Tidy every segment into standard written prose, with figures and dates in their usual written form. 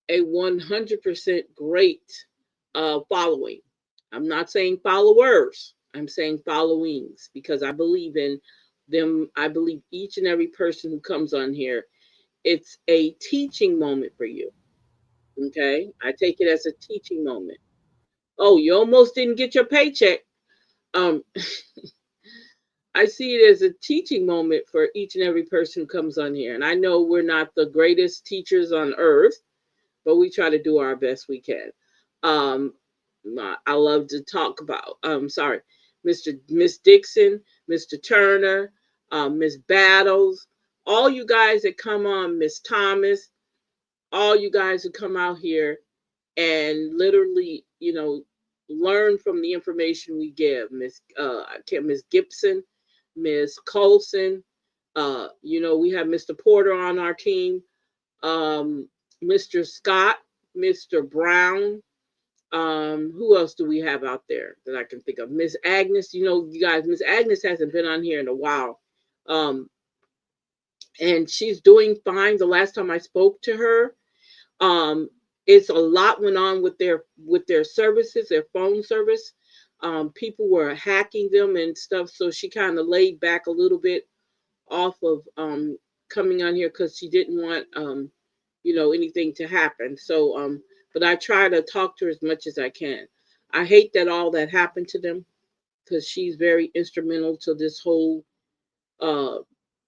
a 100% great following. I'm not saying followers, I'm saying followings because I believe in them. I believe each and every person who comes on here, it's a teaching moment for you. Okay. I take it as a teaching moment. Oh, you almost didn't get your paycheck. Um, I see it as a teaching moment for each and every person who comes on here. And I know we're not the greatest teachers on earth, but we try to do our best we can. Um, I love to talk about, sorry, Miss Dixon, Mr. Turner, Miss Battles, all you guys that come on, Miss Thomas, all you guys who come out here and literally, learn from the information we give. Miss Gibson, Miss Colson, we have Mr. Porter on our team, um, Mr. Scott, Mr. Brown. Who else do we have out there that I can think of? Miss Agnes, you guys, Miss Agnes hasn't been on here in a while. Um, and she's doing fine. The last time I spoke to her, um, it's a lot went on with their services, their phone service. People were hacking them and stuff, so she kind of laid back a little bit off of coming on here because she didn't want anything to happen. So but I try to talk to her as much as I can. I hate that all that happened to them because she's very instrumental to this whole uh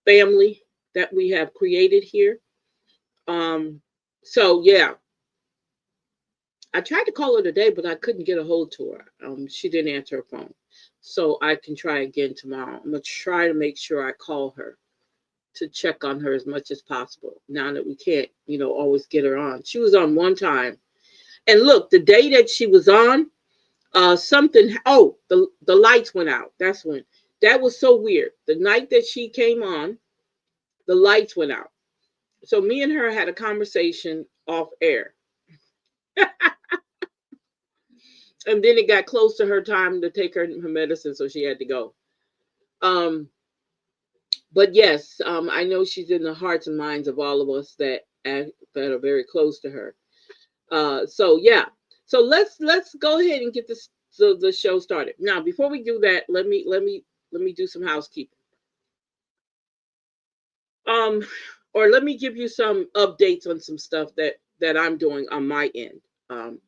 family that we have created here. Um so yeah, I tried to call her today, but I couldn't get a hold to her. She didn't answer her phone. So I can try again tomorrow. I'm gonna try to make sure I call her to check on her as much as possible. Now that we can't, always get her on. She was on one time. And look, the day that she was on, something the lights went out. That's when that was so weird. The night that she came on, the lights went out. So me and her had a conversation off air. And then it got close to her time to take her medicine, so she had to go. Um, but yes, I know she's in the hearts and minds of all of us that are very close to her. So yeah, so let's go ahead and get the show started. Now, before we do that, let me do some housekeeping. Um, or let me give you some updates on some stuff that I'm doing on my end. Um,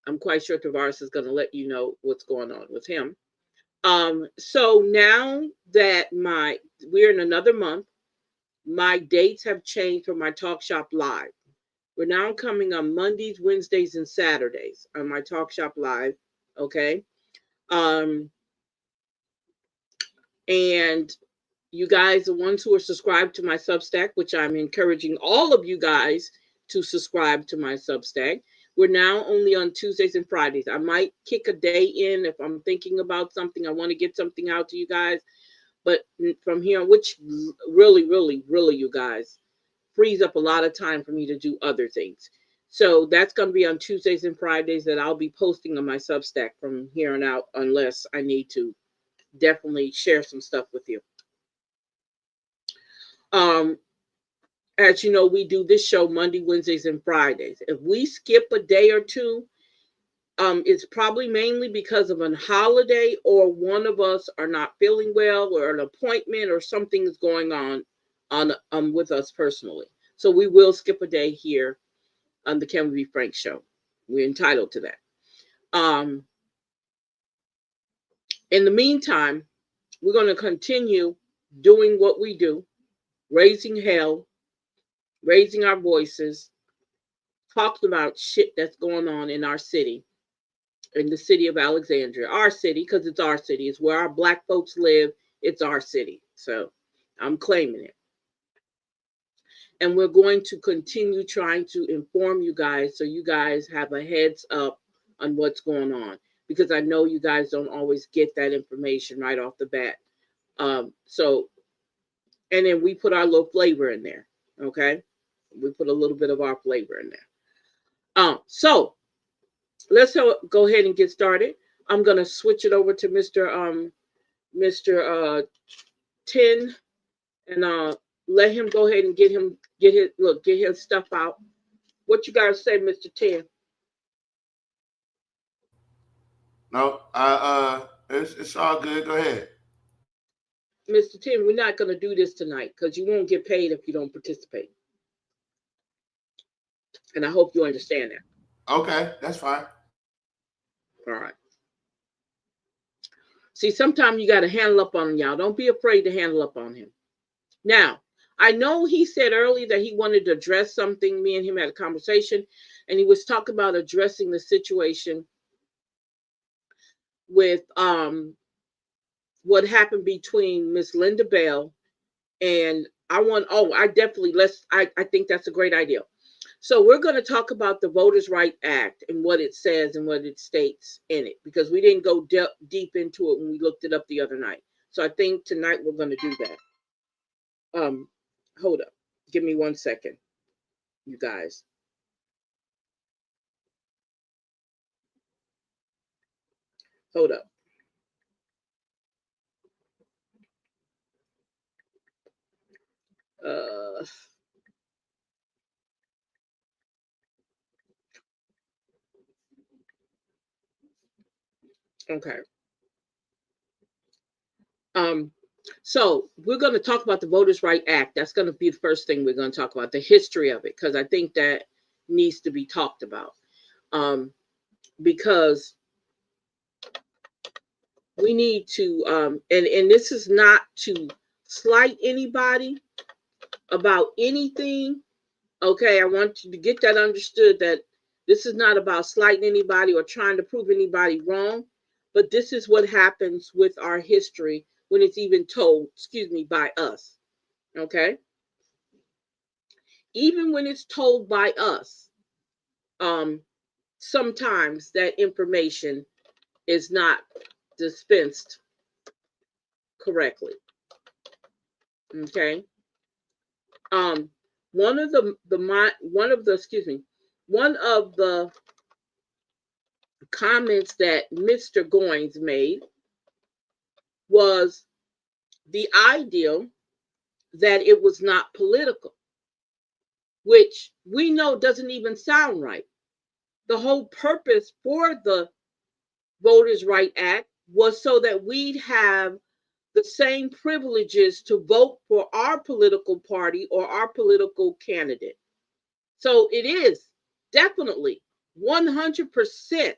I'm quite sure Tavares is going to let you know what's going on with him. So now that we're in another month, my dates have changed for my Talk Shop Live. We're now coming on Mondays, Wednesdays, and Saturdays on my Talk Shop Live. Okay. Um, and you guys, the ones who are subscribed to my Substack, which I'm encouraging all of you guys to subscribe to my Substack. We're now only on Tuesdays and Fridays. I might kick a day in if I'm thinking about something. I want to get something out to you guys. But from here on, which really, really, really, you guys, frees up a lot of time for me to do other things. So that's going to be on Tuesdays and Fridays that I'll be posting on my Substack from here on out, unless I need to definitely share some stuff with you. Um, as you know, we do this show Monday, Wednesdays, and Fridays. If we skip a day or two, it's probably mainly because of a holiday or one of us are not feeling well or an appointment or something is going on with us personally. So we will skip a day here on the Can We Be Frank show. We're entitled to that. Um, in the meantime, we're going to continue doing what we do, raising hell, raising our voices, talking about shit that's going on in our city, in the city of Alexandria. Our city, because it's our city. It's where our black folks live. It's our city. So I'm claiming it. And we're going to continue trying to inform you guys so you guys have a heads up on what's going on. Because I know you guys don't always get that information right off the bat. So, and then we put our little flavor in there. Okay. We put a little bit of our flavor in there. So let's go ahead and get started. I'm gonna switch it over to Mr. 10 and let him go ahead and get his stuff out. What you guys say, Mr. Tim? No, it's all good. Go ahead. Mr. Tim, we're not going to do this tonight because you won't get paid if you don't participate. And I hope you understand that. Okay, that's fine. All right. See, sometimes you got to handle up on y'all. Don't be afraid to handle up on him. Now, I know he said earlier that he wanted to address something. Me and him had a conversation, and he was talking about addressing the situation with what happened between Miss Linda Bell and I think that's a great idea. So we're going to talk about the Voters' Right Act and what it says and what it states in it, because we didn't go deep into it when we looked it up the other night. So I think tonight we're going to do that. Hold up. Give me 1 second, you guys. Hold up. Okay. So we're going to talk about the Voters' Right Act. That's going to be the first thing we're going to talk about, the history of it, because I think that needs to be talked about. Because we need to, and this is not to slight anybody about anything. Okay, I want you to get that understood, that this is not about slighting anybody or trying to prove anybody wrong, but this is what happens with our history when it's even told, by us. Okay? Even when it's told by us, sometimes that information is not dispensed correctly. Okay? One of the comments that Mr. Goins made was the idea that it was not political, which we know doesn't even sound right. The whole purpose for the Voters' Right Act was so that we'd have the same privileges to vote for our political party or our political candidate. So it is definitely 100%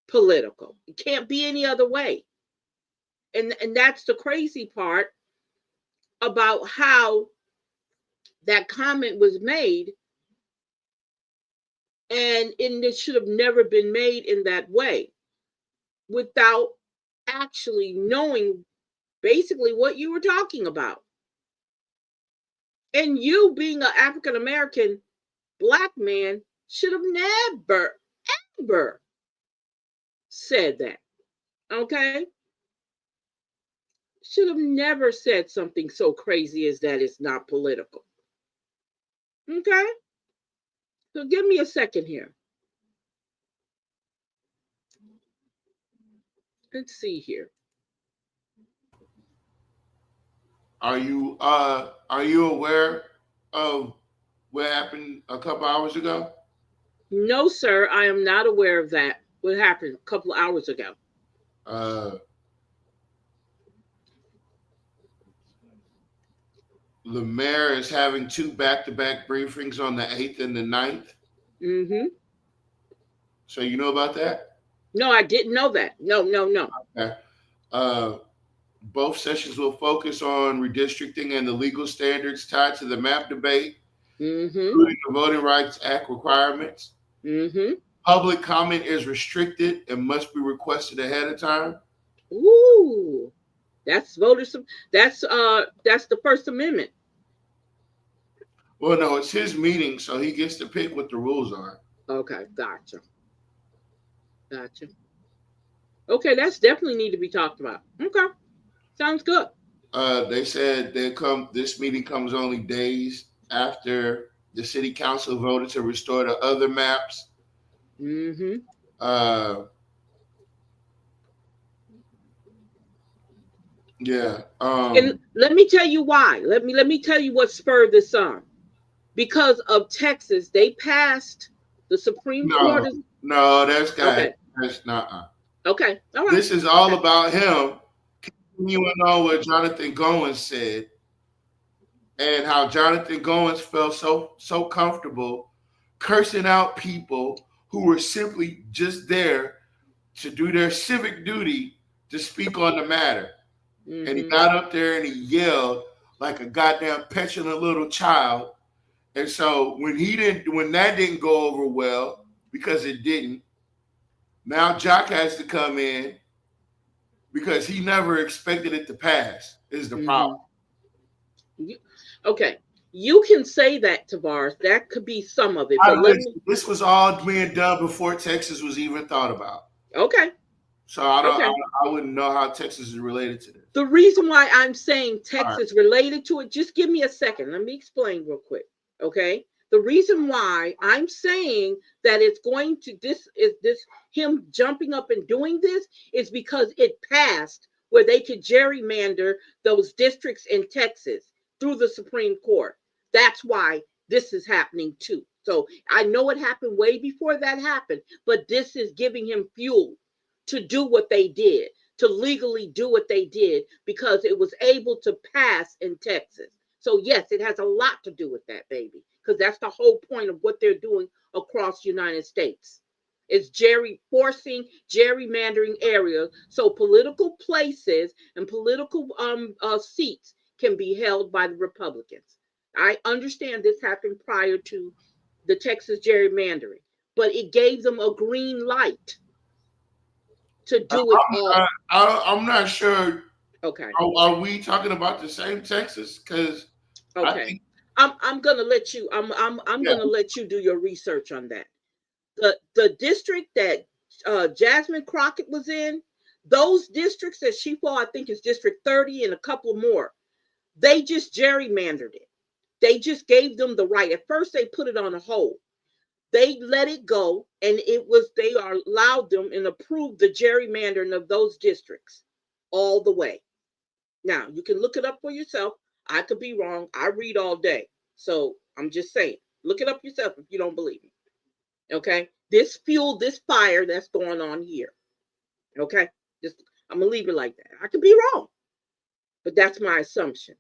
political. It can't be any other way. And that's the crazy part about how that comment was made. And it should have never been made in that way without actually knowing basically what you were talking about. And you, being an African American Black man, should have never, ever said that. Okay? Should have never said something so crazy as that is not political. Okay? So give me a second here. Let's see here. Are you aware of what happened a couple hours ago? No, sir, I am not aware of that. What happened a couple of hours ago? The mayor is having two back-to-back briefings on the 8th and the 9th. Mm-hmm. So you know about that? No, I didn't know that. No. Okay. Both sessions will focus on redistricting and the legal standards tied to the map debate, including the Voting Rights Act requirements. Public comment is restricted and must be requested ahead of time. Ooh, that's voters. That's the First Amendment. Well, no, it's his meeting, so he gets to pick what the rules are. Okay, gotcha. Okay, that's definitely need to be talked about. Okay, sounds good. They said this meeting comes only days after the city council voted to restore the other maps. Yeah. And let me tell you why. Let me tell you what spurred this on. because of Texas, they passed the Supreme Court. No, that's got okay. That's not. Okay, all right. This is all about him continuing on what Jonathan Goins said, and how Jonathan Goins felt so comfortable cursing out people who were simply just there to do their civic duty to speak on the matter. Mm-hmm. And he got up there and he yelled like a goddamn petulant little child. And so when that didn't go over well, because it didn't, now Jock has to come in because he never expected it to pass, is the problem. Okay. You can say that, Tavares. That could be some of it. This was all being done before Texas was even thought about. Okay. So I wouldn't know how Texas is related to this. The reason why I'm saying Texas related to it, just give me a second. Let me explain real quick. Okay. The reason why I'm saying that it's going to him jumping up and doing this is because it passed where they could gerrymander those districts in Texas through the Supreme Court. That's why this is happening too. So I know it happened way before that happened, but this is giving him fuel to do what they did, to legally do what they did, because it was able to pass in Texas. So yes, it has a lot to do with that, baby, because that's the whole point of what they're doing across the United States. It's gerrymandering areas so political places and political seats can be held by the Republicans. I understand this happened prior to the Texas gerrymandering, but it gave them a green light to do it all. I'm not sure. Okay. Are we talking about the same Texas? Because okay, I'm gonna let you. I'm gonna let you do your research on that. The district that Jasmine Crockett was in, those districts that she fought, I think is District 30 and a couple more. They just gerrymandered it. They just gave them the right. At first, they put it on a hold. They let it go, and they allowed them and approved the gerrymandering of those districts all the way. Now, you can look it up for yourself. I could be wrong. I read all day. So I'm just saying, look it up yourself if you don't believe me. Okay? This fire that's going on here. Okay? I'm going to leave it like that. I could be wrong, but that's my assumption.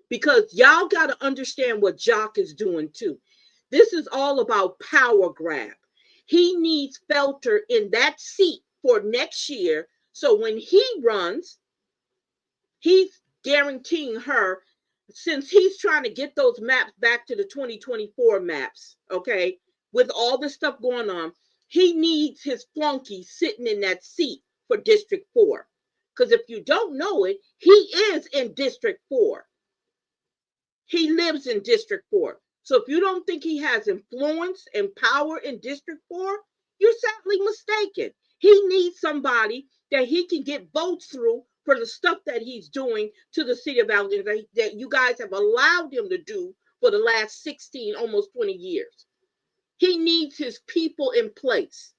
Because y'all got to understand what Jock is doing too. This is all about power grab. He needs Felter in that seat for next year. So when he runs, he's guaranteeing her, since he's trying to get those maps back to the 2024 maps, okay, with all this stuff going on, he needs his flunky sitting in that seat for District 4. Because if you don't know it, he is in District 4. He lives in District 4. So if you don't think he has influence and power in District 4, you're sadly mistaken. He needs somebody that he can get votes through for the stuff that he's doing to the city of Alexandria that you guys have allowed him to do for the last 16, almost 20 years. He needs his people in place.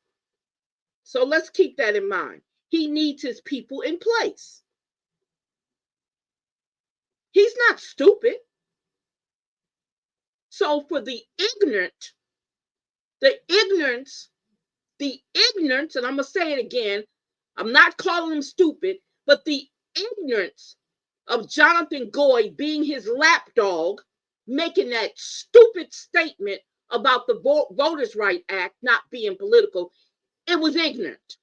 So let's keep that in mind. He needs his people in place. He's not stupid. So for the ignorance, and I'm going to say it again, I'm not calling him stupid, but the ignorance of Jonathan Goy being his lapdog, making that stupid statement about the Voters' Right Act not being political, it was ignorant.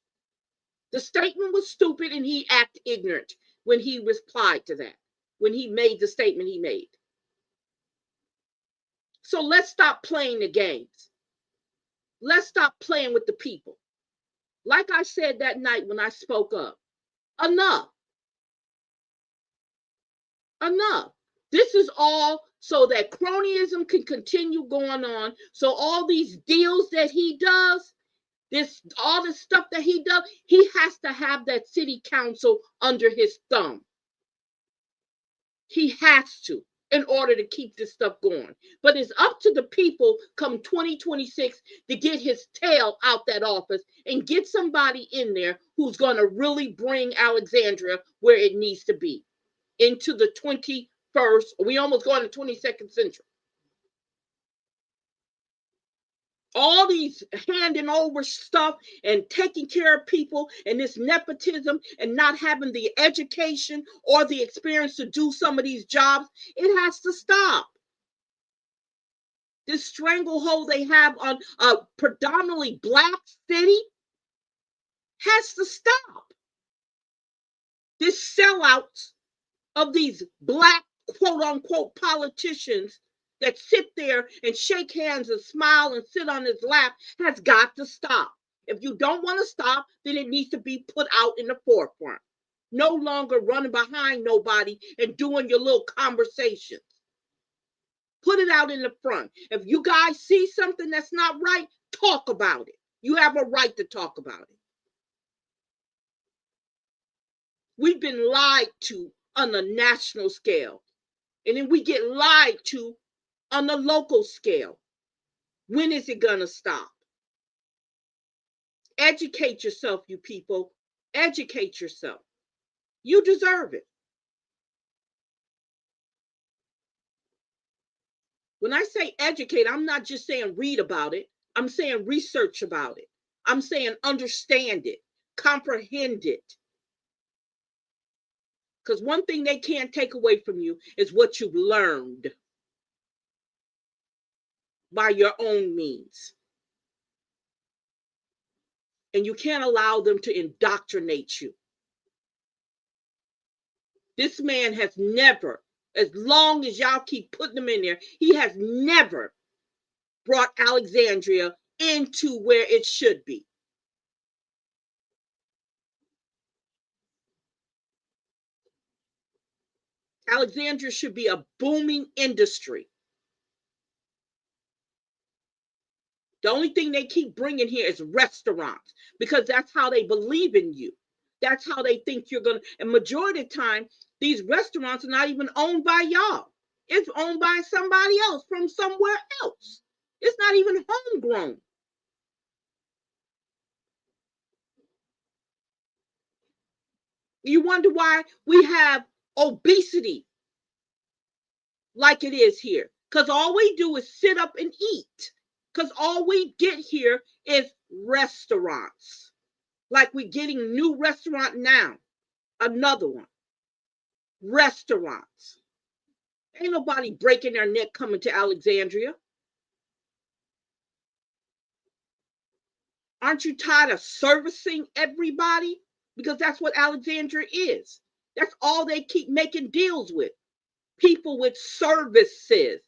The statement was stupid and he acted ignorant when he replied to that, when he made the statement he made. So let's stop playing the games. Let's stop playing with the people. Like I said that night when I spoke up, enough. Enough. This is all so that cronyism can continue going on. So all these deals that he does, all this stuff that he does, he has to have that city council under his thumb. He has to, in order to keep this stuff going. But it's up to the people come 2026 to get his tail out that office and get somebody in there who's going to really bring Alexandria where it needs to be, into the 21st. We almost going to 22nd century. All these handing over stuff and taking care of people and this nepotism and not having the education or the experience to do some of these jobs, it has to stop. This stranglehold they have on a predominantly Black city has to stop. This sellout of these Black quote unquote politicians that sit there and shake hands and smile and sit on his lap has got to stop. If you don't want to stop, then it needs to be put out in the forefront. No longer running behind nobody and doing your little conversations. Put it out in the front. If you guys see something that's not right, talk about it. You have a right to talk about it. We've been lied to on a national scale. And then we get lied to on the local scale. When is it going to stop? Educate yourself, you people. Educate yourself. You deserve it. When I say educate, I'm not just saying read about it. I'm saying research about it. I'm saying understand it, comprehend it. Because one thing they can't take away from you is what you've learned by your own means. And you can't allow them to indoctrinate you. This man has never, as long as y'all keep putting him in there, he has never brought Alexandria into where it should be. Alexandria should be a booming industry. The only thing they keep bringing here is restaurants because that's how they believe in you. That's how they think you're going to. And majority of the time, these restaurants are not even owned by y'all. It's owned by somebody else from somewhere else. It's not even homegrown. You wonder why we have obesity like it is here. Because all we do is sit up and eat. Because all we get here is restaurants. Like we're getting new restaurant now. Another one. Restaurants. Ain't nobody breaking their neck coming to Alexandria. Aren't you tired of servicing everybody? Because that's what Alexandria is. That's all they keep making deals with. People with services.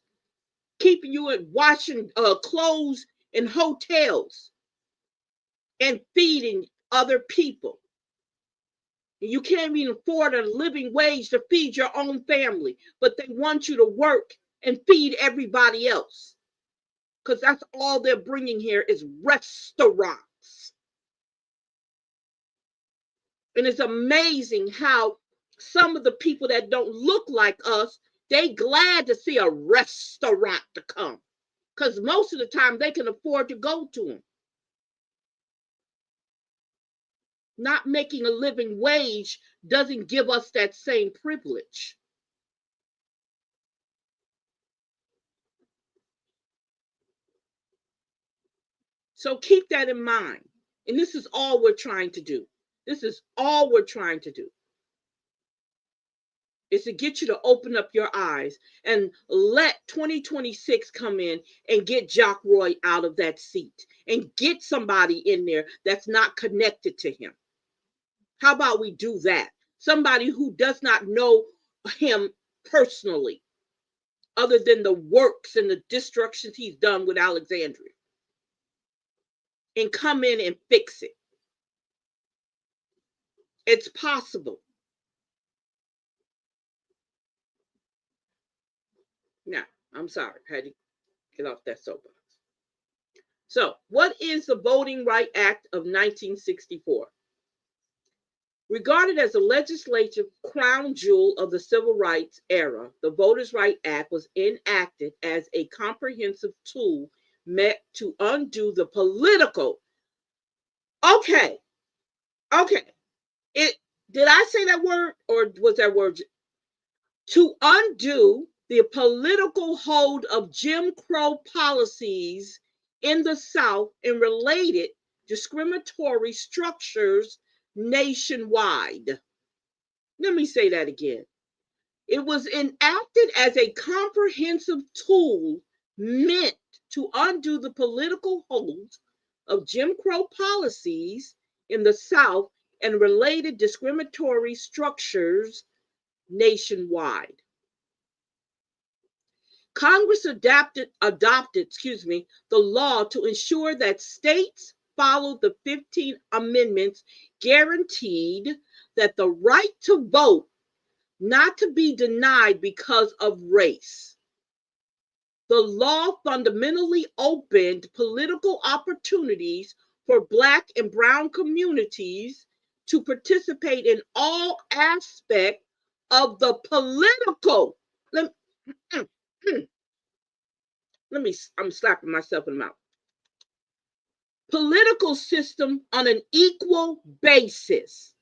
Keeping you in washing clothes in hotels. And feeding other people. You can't even afford a living wage to feed your own family, but they want you to work and feed everybody else. Because that's all they're bringing here is restaurants. And it's amazing how some of the people that don't look like us, they glad to see a restaurant to come. Because most of the time they can afford to go to them. Not making a living wage doesn't give us that same privilege. So keep that in mind. And this is all we're trying to do. This is all we're trying to do. Is to get you to open up your eyes and let 2026 come in and get Jock Roy out of that seat and get somebody in there that's not connected to him. How about we do that? Somebody who does not know him personally, other than the works and the destructions he's done with Alexandria. And come in and fix it. It's possible. Now, I'm sorry, I had to get off that soapbox. So, what is the Voting Rights Act of 1964? Regarded as a legislative crown jewel of the civil rights era, the Voters' Rights Act was enacted as a comprehensive tool meant to undo the political. Okay. Did I say that word or was that word? To undo the political hold of Jim Crow policies in the South and related discriminatory structures nationwide. Let me say that again. It was enacted as a comprehensive tool meant to undo the political hold of Jim Crow policies in the South and related discriminatory structures nationwide. Congress adopted the law to ensure that states followed the 15 amendments guaranteed that the right to vote not to be denied because of race. The law fundamentally opened political opportunities for Black and Brown communities to participate in all aspects of the political. I'm slapping myself in the mouth. Political system on an equal basis.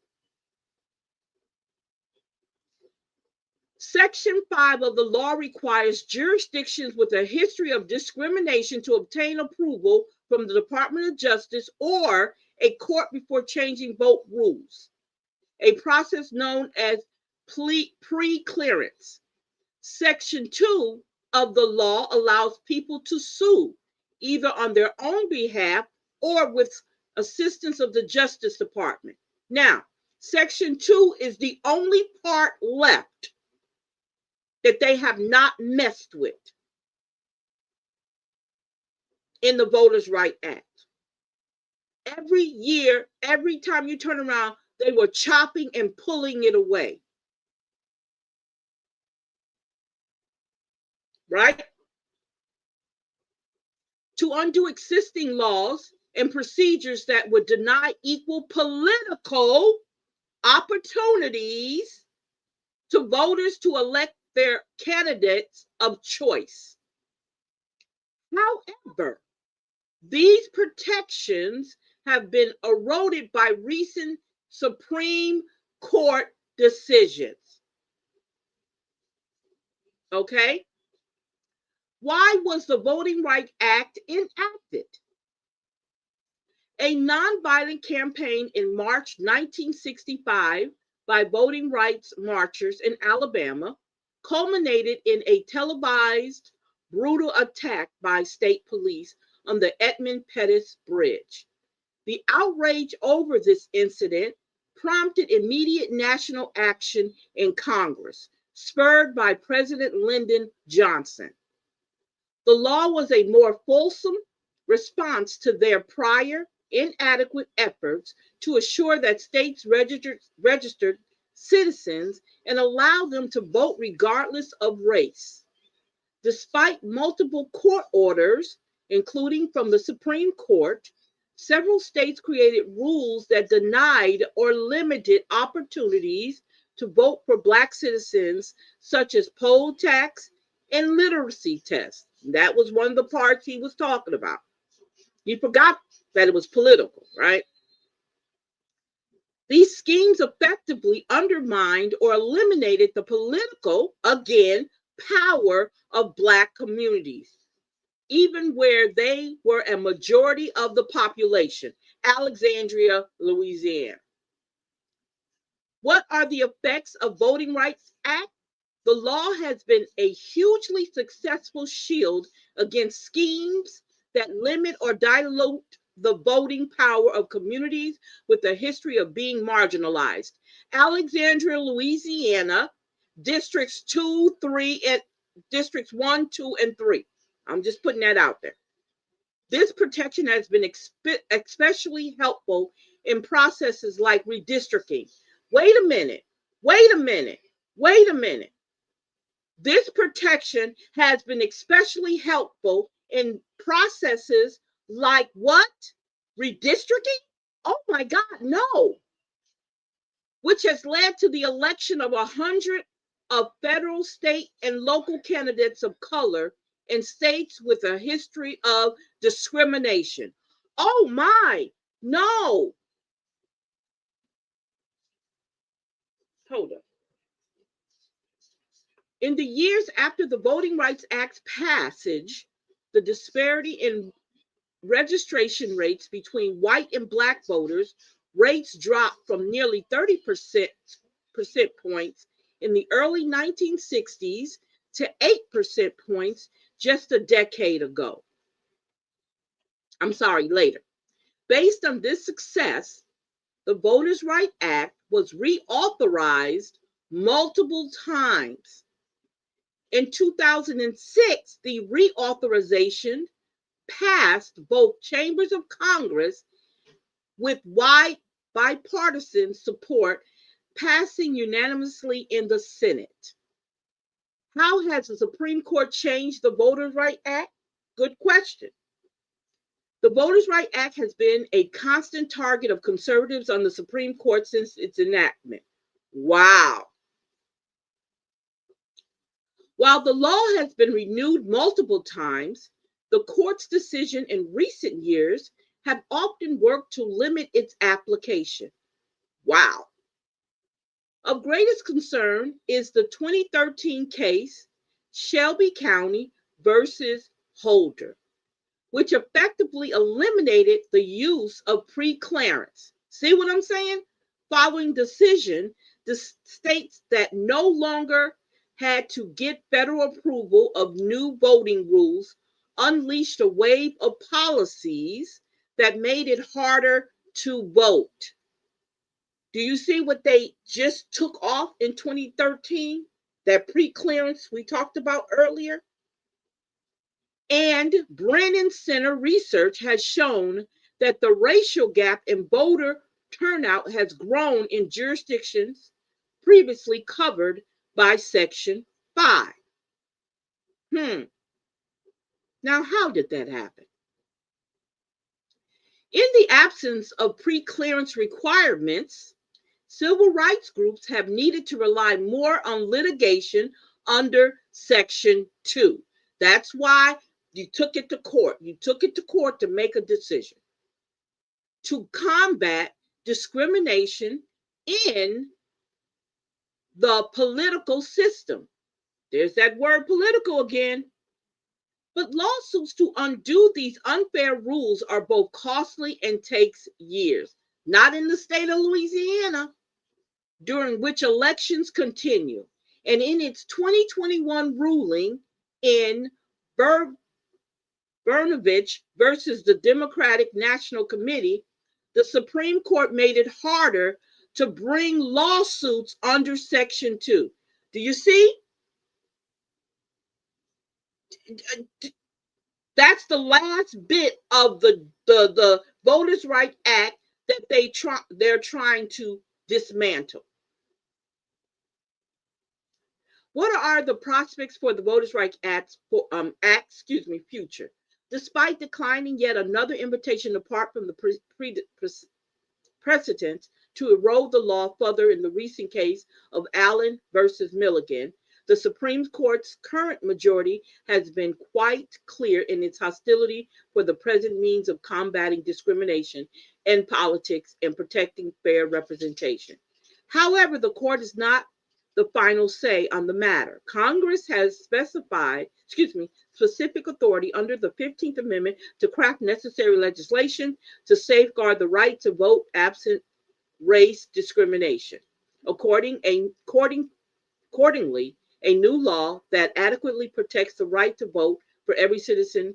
Section 5 of the law requires jurisdictions with a history of discrimination to obtain approval from the Department of Justice or a court before changing vote rules, a process known as pre-clearance. Section 2 of the law allows people to sue, either on their own behalf or with assistance of the Justice Department. Now, Section 2 is the only part left that they have not messed with in the Voters' Rights Act. Every year, every time you turn around, they were chopping and pulling it away. Right? To undo existing laws and procedures that would deny equal political opportunities to voters to elect their candidates of choice. However, these protections have been eroded by recent Supreme Court decisions. Okay? Why was the Voting Rights Act enacted? A nonviolent campaign in March 1965 by voting rights marchers in Alabama culminated in a televised, brutal attack by state police on the Edmund Pettus Bridge. The outrage over this incident prompted immediate national action in Congress, spurred by President Lyndon Johnson. The law was a more fulsome response to their prior inadequate efforts to assure that states registered citizens and allow them to vote regardless of race. Despite multiple court orders, including from the Supreme Court, several states created rules that denied or limited opportunities to vote for Black citizens, such as poll tax and literacy tests. That was one of the parts he was talking about. He forgot that it was political, right? These schemes effectively undermined or eliminated the political, again, power of Black communities, even where they were a majority of the population. Alexandria, Louisiana. What are the effects of Voting Rights Act? The law has been a hugely successful shield against schemes that limit or dilute the voting power of communities with a history of being marginalized. Alexandria, Louisiana, districts 2, 3, and districts 1, 2, and 3. I'm just putting that out there. This protection has been especially helpful in processes like redistricting. Wait a minute. This protection has been especially helpful in processes like what? Redistricting? Oh my God, no. Which has led to the election of 100 of federal, state, and local candidates of color in states with a history of discrimination. Oh my, no. Hold up. In the years after the Voting Rights Act's passage, the disparity in registration rates between white and black voters, rates dropped from nearly 30 percent points in the early 1960s to 8% points just a decade ago. Later. Based on this success, the Voters' Right Act was reauthorized multiple times. In 2006, the reauthorization passed both chambers of Congress with wide bipartisan support, passing unanimously in the Senate. How has the Supreme Court changed the Voters' Right Act? Good question. The Voters' Right Act has been a constant target of conservatives on the Supreme Court since its enactment. Wow. While the law has been renewed multiple times, the court's decision in recent years have often worked to limit its application. Wow. Of greatest concern is the 2013 case, Shelby County versus Holder, which effectively eliminated the use of preclearance. See what I'm saying? Following decision, the states that no longer had to get federal approval of new voting rules unleashed a wave of policies that made it harder to vote. Do you see what they just took off in 2013? That preclearance we talked about earlier? And Brennan Center research has shown that the racial gap in voter turnout has grown in jurisdictions previously covered by Section 5. Now, how did that happen? In the absence of preclearance requirements, civil rights groups have needed to rely more on litigation under Section 2. That's why you took it to court. You took it to court to make a decision to combat discrimination in the political system. There's that word political again. But lawsuits to undo these unfair rules are both costly and takes years. Not in the state of Louisiana, during which elections continue. And in its 2021 ruling in Brnovich versus the Democratic National Committee, the Supreme Court made it harder to bring lawsuits under Section 2. Do you see? That's the last bit of the Voters' Right Act that they're trying to dismantle. What are the prospects for the Voters' Right Act's future? Despite declining yet another invitation apart from the precedent to erode the law further in the recent case of Allen versus Milligan, the Supreme Court's current majority has been quite clear in its hostility for the present means of combating discrimination in politics and protecting fair representation. However, the court is not the final say on the matter. Congress has specific authority under the 15th Amendment to craft necessary legislation to safeguard the right to vote absent race discrimination. Accordingly, a new law that adequately protects the right to vote for every citizen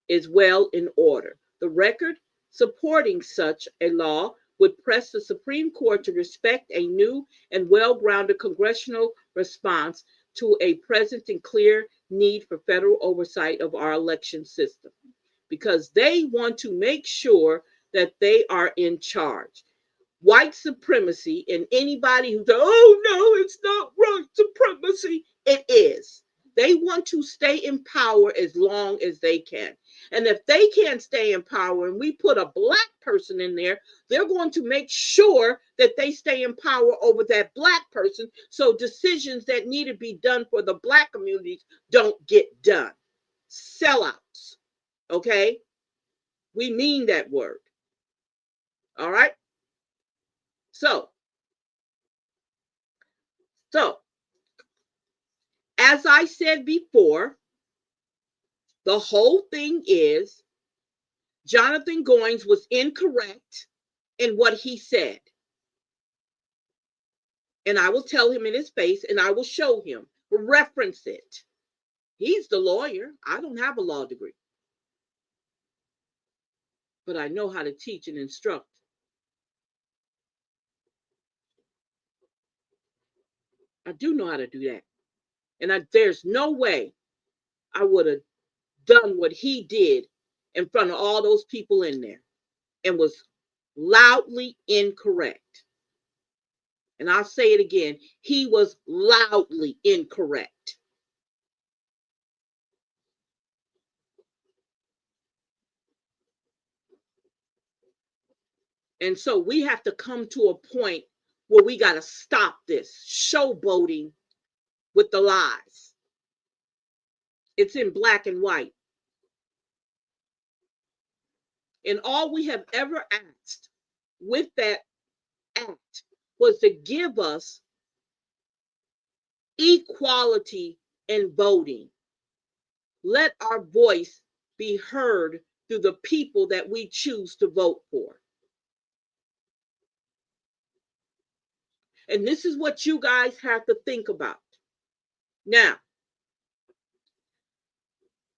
is well in order. The record supporting such a law would press the Supreme Court to respect a new and well-grounded congressional response to a present and clear need for federal oversight of our election system, because they want to make sure that they are in charge. White supremacy, and anybody who says, oh no, it's not white supremacy, it is. They want to stay in power as long as they can. And if they can't stay in power and we put a black person in there, they're going to make sure that they stay in power over that black person, so decisions that need to be done for the black communities don't get done. Sellouts. Okay? We mean that word. All right? So, as I said before, the whole thing is Jonathan Goins was incorrect in what he said. And I will tell him in his face, and I will show him, reference it. He's the lawyer. I don't have a law degree. But I know how to teach and instruct. I do know how to do that. And there's no way I would have done what he did in front of all those people in there and was loudly incorrect. And I'll say it again. He was loudly incorrect. And so we have to come to a point where we got to stop this showboating with the lies. It's in black and white. And all we have ever asked with that act was to give us equality in voting. Let our voice be heard through the people that we choose to vote for. And this is what you guys have to think about. Now,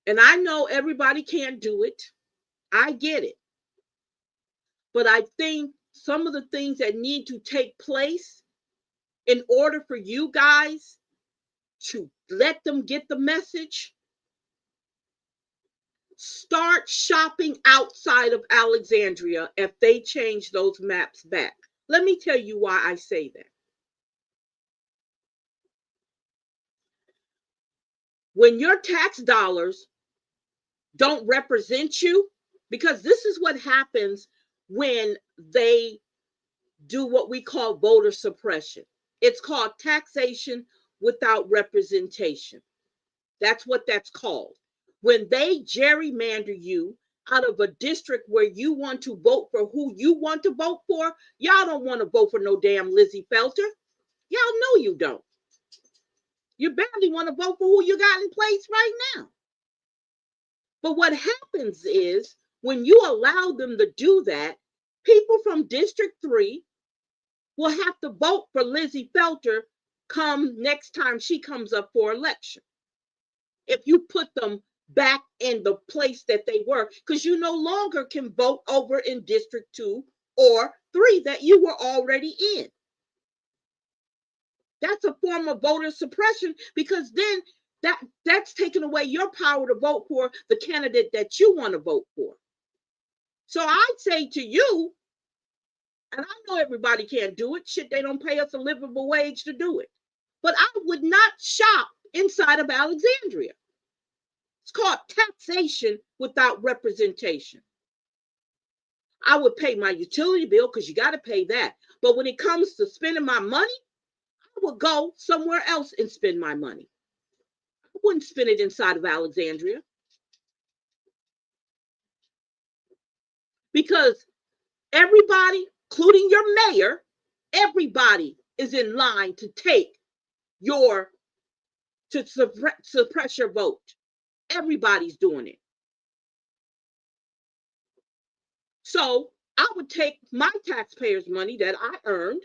and I know everybody can't do it. I get it. But I think some of the things that need to take place in order for you guys to let them get the message, start shopping outside of Alexandria if they change those maps back. Let me tell you why I say that. When your tax dollars don't represent you, because this is what happens when they do what we call voter suppression. It's called taxation without representation. That's what that's called. When they gerrymander you out of a district where you want to vote for who you want to vote for, y'all don't want to vote for no damn Lizzie Felter. Y'all know you don't. You barely want to vote for who you got in place right now. But what happens is when you allow them to do that, people from District 3 will have to vote for Lizzie Felter come next time she comes up for election. If you put them back in the place that they were, because you no longer can vote over in District 2 or 3 that you were already in. That's a form of voter suppression, because then that's taking away your power to vote for the candidate that you want to vote for. So I'd say to you, and I know everybody can't do it. Shit, they don't pay us a livable wage to do it. But I would not shop inside of Alexandria. It's called taxation without representation. I would pay my utility bill because you got to pay that. But when it comes to spending my money, I would go somewhere else and spend my money. I wouldn't spend it inside of Alexandria. Because everybody, including your mayor, everybody is in line to suppress your vote. Everybody's doing it. So I would take my taxpayers' money that I earned,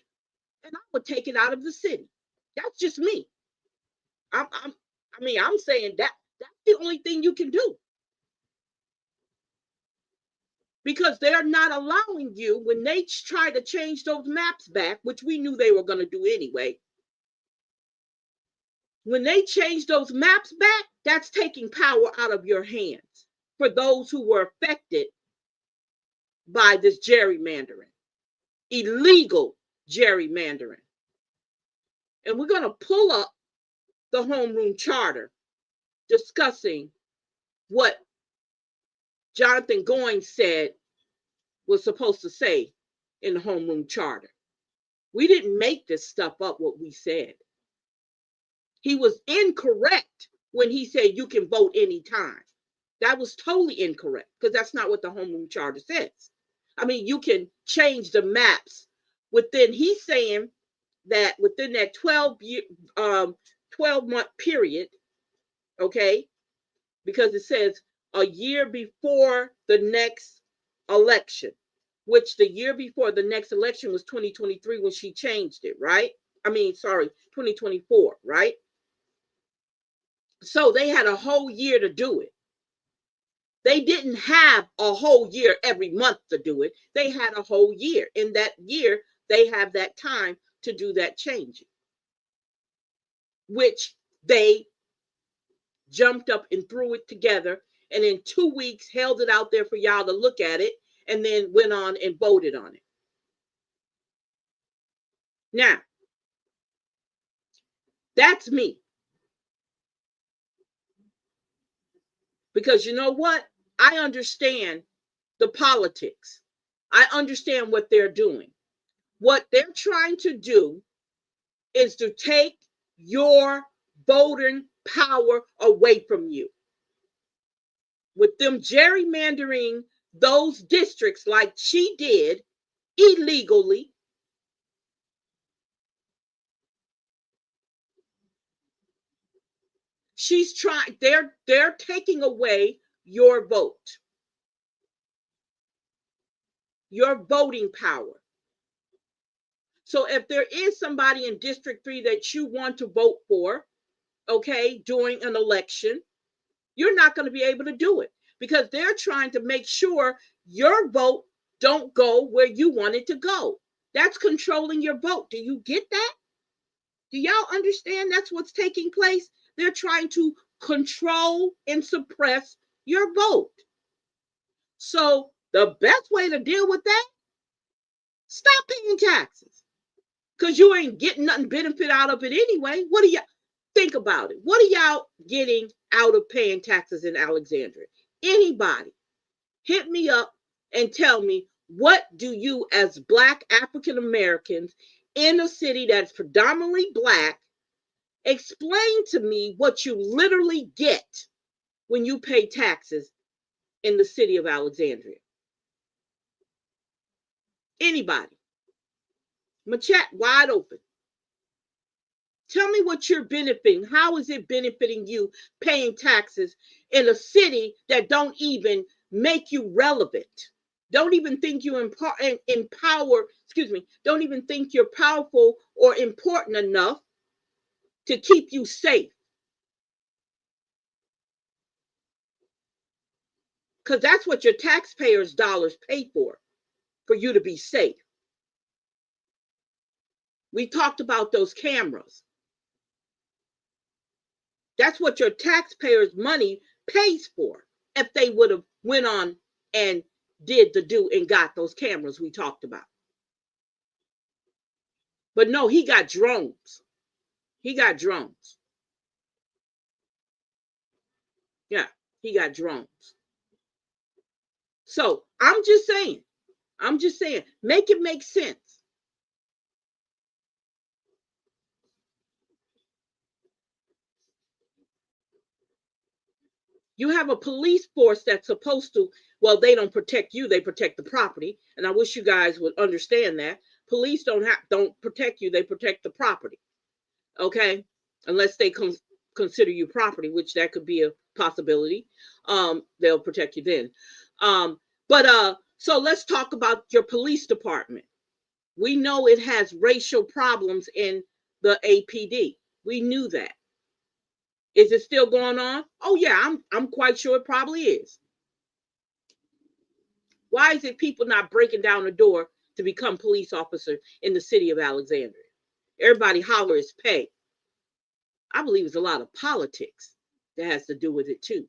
and I would take it out of the city. That's just me. I'm saying that's the only thing you can do. Because they're not allowing you, when they try to change those maps back, which we knew they were going to do anyway. When they change those maps back, that's taking power out of your hands for those who were affected by this gerrymandering, illegal gerrymandering. And we're going to pull up the homeroom charter discussing what Jonathan Goins said was supposed to say in the homeroom charter. We didn't make this stuff up, what we said. He was incorrect when he said you can vote anytime. That was totally incorrect, because that's not what the homeroom charter says. I mean, you can change the maps within, he's saying that within that 12-month period, okay, because it says a year before the next election, which the year before the next election was 2023 when she changed it, right? 2024, right? So they had a whole year to do it. They didn't have a whole year every month to do it. They had a whole year. In that year, they have that time to do that changing, which they jumped up and threw it together, and in 2 weeks held it out there for y'all to look at it, and then went on and voted on it. Now, that's me. Because you know what? I understand the politics. I understand what they're doing. What they're trying to do is to take your voting power away from you. With them gerrymandering those districts like she did illegally, she's trying, they're taking away your vote, your voting power. So if there is somebody in District 3 that you want to vote for, okay, during an election, you're not going to be able to do it because they're trying to make sure your vote don't go where you want it to go. That's controlling your vote. Do you get that? Do y'all understand that's what's taking place? They're trying to control and suppress your vote. So the best way to deal with that, stop paying taxes. Because you ain't getting nothing benefit out of it anyway. What do y'all think about it? What are y'all getting out of paying taxes in Alexandria? Anybody hit me up and tell me, what do you as Black African Americans in a city that's predominantly Black, explain to me what you literally get when you pay taxes in the city of Alexandria? Anybody? My chat wide open. Tell me what you're benefiting. How is it benefiting you paying taxes in a city that don't even make you relevant? Don't even think you don't even think you're powerful or important enough to keep you safe. Because that's what your taxpayers' dollars pay for you to be safe. We talked about those cameras. That's what your taxpayers' money pays for. If they would have went on and did the do and got those cameras we talked about. But no, he got drones. He got drones. Yeah, he got drones. So I'm just saying, make it make sense. You have a police force that's supposed to, well, they don't protect you, they protect the property. And I wish you guys would understand that. Police don't protect you, they protect the property. Okay? Unless they consider you property, which that could be a possibility. They'll protect you then. So let's talk about your police department. We know it has racial problems in the APD. We knew that. Is it still going on? Oh yeah, I'm quite sure it probably is. Why is it people not breaking down the door to become police officers in the city of Alexandria? Everybody holler is pay. I believe it's a lot of politics that has to do with it too.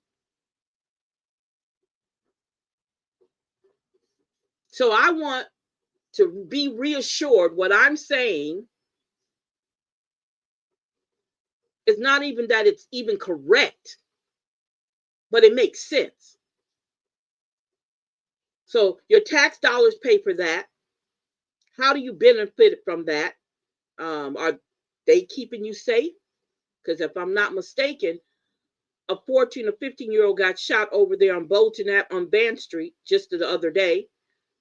So I want to be reassured what I'm saying is not even that it's even correct, but it makes sense. So your tax dollars pay for that. How do you benefit from that? Are they keeping you safe? Because if I'm not mistaken, a 14 or 15-year-old got shot over there on Bolton on Van Street just the other day.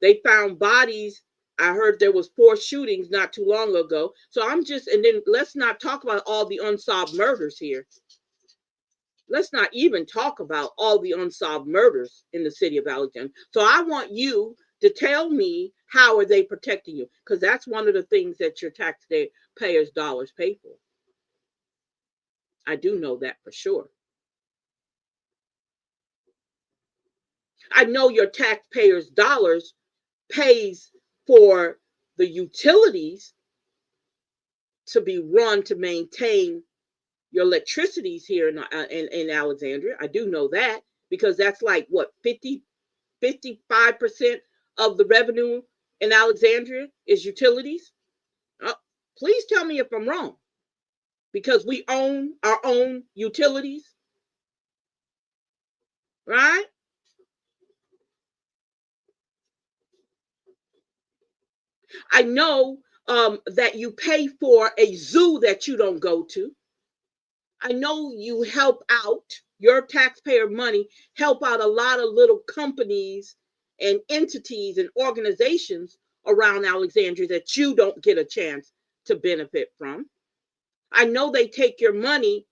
They found bodies. I heard there was 4 shootings not too long ago. So and then let's not talk about all the unsolved murders here. Let's not even talk about all the unsolved murders in the city of Alexandria. So I want you to tell me, how are they protecting you? Because that's one of the things that your taxpayers' dollars pay for. I do know that for sure. I know your taxpayers' dollars pays for the utilities to be run to maintain your electricities here in Alexandria. I do know that, because that's like what, 55% of the revenue in Alexandria is utilities. Please tell me if I'm wrong, because we own our own utilities, right? I know that you pay for a zoo that you don't go to. I know you help out, your taxpayer money help out a lot of little companies and entities and organizations around Alexandria that you don't get a chance to benefit from. I know they take your money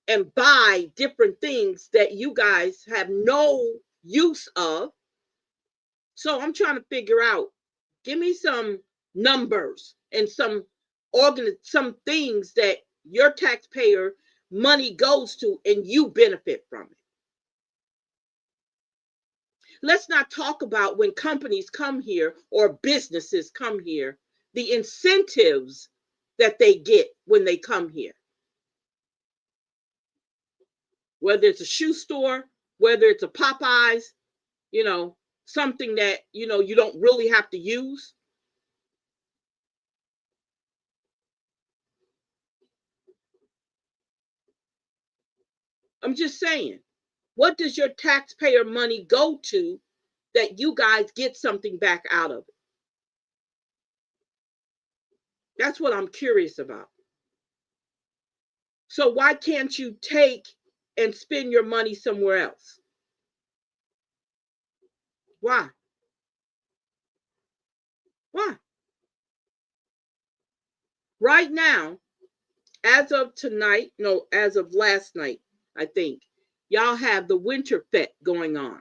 and buy different things that you guys have no use of. So I'm trying to figure out, give me some numbers and some things that your taxpayer money goes to and you benefit from it. Let's not talk about when companies come here or businesses come here, the incentives that they get when they come here. Whether it's a shoe store, whether it's a Popeyes, something that, you don't really have to use. I'm just saying, what does your taxpayer money go to that you guys get something back out of it? That's what I'm curious about. So why can't you take and spend your money somewhere else? Why? Why? Right now, as of tonight, no, as of last night, I think, y'all have the Winter Fete going on.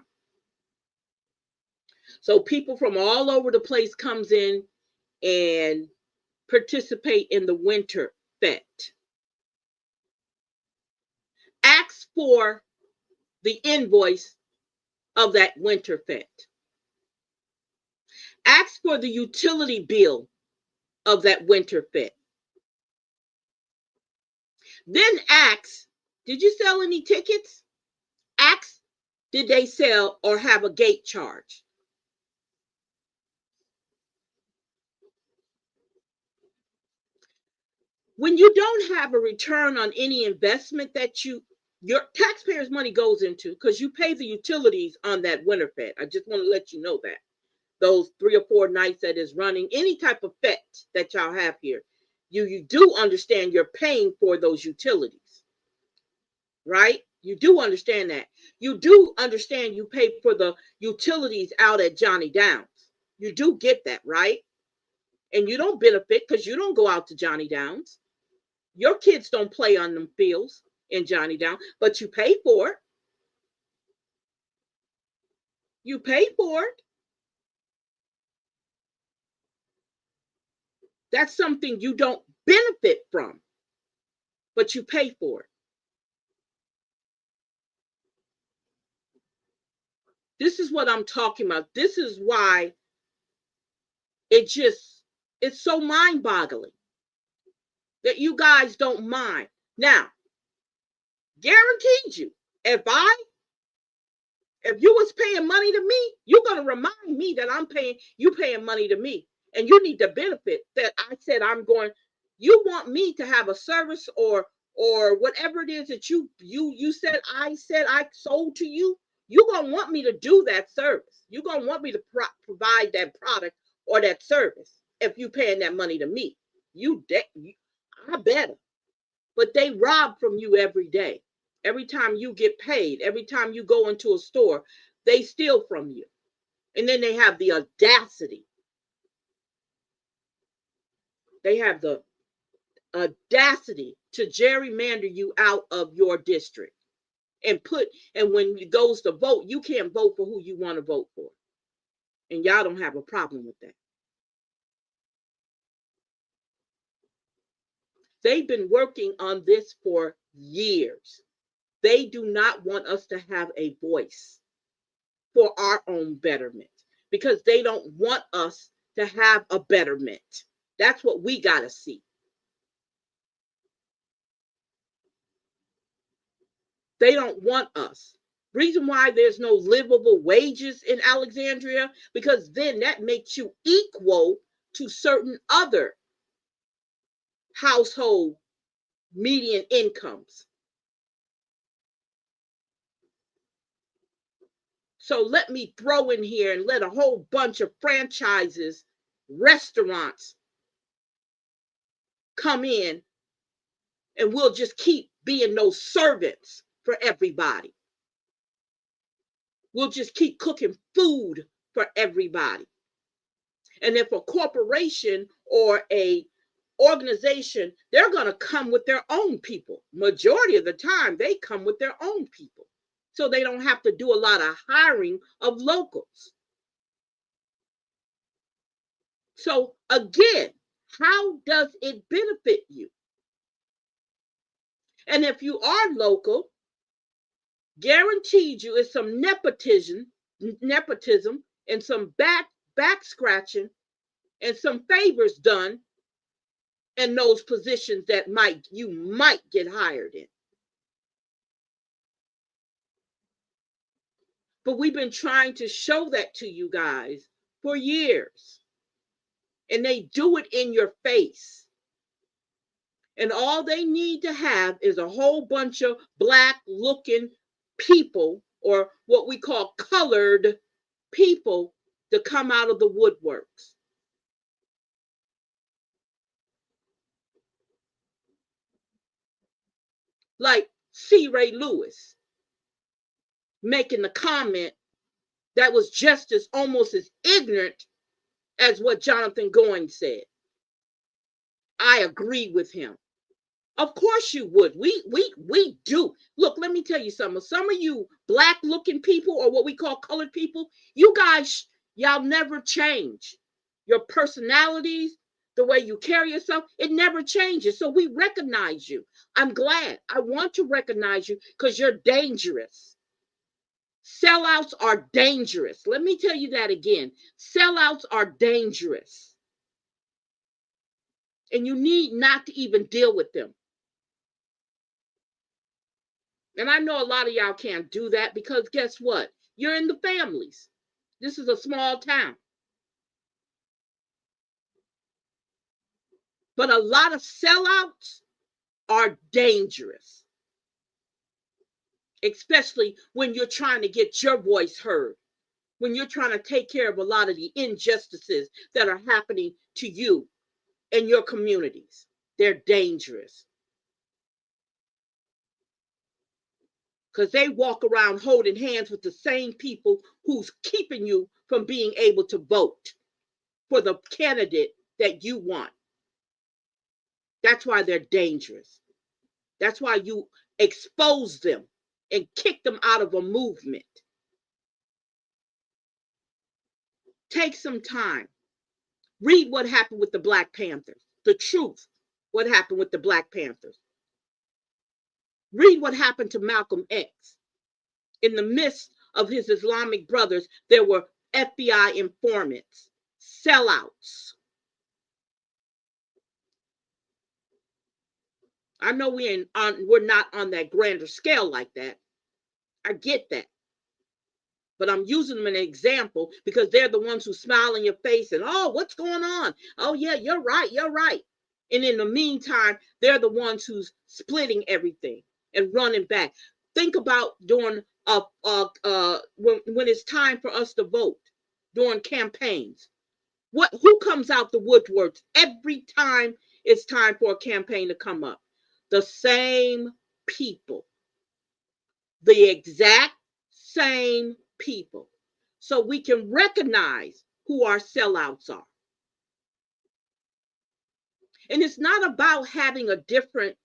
So people from all over the place comes in and participate in the Winter Fete. Ask for the invoice of that Winter Fete. Ask for the utility bill of that Winter Fete. Then ask, did you sell any tickets? Ask, did they sell or have a gate charge? When you don't have a return on any investment that your taxpayers' money goes into, because you pay the utilities on that Winter Fete. I just want to let you know that. Those 3 or 4 nights that is running, any type of fete that y'all have here, you do understand you're paying for those utilities, right? You do understand that. You do understand you pay for the utilities out at Johnny Downs. You do get that, right? And you don't benefit because you don't go out to Johnny Downs. Your kids don't play on them fields in Johnny Downs, but you pay for it. You pay for it. That's something you don't benefit from, but you pay for it. This is what I'm talking about. This is why it's so mind-boggling that you guys don't mind. Now, guaranteed you, if you was paying money to me, you're going to remind me that you paying money to me. And you need to benefit that I said you want me to have a service or whatever it is that you said I sold to you. You're going to want me to do that service. You're going to want me to provide that product or that service if you paying that money to me. I better. But they rob from you every day. Every time you get paid, every time you go into a store, they steal from you. And then they have the audacity. They have the audacity to gerrymander you out of your district and when it goes to vote, you can't vote for who you want to vote for. And y'all don't have a problem with that. They've been working on this for years. They do not want us to have a voice for our own betterment because they don't want us to have a betterment. That's what we got to see. They don't want us. Reason why there's no livable wages in Alexandria, because then that makes you equal to certain other household median incomes. So let me throw in here and let a whole bunch of franchises, restaurants come in, and we'll just keep being those servants for everybody. We'll just keep cooking food for everybody. And if a corporation or a organization, they're going to come with their own people. Majority of the time, they come with their own people. So they don't have to do a lot of hiring of locals. So again, how does it benefit you? And if you are local, guaranteed you is some nepotism and some back scratching and some favors done in those positions that you might get hired in. But we've been trying to show that to you guys for years. And they do it in your face. And all they need to have is a whole bunch of black looking people, or what we call colored people, to come out of the woodworks. Like C. Ray Lewis making the comment that was just as almost as ignorant as what Jonathan Goins said. I agree with him. Of course you would. We do. Look, let me tell you something. Some of you black looking people, or what we call colored people, you guys, y'all never change. Your personalities, the way you carry yourself, it never changes. So we recognize you. I'm glad. I want to recognize you because you're dangerous. Sellouts are dangerous. Let me tell you that again. Sellouts are dangerous. And you need not to even deal with them. And I know a lot of y'all can't do that because guess what? You're in the families. This is a small town. But a lot of sellouts are dangerous, especially when you're trying to get your voice heard, when you're trying to take care of a lot of the injustices that are happening to you and your communities. They're dangerous. Because they walk around holding hands with the same people who's keeping you from being able to vote for the candidate that you want. That's why they're dangerous. That's why you expose them and kick them out of a movement. Take some time. Read what happened with the Black Panthers. The truth, what happened with the Black Panthers. Read what happened to Malcolm X. In the midst of his Islamic brothers, there were FBI informants, sellouts. I know we're not on that grander scale like that. I get that. But I'm using them as an example because they're the ones who smile in your face and, oh, what's going on? Oh, yeah, you're right. You're right. And in the meantime, they're the ones who's splitting everything and running back. Think about during when it's time for us to vote during campaigns. Who comes out the woodworks every time it's time for a campaign to come up? The same people. The exact same people. So we can recognize who our sellouts are. And it's not about having a different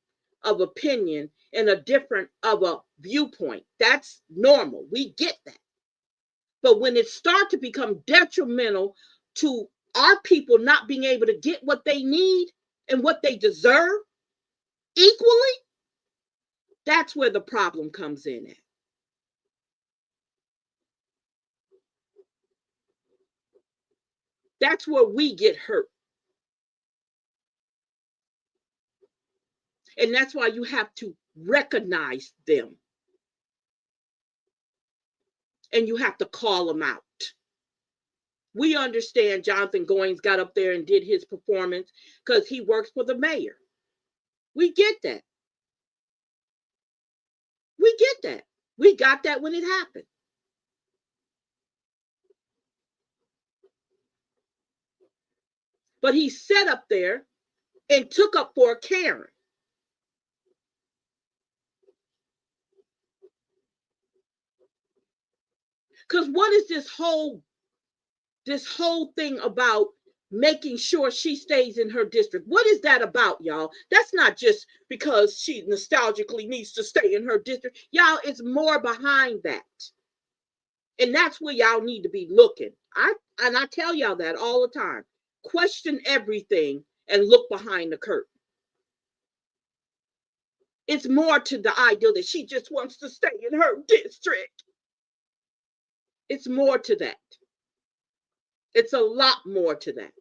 of opinion. in a different of a viewpoint. That's normal. We get that. But when it starts to become detrimental to our people not being able to get what they need and what they deserve equally, that's where the problem comes in at. That's where we get hurt. And that's why you have to recognize them. And you have to call them out. We understand Jonathan Goines got up there and did his performance because he works for the mayor. We get that. We get that. We got that when it happened. But he sat up there and took up for Karen. Because what is this whole thing about making sure she stays in her district? What is that about, y'all? That's not just because she nostalgically needs to stay in her district. Y'all, it's more behind that. And that's where y'all need to be looking. I tell y'all that all the time. Question everything and look behind the curtain. It's more to the idea that she just wants to stay in her district. It's more to that. It's a lot more to that.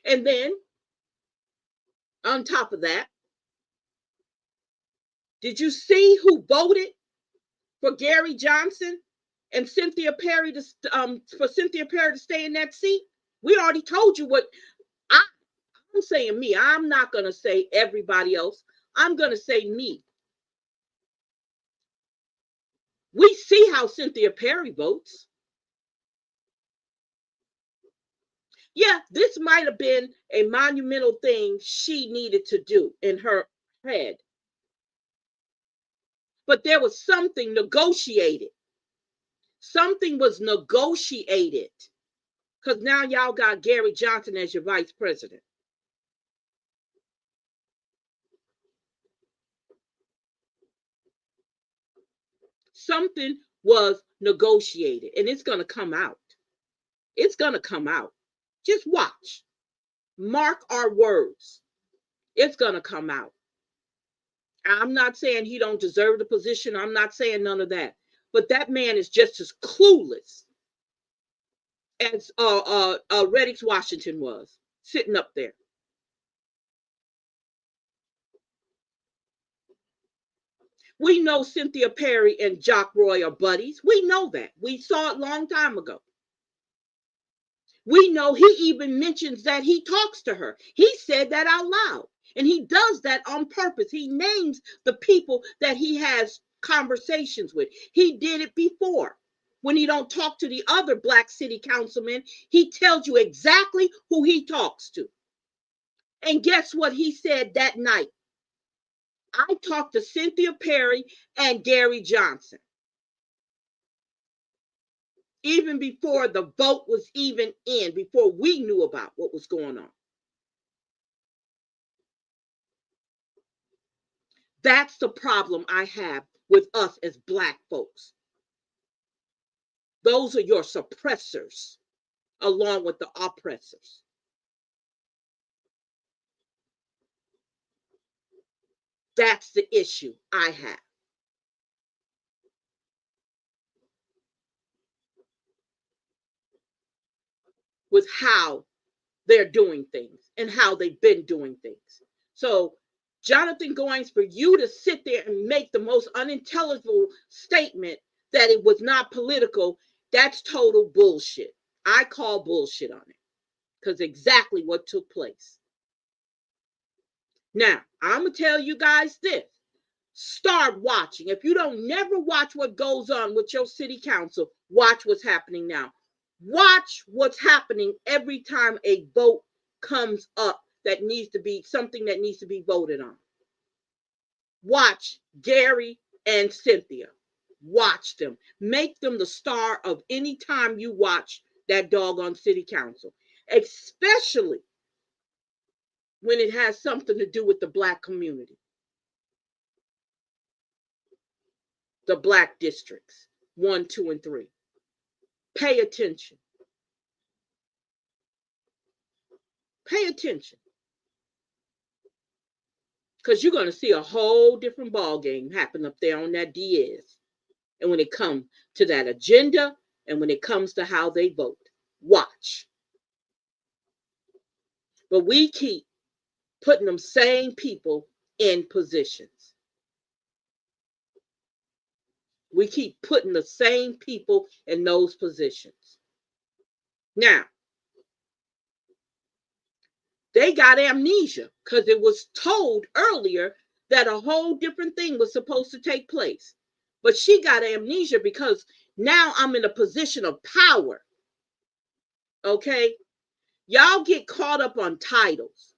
And then, on top of that, did you see who voted for Gary Johnson and Cynthia Perry for Cynthia Perry to stay in that seat? We already told you what I'm saying. Me, I'm not going to say everybody else. I'm going to say me. We see how Cynthia Perry votes. Yeah, this might have been a monumental thing she needed to do in her head. But there was something negotiated. Something was negotiated. Because now y'all got Gary Johnson as your vice president. Something was negotiated, and it's going to come out. It's going to come out. Just watch. Mark our words. It's going to come out. I'm not saying he don't deserve the position. I'm not saying none of that. But that man is just as clueless as Reddix Washington was, sitting up there. We know Cynthia Perry and Jock Roy are buddies. We know that. We saw it a long time ago. We know he even mentions that he talks to her. He said that out loud. And he does that on purpose. He names the people that he has conversations with. He did it before. When he don't talk to the other black city councilmen, he tells you exactly who he talks to. And guess what he said that night? I talked to Cynthia Perry and Gary Johnson. Even before the vote was even in, before we knew about what was going on. That's the problem I have with us as black folks. Those are your suppressors, along with the oppressors. That's the issue I have. With how they're doing things and how they've been doing things. So, Jonathan Goines, for you to sit there and make the most unintelligible statement that it was not political, that's total bullshit. I call bullshit on it because exactly what took place. Now, I'm going to tell you guys this. Start watching. If you don't never watch what goes on with your city council, watch what's happening now. Watch what's happening every time a vote comes up that needs to be something that needs to be voted on. Watch Gary and Cynthia. Watch them. Make them the star of any time you watch that doggone city council. Especially when it has something to do with the Black community, the Black districts, 1, 2, and 3. Pay attention. Pay attention. Because you're going to see a whole different ball game happen up there on that Diaz. And when it comes to that agenda, and when it comes to how they vote, watch. But we keep putting them same people in positions. We keep putting the same people in those positions. Now, they got amnesia because it was told earlier that a whole different thing was supposed to take place. But she got amnesia because now I'm in a position of power. Okay? Y'all get caught up on titles.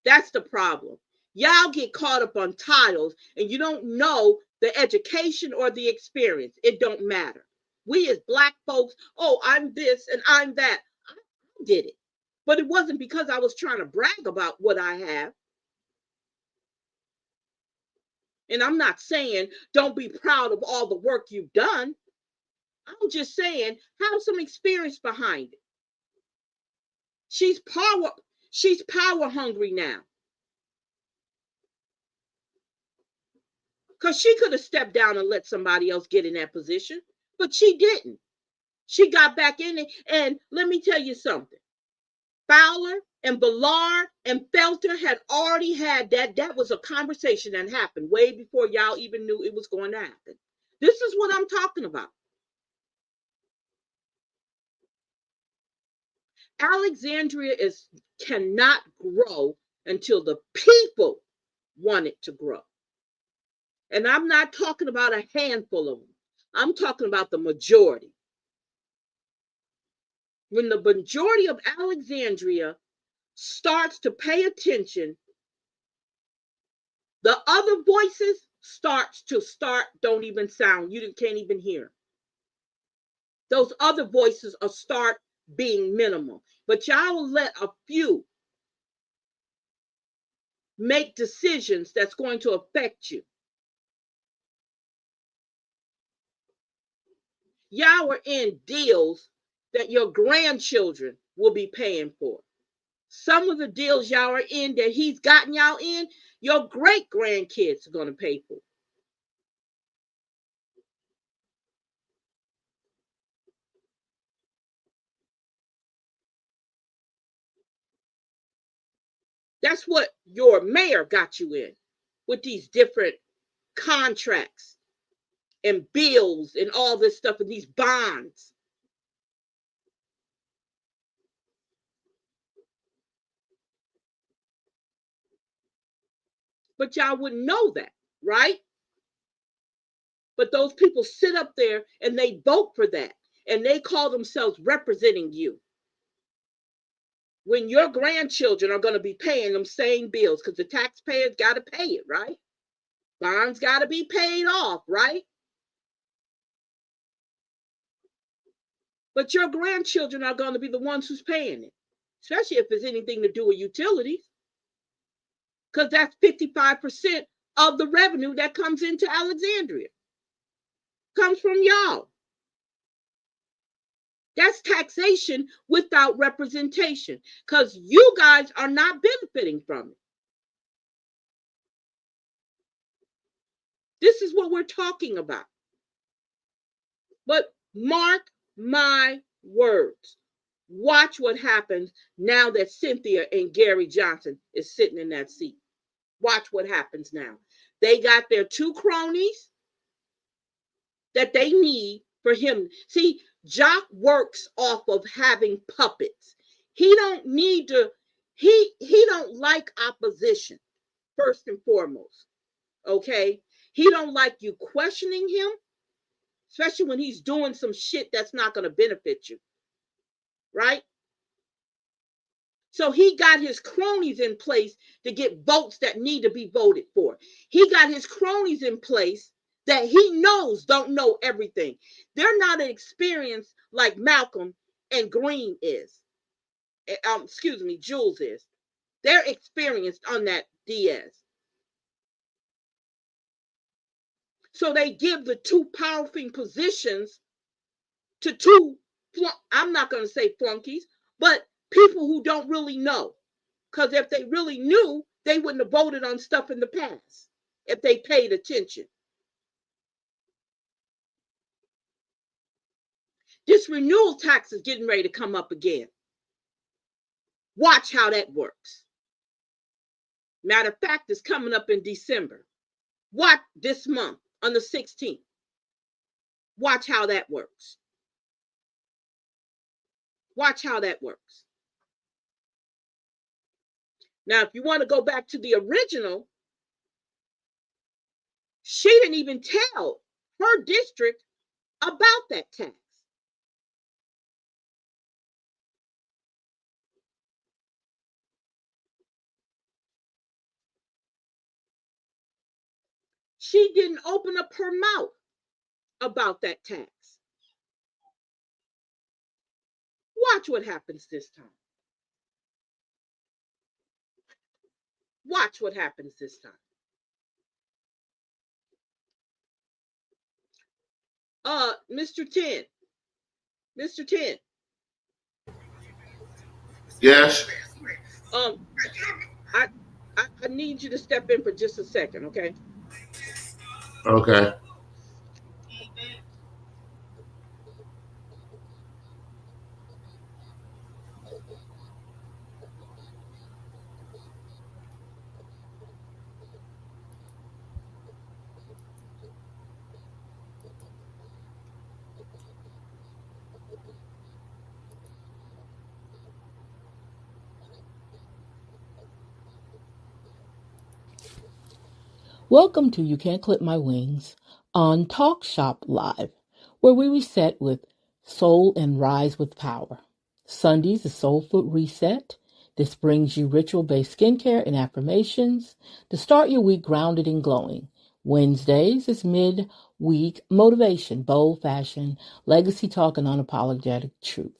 That's the problem. Y'all get caught up on titles and you don't know the education or the experience. It don't matter. We as Black folks, oh, I'm this and I'm that. I did it. But it wasn't because I was trying to brag about what I have. And I'm not saying don't be proud of all the work you've done. I'm just saying have some experience behind it. She's power hungry now. Because she could have stepped down and let somebody else get in that position, but she didn't. She got back in it. And let me tell you something. Fowler and Ballard and Felter had already had that. That was a conversation that happened way before y'all even knew it was going to happen. This is what I'm talking about. Alexandria cannot grow until the people want it to grow. And I'm not talking about a handful of them. I'm talking about the majority. When the majority of Alexandria starts to pay attention, the other voices don't even sound. You can't even hear. Those other voices will start being minimal. But y'all will let a few make decisions that's going to affect you. Y'all are in deals that your grandchildren will be paying for. Some of the deals y'all are in that he's gotten y'all in, your great grandkids are going to pay for. That's what your mayor got you in with these different contracts and bills and all this stuff and these bonds. But y'all wouldn't know that, right? But those people sit up there and they vote for that and they call themselves representing you. When your grandchildren are going to be paying them same bills because the taxpayers got to pay it, right? Bonds got to be paid off, right? But your grandchildren are going to be the ones who's paying it, especially if it's anything to do with utilities, because that's 55% of the revenue that comes into Alexandria. Comes from y'all. That's taxation without representation because you guys are not benefiting from it. This is what we're talking about. But mark my words. Watch what happens now that Cynthia and Gary Johnson is sitting in that seat. Watch what happens now. They got their two cronies that they need for him. See, Jock works off of having puppets. He don't need to, he don't like opposition, first and foremost. Okay? He don't like you questioning him, especially when he's doing some shit that's not going to benefit you. Right? So he got his cronies in place to get votes that need to be voted for. He got his cronies in place that he knows don't know everything. They're not an experience like Malcolm and Green is. Jules is. They're experienced on that DS. So they give the two powerful positions to two, I'm not going to say flunkies, but people who don't really know. Because if they really knew, they wouldn't have voted on stuff in the past if they paid attention. This renewal tax is getting ready to come up again. Watch how that works. Matter of fact, it's coming up in December. Watch this month on the 16th. Watch how that works. Watch how that works. Now, if you want to go back to the original, she didn't even tell her district about that tax. She didn't open up her mouth about that tax. Watch what happens this time. Watch what happens this time. Mr. 10. Mr. 10. Yes. I need you to step in for just a second, okay? Okay. Welcome to You Can't Clip My Wings on Talk Shop Live, where we reset with Soul and Rise with Power. Sundays is Soul Food Reset. This brings you ritual-based skincare and affirmations to start your week grounded and glowing. Wednesdays is mid-week motivation, bold fashion, legacy talk, and unapologetic truth.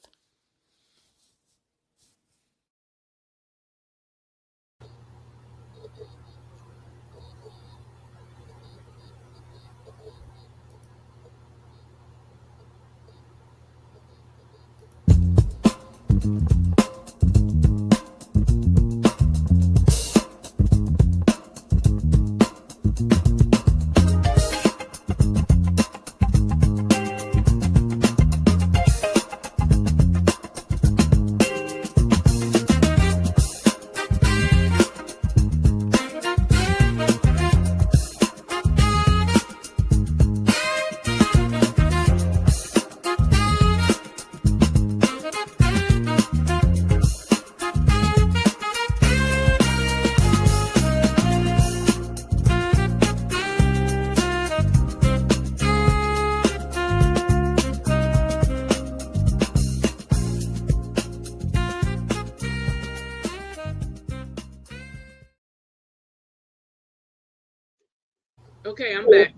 Okay, I'm back.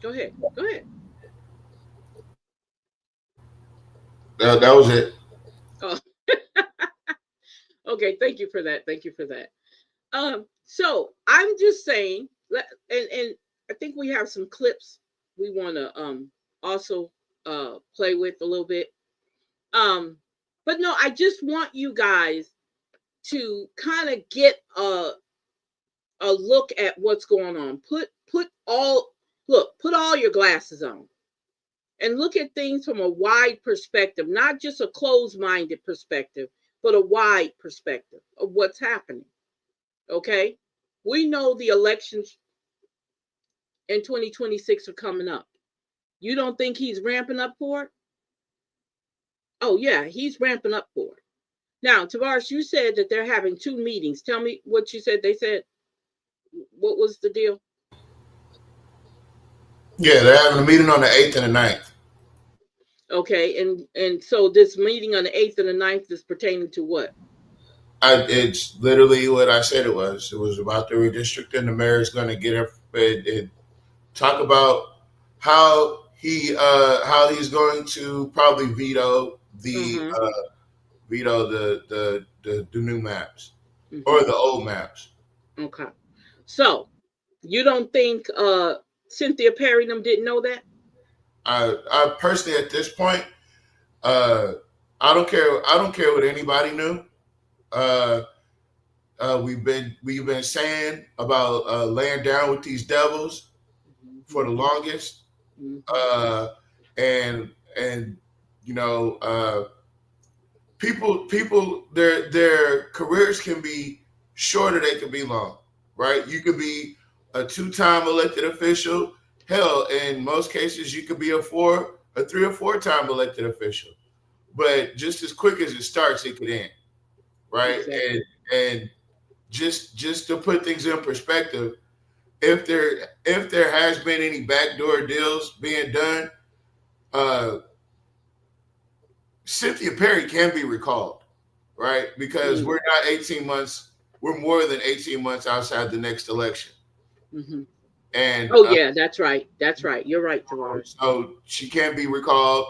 Go ahead. Go ahead. That was it. Oh. Okay, thank you for that. Thank you for that. So I'm just saying, and I think we have some clips we want to also play with a little bit. But no, I just want you guys to kind of get a look at what's going on. Put all your glasses on and look at things from a wide perspective, not just a closed-minded perspective, but a wide perspective of what's happening. Okay? We know the elections in 2026 are coming up. You don't think he's ramping up for it? Oh, yeah, he's ramping up for it. Now, Tavares, you said that they're having 2 meetings. Tell me what you said. They said, what was the deal? Yeah, they're having a meeting on the 8th and the 9th. Okay, and so this meeting on the 8th and the 9th is pertaining to what? It's literally what I said it was. It was about the redistricting. The mayor is going to get up and talk about how he's going to probably veto the new maps. or the old maps. Okay. So you don't think Cynthia Perry them didn't know that? I personally at this point, I don't care. I don't care what anybody knew. We've been saying about laying down with these devils for the longest, and you know, people their careers can be shorter, they can be long, right? You could be a 2-time elected official. Hell, in most cases, you could be a 3 or 4-time elected official. But just as quick as it starts, it could end, right? Exactly. And just to put things in perspective, if there has been any backdoor deals being done, Cynthia Perry can be recalled, right? Because we're not 18 months, we're more than 18 months outside the next election. And yeah, that's right. That's right. You're right, Tavares. So she can be recalled.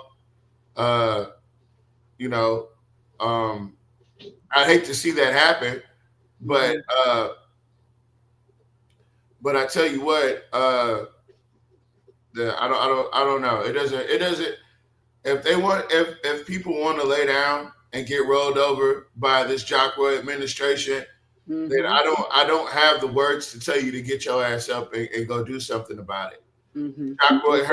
You know, I hate to see that happen, but I tell you what, I don't know. It doesn't. If people want to lay down and get rolled over by this Jock Roy administration, then I don't have the words to tell you to get your ass up and go do something about it. Jock Roy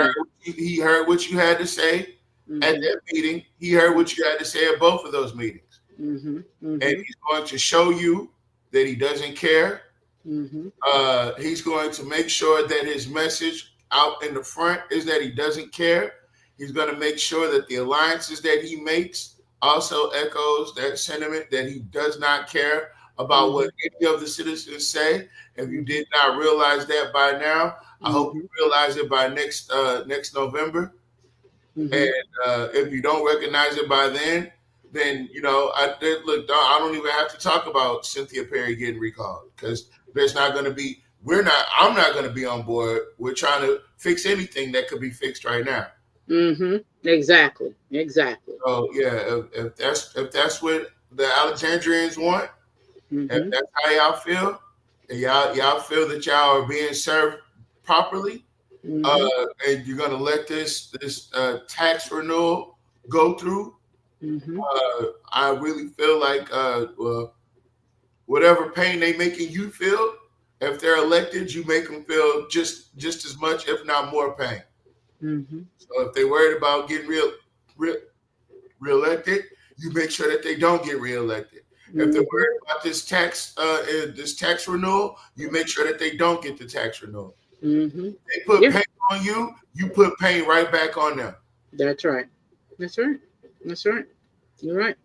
he heard what you had to say at that meeting. He heard what you had to say at both of those meetings, and he's going to show you that he doesn't care. He's going to make sure that his message out in the front is that he doesn't care. He's going to make sure that the alliances that he makes also echoes that sentiment, that he does not care about what any of the citizens say. If you did not realize that by now, I hope you realize it by next November. And if you don't recognize it by then you know, I don't even have to talk about Cynthia Perry getting recalled, because there's not going to be. I'm not going to be on board. We're trying to fix anything that could be fixed right now. Exactly. So yeah, if that's what the Alexandrians want, if that's how y'all feel, and y'all feel that y'all are being served properly, and you're gonna let this tax renewal go through, I really feel like whatever pain they making you feel, if they're elected, you make them feel just as much, if not more pain. So if they're worried about getting reelected, you make sure that they don't get reelected. If they're worried about this tax renewal, you make sure that they don't get the tax renewal. They put pain on you, you put pain right back on them. That's right. You're right.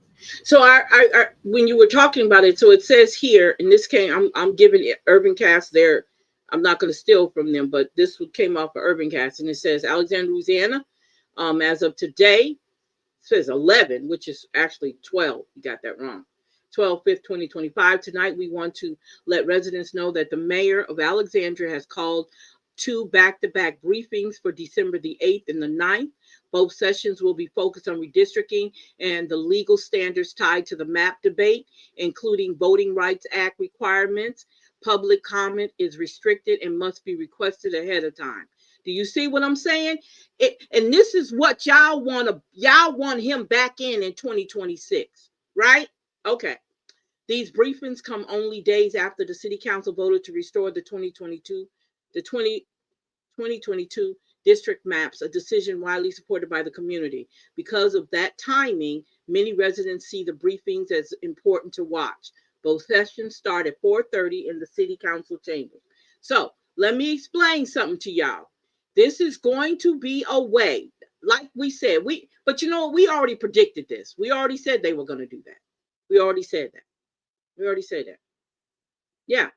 So I when you were talking about it, so it says here in this case, I'm giving Urban Cast their. I'm not going to steal from them, but this came off of Urban Cast, and it says Alexandria, Louisiana, as of today, it says 11, which is actually 12. You got that wrong. 12/5/2025. Tonight, we want to let residents know that the mayor of Alexandria has called 2 back-to-back briefings for December the 8th and the 9th. Both sessions will be focused on redistricting and the legal standards tied to the map debate, including Voting Rights Act requirements. Public comment is restricted and must be requested ahead of time. Do you see what I'm saying? And this is what y'all want him back in 2026, right? Okay. These briefings come only days after the city council voted to restore the 2022 district maps, a decision widely supported by the community. Because of that timing, many residents see the briefings as important to watch. Both sessions start at 4:30 in the city council chambers. So let me explain something to y'all. This is going to be a way, like we said, but you know, we already predicted this. We already said they were going to do that. We already said that. Yeah.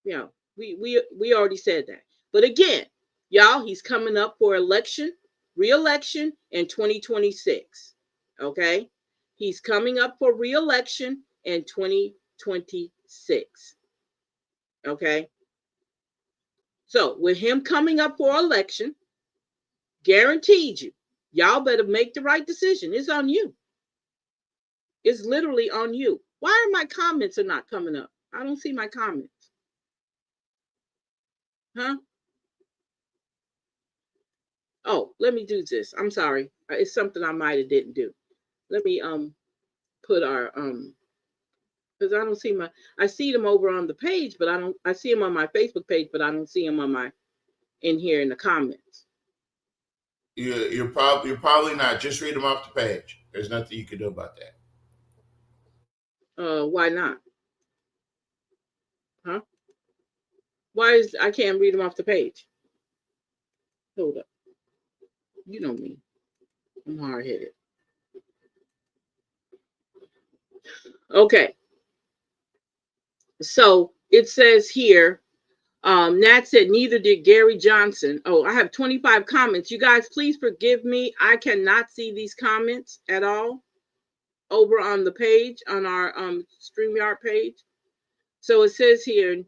Yeah. We already said that. But again, y'all, he's coming up for re-election in 2026. Okay? He's coming up for re-election in 2026. Okay? So with him coming up for election, guaranteed y'all better make the right decision. It's on you. It's literally on you. Why are my comments are not coming up? I don't see my comments. Huh? Oh, let me do this. I'm sorry. It's something I might have didn't do. Let me put our because I don't see I see them over on the page, but I see them on my Facebook page, but I don't see them on in here in the comments. You're probably not. Just read them off the page. There's nothing you can do about that. Why not? Huh? Why is I can't read them off the page? Hold up. You know me. I'm hard-headed. Okay. So it says here, Nat said neither did Gary Johnson. Oh, I have 25 comments. You guys, please forgive me. I cannot see these comments at all over on the page, on our StreamYard page. So it says here,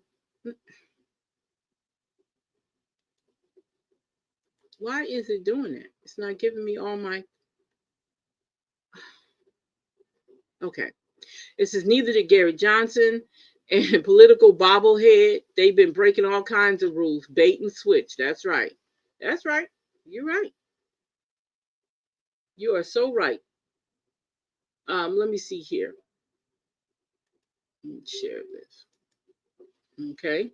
why is it doing it? It's not giving me all my, okay. It says neither did Gary Johnson and political bobblehead. They've been breaking all kinds of rules, bait and switch. That's right. That's right. You're right. You are so right. Let me see here. Let me share this. Okay.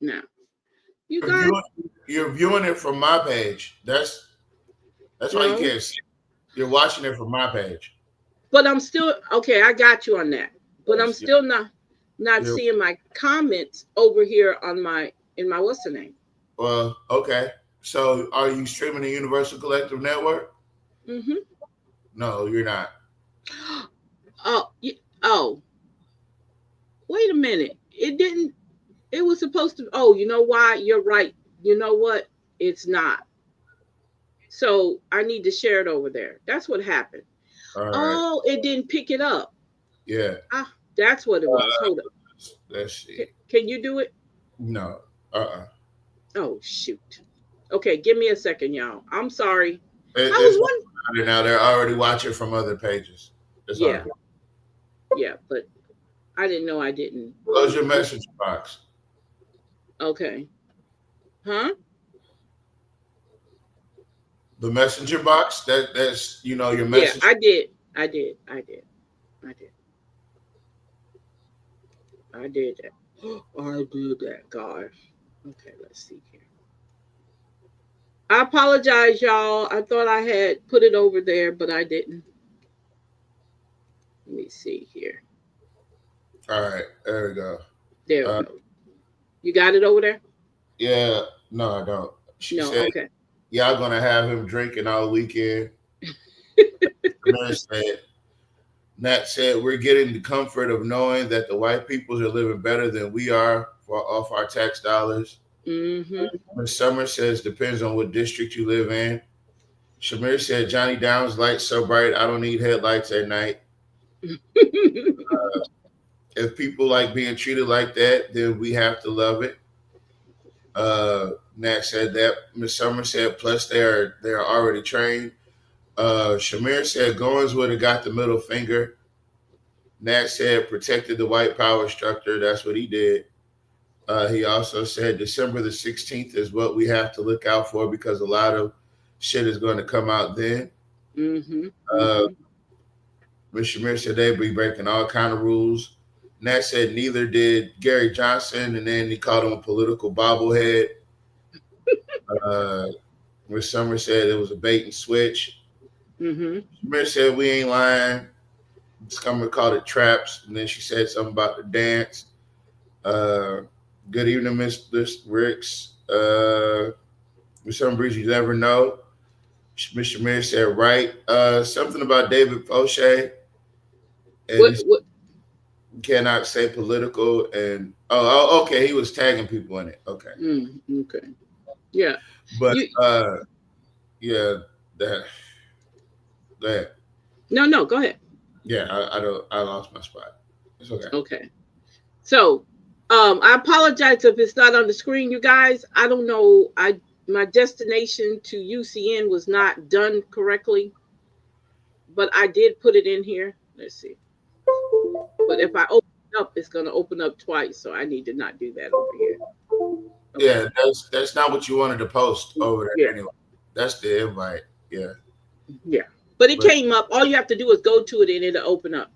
Now, you guys, you're viewing it from my page. That's why you can't see it. You're watching it from my page. But I'm still okay. I got you on that. But I'm still not seeing my comments over here on in my what's the name? Well, okay. So, are you streaming the Universal Collective Network? Mm-hmm. No, you're not. Oh. Wait a minute. It didn't. It was supposed to. Oh, you know why? You're right. You know what? It's not. So I need to share it over there. That's what happened. Right. Oh, it didn't pick it up. Yeah. That's what it was. Hold up. Let's see. Can you do it? No. Oh, shoot. Okay, give me a second, y'all. I'm sorry. I was wondering. Now they're already watching from other pages. Yeah. Yeah, but I didn't know I didn't. Close your message box. Okay. Huh? The messenger box, that's your message. Yeah, I did that. I did that, guys. Okay, let's see here. I apologize, y'all. I thought I had put it over there, but I didn't. Let me see here. All right, there we go. There we go. You got it over there? Yeah. No, I don't. She said, okay. Y'all gonna have him drinking all weekend. Nat said, we're getting the comfort of knowing that the white peoples are living better than we are off our tax dollars. Mm-hmm. Ms. Summer says, depends on what district you live in. Shamir said, Johnny Downs lights so bright, I don't need headlights at night. If people like being treated like that, then we have to love it. Nat said that. Ms. Summer said, plus they're already trained. Shamir said Goins would have got the middle finger. Nat said protected the white power structure. That's what he did. He also said December the 16th is what we have to look out for because a lot of shit is going to come out then. Mm-hmm. Ms. Shamir said they'd be breaking all kind of rules. Nat said neither did Gary Johnson, and then he called him a political bobblehead. Ms. Summer said it was a bait and switch. Mm-hmm. Shamir said we ain't lying. Summer called it traps, and then she said something about the dance. Good evening, Mr. Ricks. For some reason, you never know. Mr. Shamir said right. Something about David Fauché. And what? Cannot say political. And okay, he was tagging people in it. Okay. Okay. Yeah. But yeah, that. Go ahead. No, go ahead. Yeah, I lost my spot. It's okay. Okay. So, I apologize if it's not on the screen, you guys. I don't know. My destination to UCN was not done correctly. but I did put it in here. Let's see. But if I open it up, it's gonna open up twice, so I need to not do that over here. Okay. Yeah, that's not what you wanted to post over there Yeah. anyway. That's the invite. Yeah. Yeah. But it But- came up. All you have to do is go to it and it'll open up.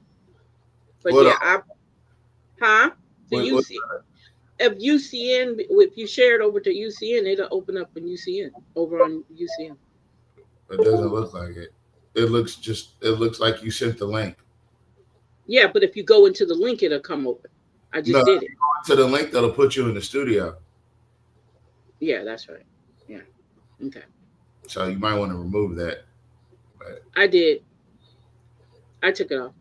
But What yeah, So What- you what- see, if you share it over to UCN, it'll open up in UCN over on UCN. It doesn't look like it. It looks like you sent the link. Yeah, but if you go into the link, it'll come open. I just No. did it. To the link that'll put you in the studio. Yeah, that's right. Yeah. Okay. So you might want to remove that. I did. I took it off.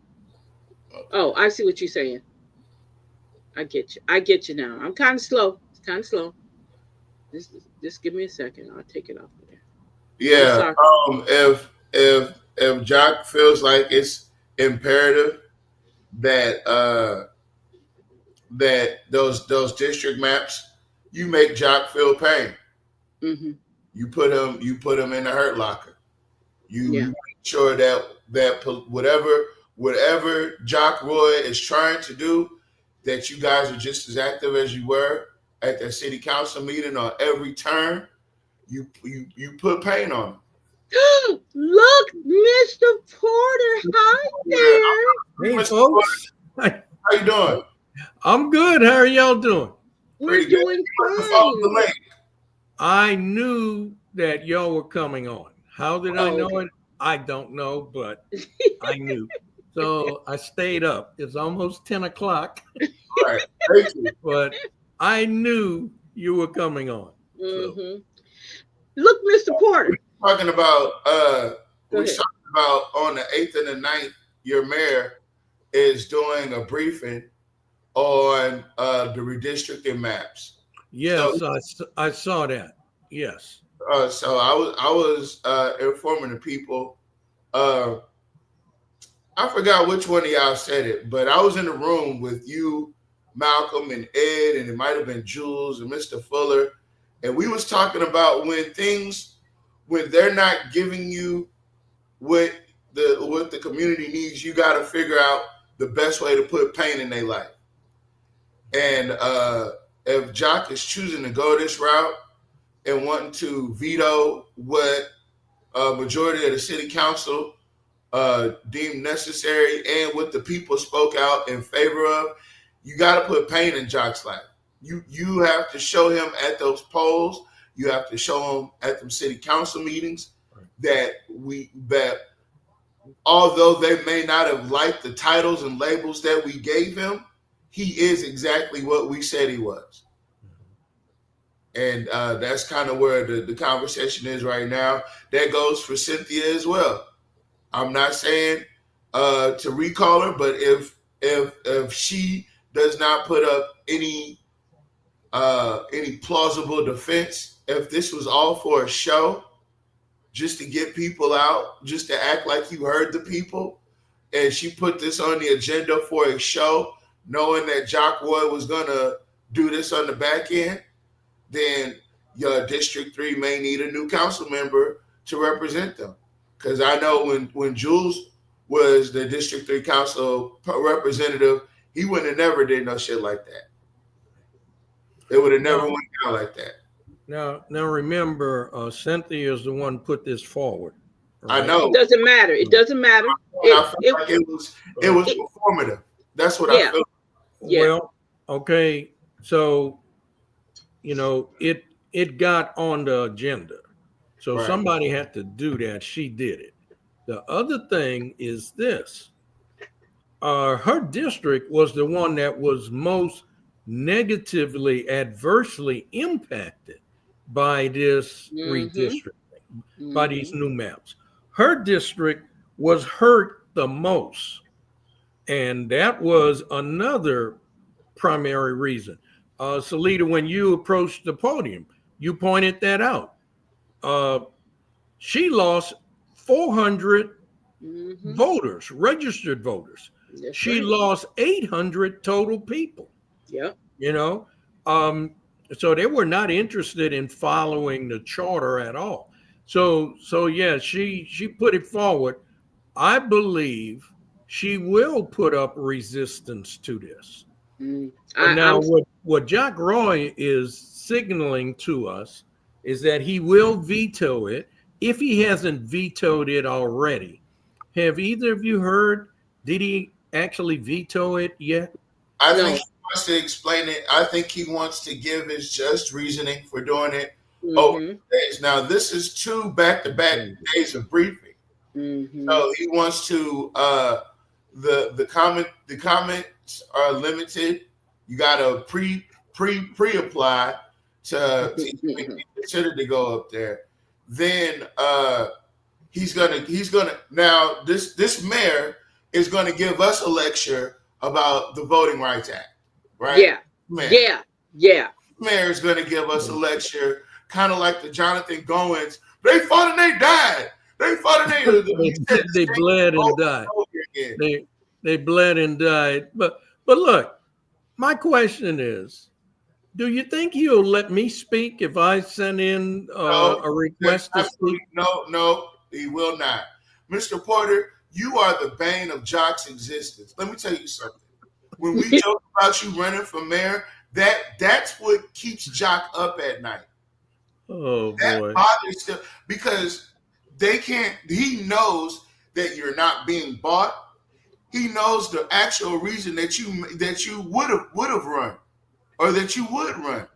Oh, I see what you're saying. I get you. I get you now. I'm kind of slow. It's kind of slow. Just give me a second. I'll take it off of there. Yeah. If Jock feels like it's imperative that that those district maps, you make Jock feel pain. Mm-hmm. You put him in the hurt locker. You Yeah. make sure that whatever Jock Roy is trying to do, that you guys are just as active as you were at the city council meeting on every turn. You put pain on him. Look, Mr. Porter. Hi there. Hey, Mr. folks. How you doing? I'm good. How are y'all doing? We're Pretty good. doing Follow the fine. link. I knew that y'all were coming on. How did I know Okay. it? I don't know, but I knew. So I stayed up. It's almost 10 o'clock, All right. Thank you. but I knew you were coming on. Mm-hmm. Look, Mr. Porter. Talking about Go we're ahead. talking about on the 8th and the 9th, your mayor is doing a briefing on the redistricting maps. Yes, I saw that. Yes. So I was informing the people. I forgot which one of y'all said it, but I was in the room with you, Malcolm, and Ed, and it might have been Jules and Mr. Fuller, and we was talking about when they're not giving you what the community needs, you got to figure out the best way to put pain in their life. And if Jock is choosing to go this route and wanting to veto what a majority of the city council deemed necessary and what the people spoke out in favor of, you got to put pain in Jock's life. You have to show him at those polls. You have to show him at them city council meetings that although they may not have liked the titles and labels that we gave him, he is exactly what we said he was. And that's kind of where the conversation is right now. That goes for Cynthia as well. I'm not saying to recall her, but if she does not put up any plausible defense, if this was all for a show, just to get people out, just to act like you heard the people, and she put this on the agenda for a show, knowing that Jock Roy was gonna do this on the back end, then your District 3 may need a new council member to represent them. Because I know when Jules was the District 3 council representative, he would have never did no shit like that. It would have never went down like that. Now remember, Cynthia is the one put this forward. I know. It doesn't matter. It doesn't matter. I felt like it was performative. That's what I felt. Yeah. Well, okay. So, it got on the agenda. So Right. somebody had to do that. She did it. The other thing is this. Her district was the one that was most negatively, adversely impacted by this redistricting, by these new maps. Her district was hurt the most. And that was another primary reason. Salita, when you approached the podium, you pointed that out. She lost 400 voters, registered voters. That's She right. lost 800 total people. Yep. So they were not interested in following the charter at all. So yeah, she put it forward. I believe she will put up resistance to this. But now, what Jack Roy is signaling to us is that he will veto it if he hasn't vetoed it already. Have either of you heard? Did he actually veto it yet? I think he wants to explain it. I think he wants to give his just reasoning for doing it over days. Now, this is 2 back-to-back days of briefing. So he wants to the comments are limited. You got to pre-apply to consider to go up there. Then he's gonna now this mayor is going to give us a lecture about the Voting Rights Act, right? Yeah, yeah. Mayor is going to give us a lecture, kind of like the Jonathan Goins. They fought and they died. They fought and they bled and died. They bled and died. But look, my question is, do you think he'll let me speak if I send in a request to speak? No, he will not. Mr. Porter, you are the bane of Jock's existence. Let me tell you something. When we joke about you running for mayor, that's what keeps Jock up at night. Oh, that boy. Bothers him because they can't. He knows that you're not being bought. He knows the actual reason that you would have run, or that you would run.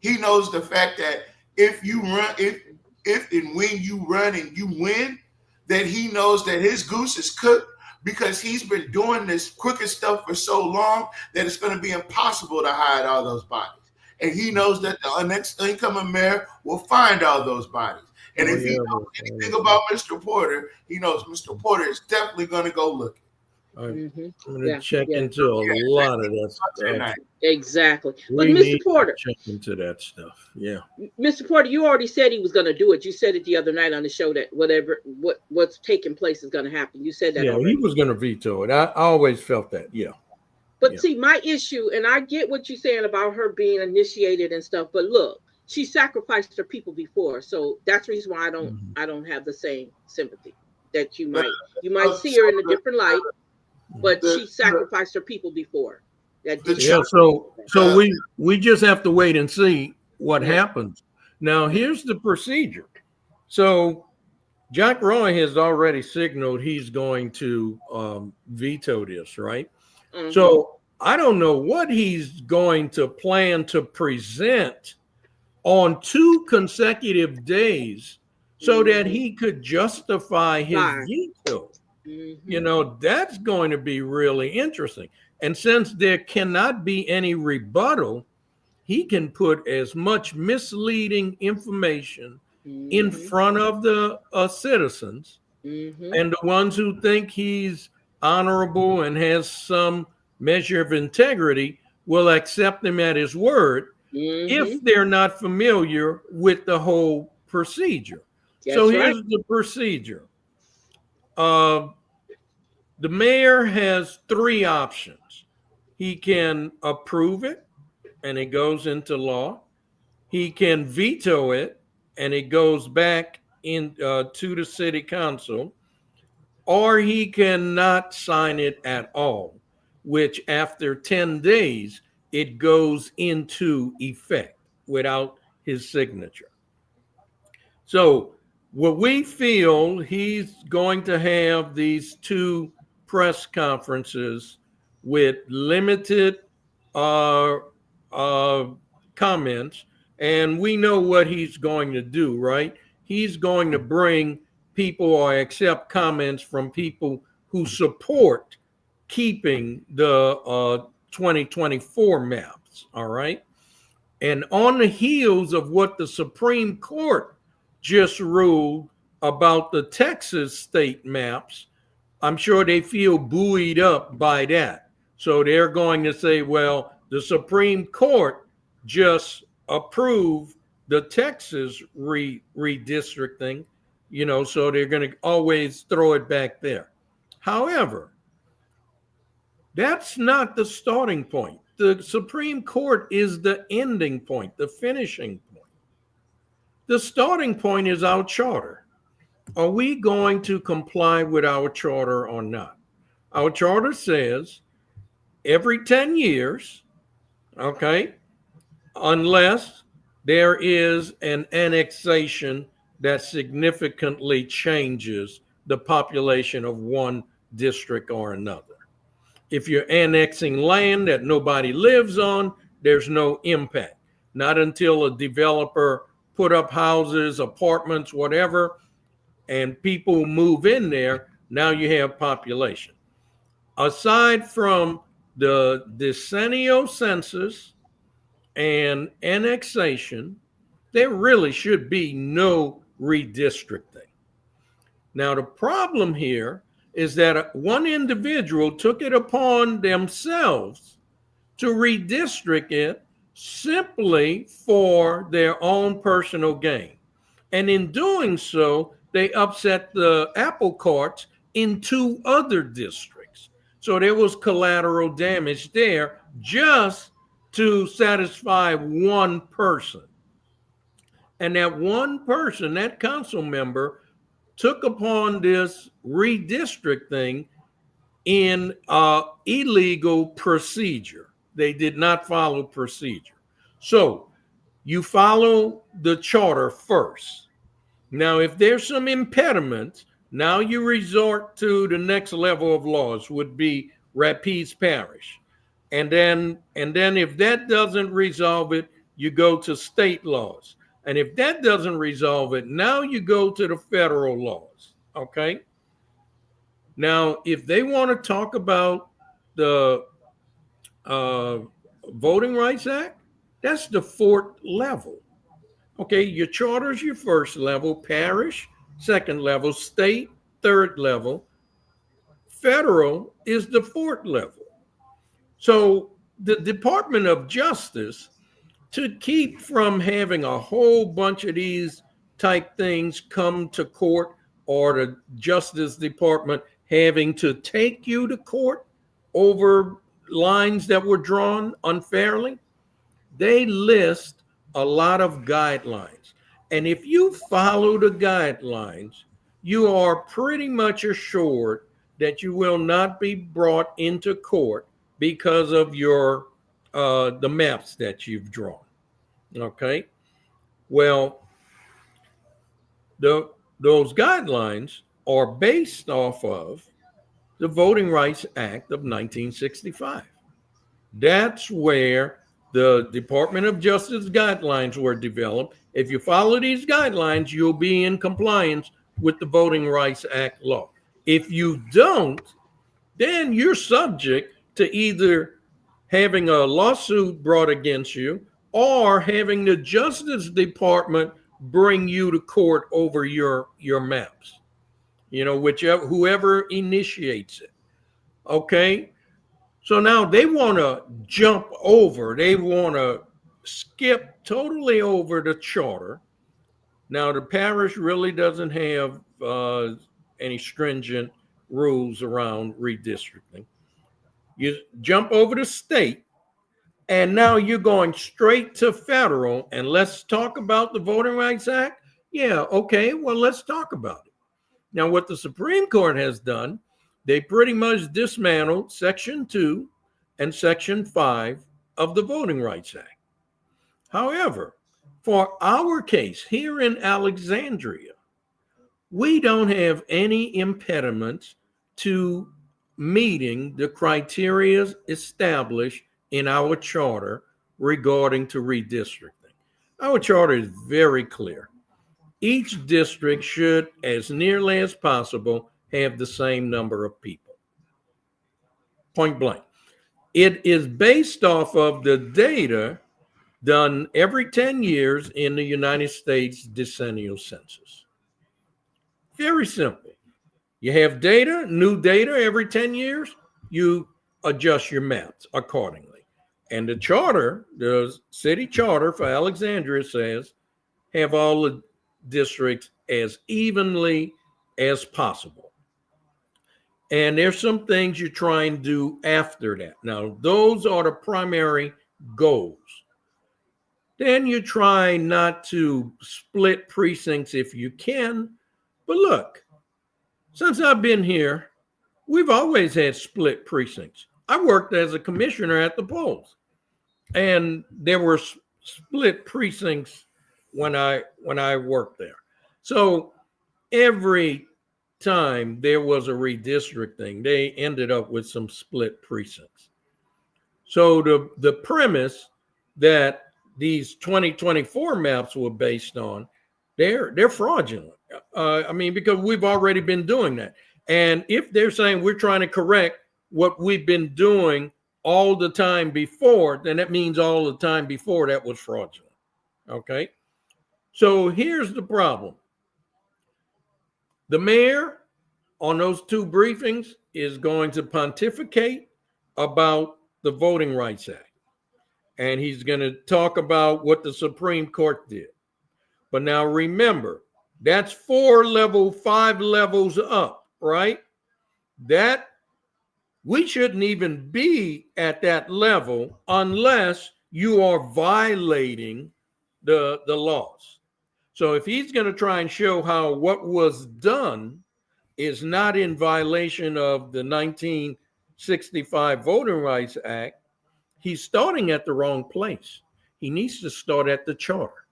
He knows the fact that if you run, if and when you run and you win, that he knows that his goose is cooked because he's been doing this crooked stuff for so long that it's going to be impossible to hide all those bodies. And he knows that the next incoming mayor will find all those bodies. And if he knows anything about Mr. Porter, he knows Mr. Porter is definitely going to go looking. I'm going to check into a lot of that stuff. Exactly. But Mr. Porter, check into that stuff. Yeah. Mr. Porter, you already said he was going to do it. You said it the other night on the show that what's taking place is going to happen. You said that. Yeah, already. He was going to veto it. I always felt that. Yeah. But see, my issue, and I get what you're saying about her being initiated and stuff. But look, she sacrificed her people before, so that's the reason why I don't have the same sympathy that you might see her in a different light. But she sacrificed her people before. So we just have to wait and see what happens. Now, here's the procedure. So Jack Roy has already signaled he's going to veto this, right? So I don't know what he's going to plan to present on 2 consecutive days so that he could justify his veto. You know, that's going to be really interesting. And since there cannot be any rebuttal, he can put as much misleading information in front of the citizens, and the ones who think he's honorable and has some measure of integrity will accept him at his word if they're not familiar with the whole procedure. So here's the procedure. The mayor has 3 options. He can approve it and it goes into law. He can veto it and it goes back to the city council, or he cannot sign it at all, which after 10 days, it goes into effect without his signature. So what we feel, he's going to have these 2 press conferences with limited comments, and we know what he's going to do, right? He's going to bring people or accept comments from people who support keeping the 2024 maps, all right? And on the heels of what the Supreme Court just ruled about the Texas state maps, I'm sure they feel buoyed up by that. So they're going to say, well, the Supreme Court just approved the Texas redistricting, you know, so they're going to always throw it back there. However, that's not the starting point. The Supreme Court is the ending point, the finishing point. The starting point is our charter. are we going to comply with our charter or not? Our charter says every 10 years, okay, unless there is an annexation that significantly changes the population of one district or another. If you're annexing land that nobody lives on, there's no impact. Not until a developer put up houses, apartments, whatever, and people move in there, now you have population. Aside from the decennial census and annexation, there really should be no redistricting. Now, the problem here is that one individual took it upon themselves to redistrict it simply for their own personal gain. And in doing so, they upset the apple carts in 2 other districts. So there was collateral damage there just to satisfy one person. And that one person, that council member, took upon this redistricting in illegal procedure. They did not follow procedure. So you follow the charter first. Now, if there's some impediment, now you resort to the next level of laws, would be Rapides Parish. And then if that doesn't resolve it, you go to state laws. And if that doesn't resolve it, now you go to the federal laws, okay? Now, if they want to talk about the Voting Rights Act, that's the 4th level. Okay, your charter's your 1st level, parish, 2nd level, state, 3rd level. Federal is the 4th level. So the Department of Justice, to keep from having a whole bunch of these type things come to court, or the Justice Department having to take you to court over lines that were drawn unfairly, they list a lot of guidelines. And if you follow the guidelines, you are pretty much assured that you will not be brought into court because of your the maps that you've drawn. Okay. Well, those guidelines are based off of the Voting Rights Act of 1965. That's where the Department of Justice guidelines were developed. If you follow these guidelines, you'll be in compliance with the Voting Rights Act law. If you don't, then you're subject to either having a lawsuit brought against you or having the Justice Department bring you to court over your maps, whoever initiates it. Okay. So now they want to jump over, they want to skip totally over the charter. Now, the parish really doesn't have any stringent rules around redistricting. You jump over the state, and now you're going straight to federal, and let's talk about the Voting Rights Act. Yeah, okay, well, let's talk about it. Now, what the Supreme Court has done, they pretty much dismantled Section 2 and Section 5 of the Voting Rights Act. However, for our case here in Alexandria, we don't have any impediments to meeting the criteria established in our charter regarding to redistricting. Our charter is very clear. Each district should, as nearly as possible, have the same number of people. Point blank. It is based off of the data done every 10 years in the United States decennial census. Very simple. You have data, new data every 10 years, you adjust your maps accordingly. And the charter, the city charter for Alexandria says, have all the districts as evenly as possible. And there's some things you try and do after that. Now, those are the primary goals. Then you try not to split precincts if you can, But look, since I've been here, we've always had split precincts. I worked as a commissioner at the polls, and there were split precincts when I worked there. So every time there was a redistricting, they ended up with some split precincts. So the premise that these 2024 maps were based on, they're fraudulent. I mean, because we've already been doing that. And if they're saying we're trying to correct what we've been doing all the time before, then that means all the time before that was fraudulent. Okay. So here's the problem. The mayor on those two briefings is going to pontificate about the Voting Rights Act. And he's going to talk about what the Supreme Court did. But now remember, that's 5 levels up, right? That we shouldn't even be at that level unless you are violating the laws. So if he's going to try and show how what was done is not in violation of the 1965 Voting Rights Act, he's starting at the wrong place. He needs to start at the charter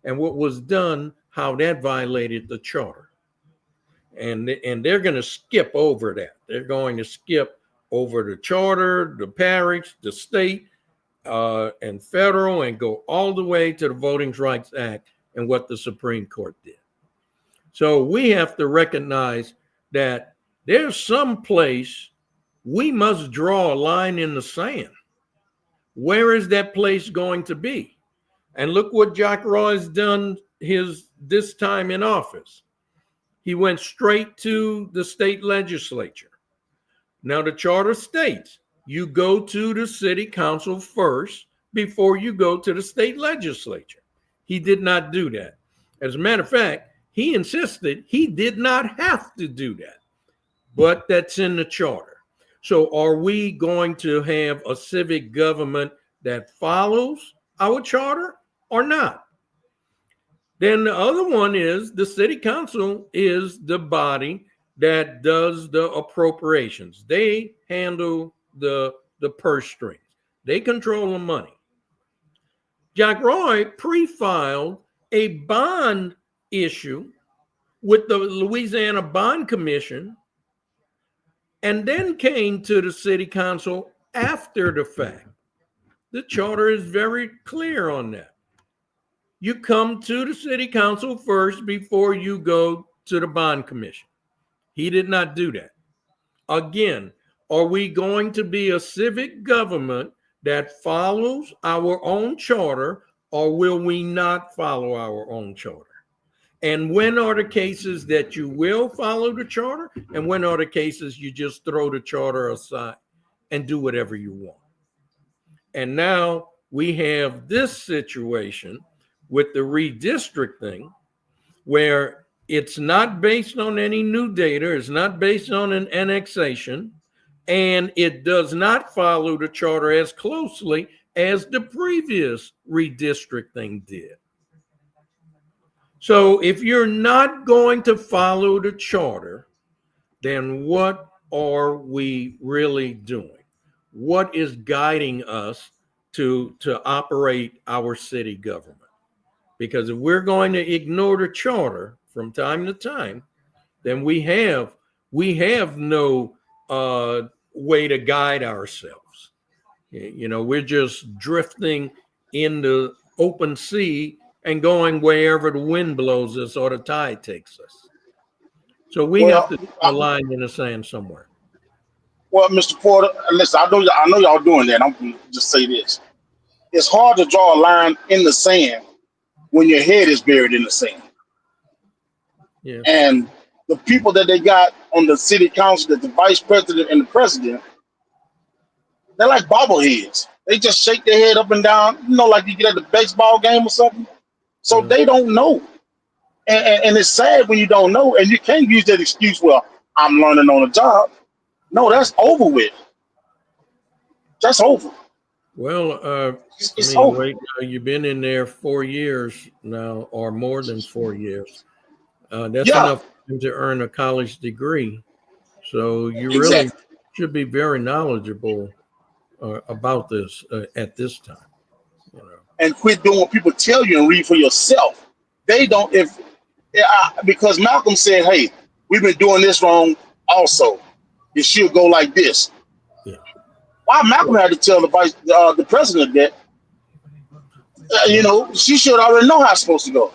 and what was done, how that violated the charter. And they're going to skip over that. They're going to skip over the charter, the parish, the state, and federal, and go all the way to the Voting Rights Act and what the Supreme Court did. So we have to recognize that there's some place we must draw a line in the sand. Where is that place going to be? And look what Jack Roy's done this time in office. He went straight to the state legislature. Now the charter states you go to the city council first before you go to the state legislature. He did not do that. As a matter of fact, he insisted he did not have to do that, but that's in the charter. So are we going to have a civic government that follows our charter or not? Then the other one is the city council is the body that does the appropriations. They handle the purse strings. They control the money. Jack Roy pre-filed a bond issue with the Louisiana Bond Commission and then came to the city council after the fact. The charter is very clear on that. You come to the city council first before you go to the bond commission. He did not do that. Again, are we going to be a civic government that follows our own charter, or will we not follow our own charter? And when are the cases that you will follow the charter, and when are the cases you just throw the charter aside and do whatever you want? And now we have this situation with the redistricting where it's not based on any new data, it's not based on an annexation, and it does not follow the charter as closely as the previous redistricting did. So if you're not going to follow the charter, then what are we really doing? What is guiding us to operate our city government? Because if we're going to ignore the charter from time to time, then we have no way to guide ourselves. You know, we're just drifting in the open sea and going wherever the wind blows us or the tide takes us. So we have to draw a line in the sand somewhere. Well, Mr. Porter, listen, I know y'all doing that. I'm going to just say this. It's hard to draw a line in the sand when your head is buried in the sand. Yeah. And the people that they got on the city council, that the vice president and the president, they're like bobbleheads. They just shake their head up and down, you know, like you get at the baseball game or something. So they don't know. And it's sad when you don't know, and you can't use that excuse, well, I'm learning on the job. No, that's over with. That's over. Well, it's over. Wait, you've been in there 4 years now, or more than 4 years. That's enough and to earn a college degree. So you really Exactly. should be very knowledgeable about this at this time. You know. And quit doing what people tell you and read for yourself. They don't, because Malcolm said, hey, we've been doing this wrong also. It should go like this. Yeah. Why Malcolm had to tell the president that, she should already know how it's supposed to go.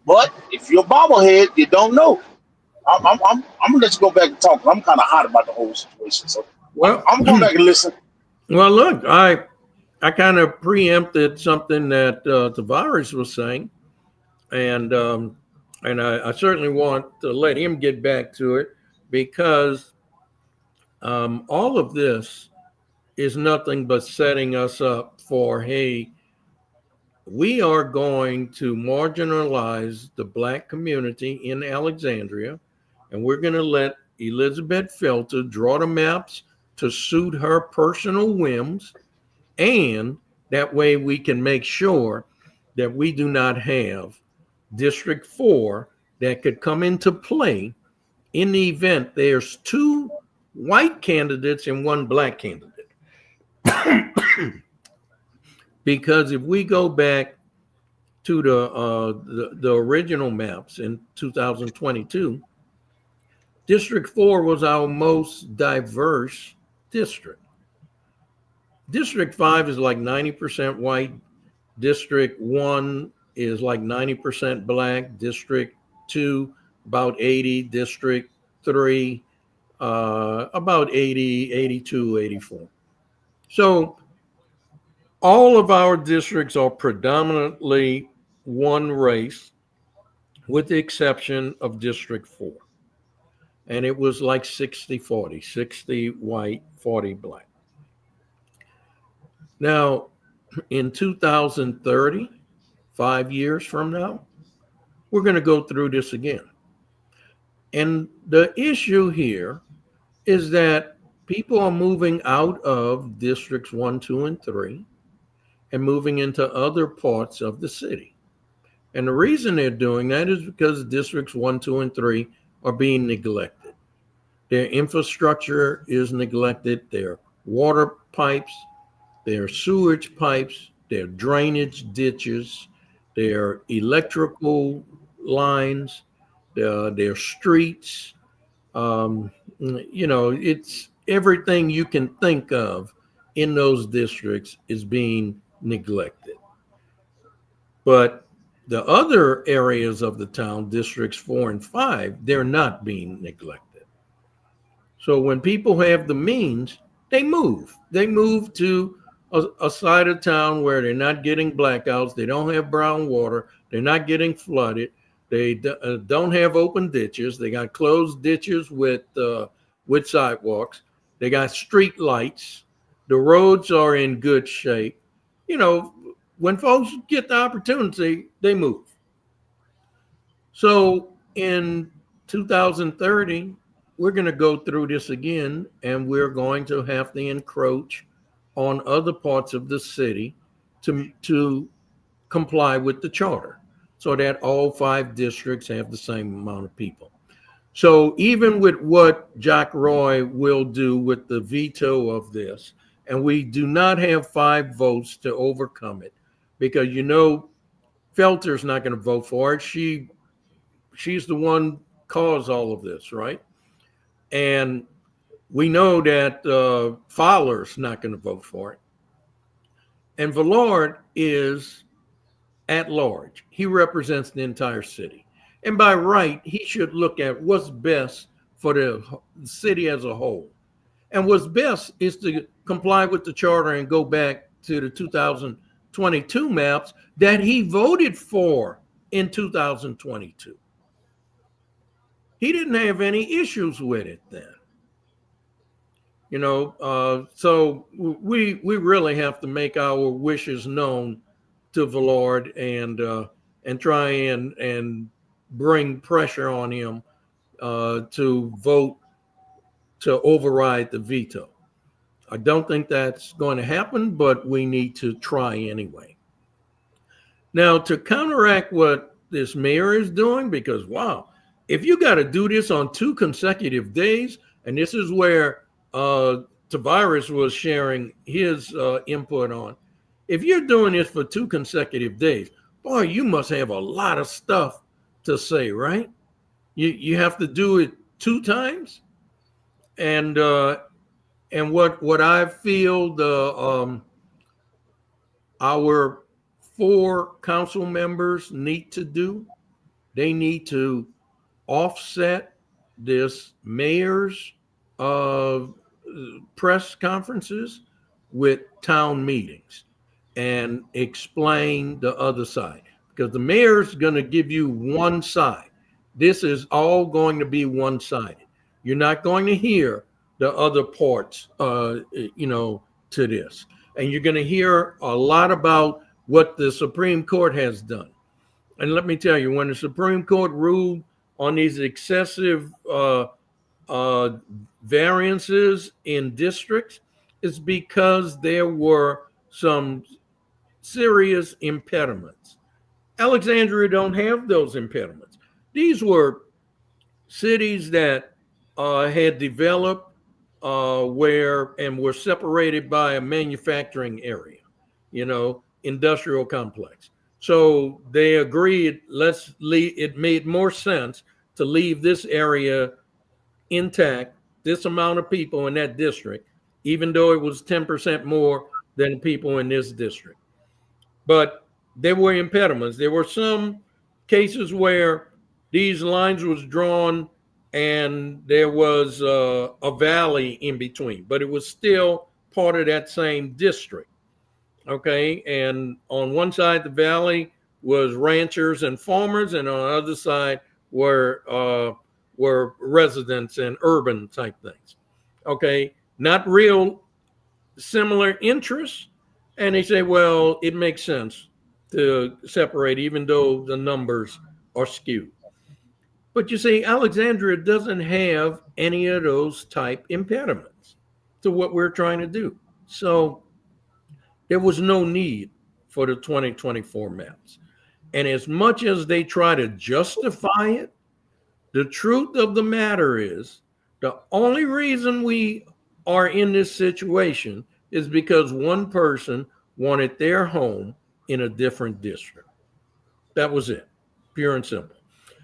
But if you're a bobblehead, you don't know. I'm gonna let you go back and talk. I'm kind of hot about the whole situation, so I'm going back and listen. Well, look, I kind of preempted something that Tavares was saying, and I certainly want to let him get back to it, because all of this is nothing but setting us up for, hey, we are going to marginalize the Black community in Alexandria, and we're going to let Elizabeth Filter draw the maps to suit her personal whims, and that way we can make sure that we do not have District 4 that could come into play in the event there's 2 white candidates and 1 Black candidate. Because if we go back to the original maps in 2022, District 4 was our most diverse district. District 5 is like 90% white. District 1 is like 90% Black. District 2, about 80. District 3, about 80, 82, 84. So all of our districts are predominantly one race, with the exception of District 4. And it was like 60-40, 60 white, 40 Black. Now, in 2030, 5 years from now, we're going to go through this again. And the issue here is that people are moving out of Districts 1, 2, and 3 and moving into other parts of the city. And the reason they're doing that is because Districts 1, 2, and 3 are being neglected. Their infrastructure is neglected. Their water pipes, their sewage pipes, their drainage ditches, their electrical lines, their streets. It's everything you can think of in those districts is being neglected. But the other areas of the town, Districts 4 and 5, they're not being neglected. So when people have the means, they move. They move to a side of town where they're not getting blackouts, they don't have brown water, they're not getting flooded, they don't have open ditches, they got closed ditches with sidewalks, they got street lights, the roads are in good shape. When folks get the opportunity, they move. So in 2030, we're going to go through this again, and we're going to have to encroach on other parts of the city to comply with the charter, so that all 5 districts have the same amount of people. So even with what Jack Roy will do with the veto of this, and we do not have 5 votes to overcome it, because Felter's not going to vote for it. She's the one caused all of this, right? And we know that Fowler's not going to vote for it. And Villard is at large. He represents the entire city. And by right, he should look at what's best for the city as a whole. And what's best is to comply with the charter and go back to the 2022 maps that he voted for in 2022. He didn't have any issues with it then. So we really have to make our wishes known to Villard and try and bring pressure on him to vote to override the veto. I don't think that's going to happen, but we need to try anyway. Now, to counteract what this mayor is doing, because wow, if you got to do this on 2 consecutive days, and this is where Tavares was sharing his input on, if you're doing this for 2 consecutive days, boy, you must have a lot of stuff to say, right? You have to do it 2 times, and what I feel our 4 council members need to do, they need to offset this mayor's press conferences with town meetings and explain the other side, because the mayor's going to give you one side. This is all going to be one-sided. You're not going to hear the other parts, to this. And you're going to hear a lot about what the Supreme Court has done. And let me tell you, when the Supreme Court ruled on these excessive variances in districts, it's because there were some serious impediments. Alexandria don't have those impediments. These were cities that had developed and were separated by a manufacturing area, industrial complex. So they agreed, it made more sense to leave this area intact, this amount of people in that district, even though it was 10% more than people in this district. But there were impediments. There were some cases where these lines was drawn and there was a valley in between, but it was still part of that same district. Okay, and on one side the valley was ranchers and farmers, and on the other side were residents and urban type things. Okay, not real similar interests, and they say, well, it makes sense to separate, even though the numbers are skewed. But you see, Alexandria doesn't have any of those type impediments to what we're trying to do. So there was no need for the 2024 maps. And as much as they try to justify it, the truth of the matter is the only reason we are in this situation is because one person wanted their home in a different district. That was it, pure and simple.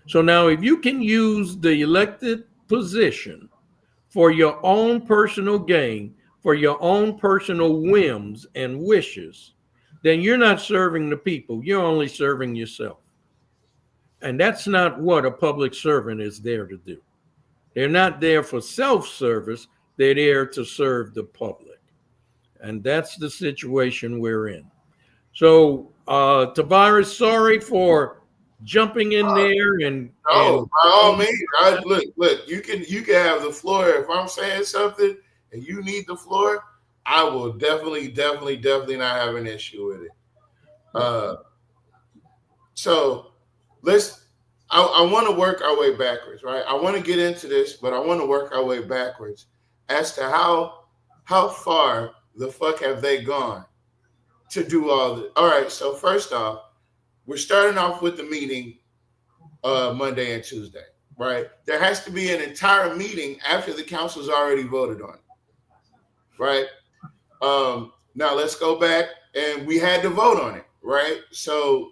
So now if you can use the elected position for your own personal gain, for your own personal whims and wishes, then you're not serving the people. You're only serving yourself. And that's not what a public servant is there to do. They're not there for self-service. They're there to serve the public. And that's the situation we're in. So, Tavares, sorry for jumping in there and by all means, look, you can have the floor. If I'm saying something and you need the floor, I will definitely not have an issue with it. So I want to work our way backwards, right? I want to get into this, but I want to work our way backwards as to how far the fuck have they gone to do all this. All right, so first off, we're starting off with the meeting Monday and Tuesday, right? There has to be an entire meeting after the council's already voted on it, right? Now let's go back, and we had to vote on it, right? So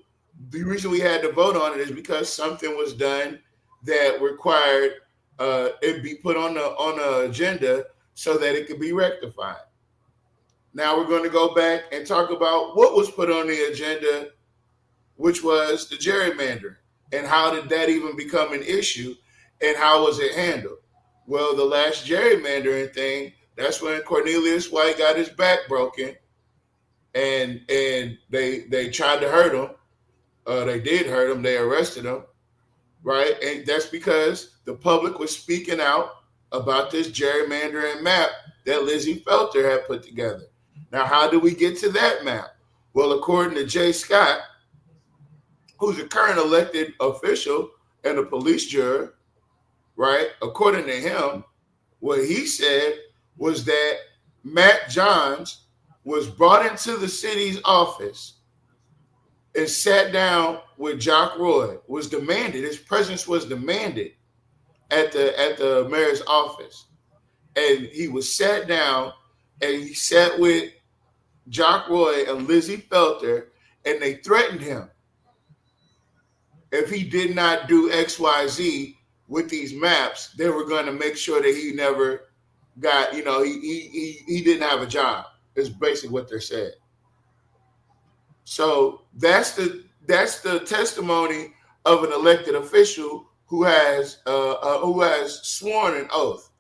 the reason we had to vote on it is because something was done that required it be put on the agenda so that it could be rectified. Now we're going to go back and talk about what was put on the agenda, which was the gerrymandering, and how did that even become an issue, and how was it handled? Well, the last gerrymandering thing, that's when Cornelius White got his back broken, and they tried to hurt him. They did hurt him. They arrested him, right? And that's because the public was speaking out about this gerrymandering map that Lizzie Felter had put together. Now, how do we get to that map? Well, according to Jay Scott, who's a current elected official and a police juror, right? According to him, what he said was that Matt Johns was brought into the city's office and sat down with Jock Roy, was demanded. His presence was demanded at the mayor's office, and he was sat down, and he sat with Jock Roy and Lizzie Felter, and they threatened him if he did not do XYZ with these maps, they were going to make sure that he never got, he didn't have a job. Is basically what they're saying. So that's the testimony of an elected official who has sworn an oath,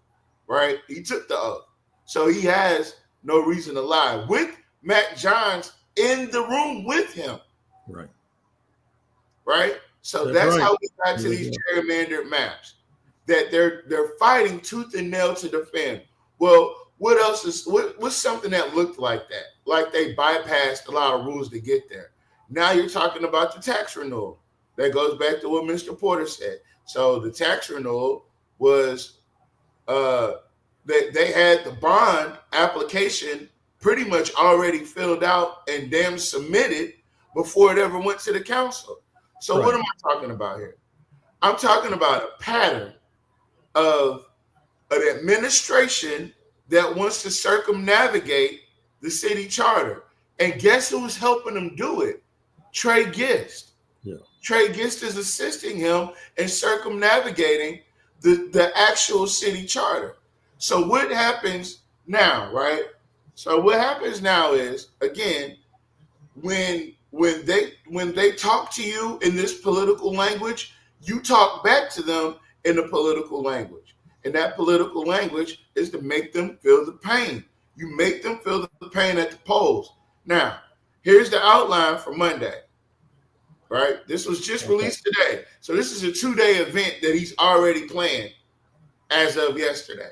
right? He took the oath, so he has no reason to lie. With Matt Johns in the room with him, right. So that's right. How we got to these gerrymandered maps that they're fighting tooth and nail to defend. Well, what else what's something that looked like that? Like they bypassed a lot of rules to get there. Now you're talking about the tax renewal. That goes back to what Mr. Porter said. So the tax renewal was they had the bond application pretty much already filled out and damn submitted before it ever went to the council. So what am I talking about here? I'm talking about a pattern of an administration that wants to circumnavigate the city charter. And guess who's helping them do it? Trey Gist. Yeah. Trey Gist is assisting him in circumnavigating the actual city charter. So what happens now, right? So what happens now is, again, when they talk to you in this political language, you talk back to them in the political language. And that political language is to make them feel the pain. You make them feel the pain at the polls. Now, here's the outline for Monday, right? This was just released today. So this is a 2-day event that he's already planned as of yesterday.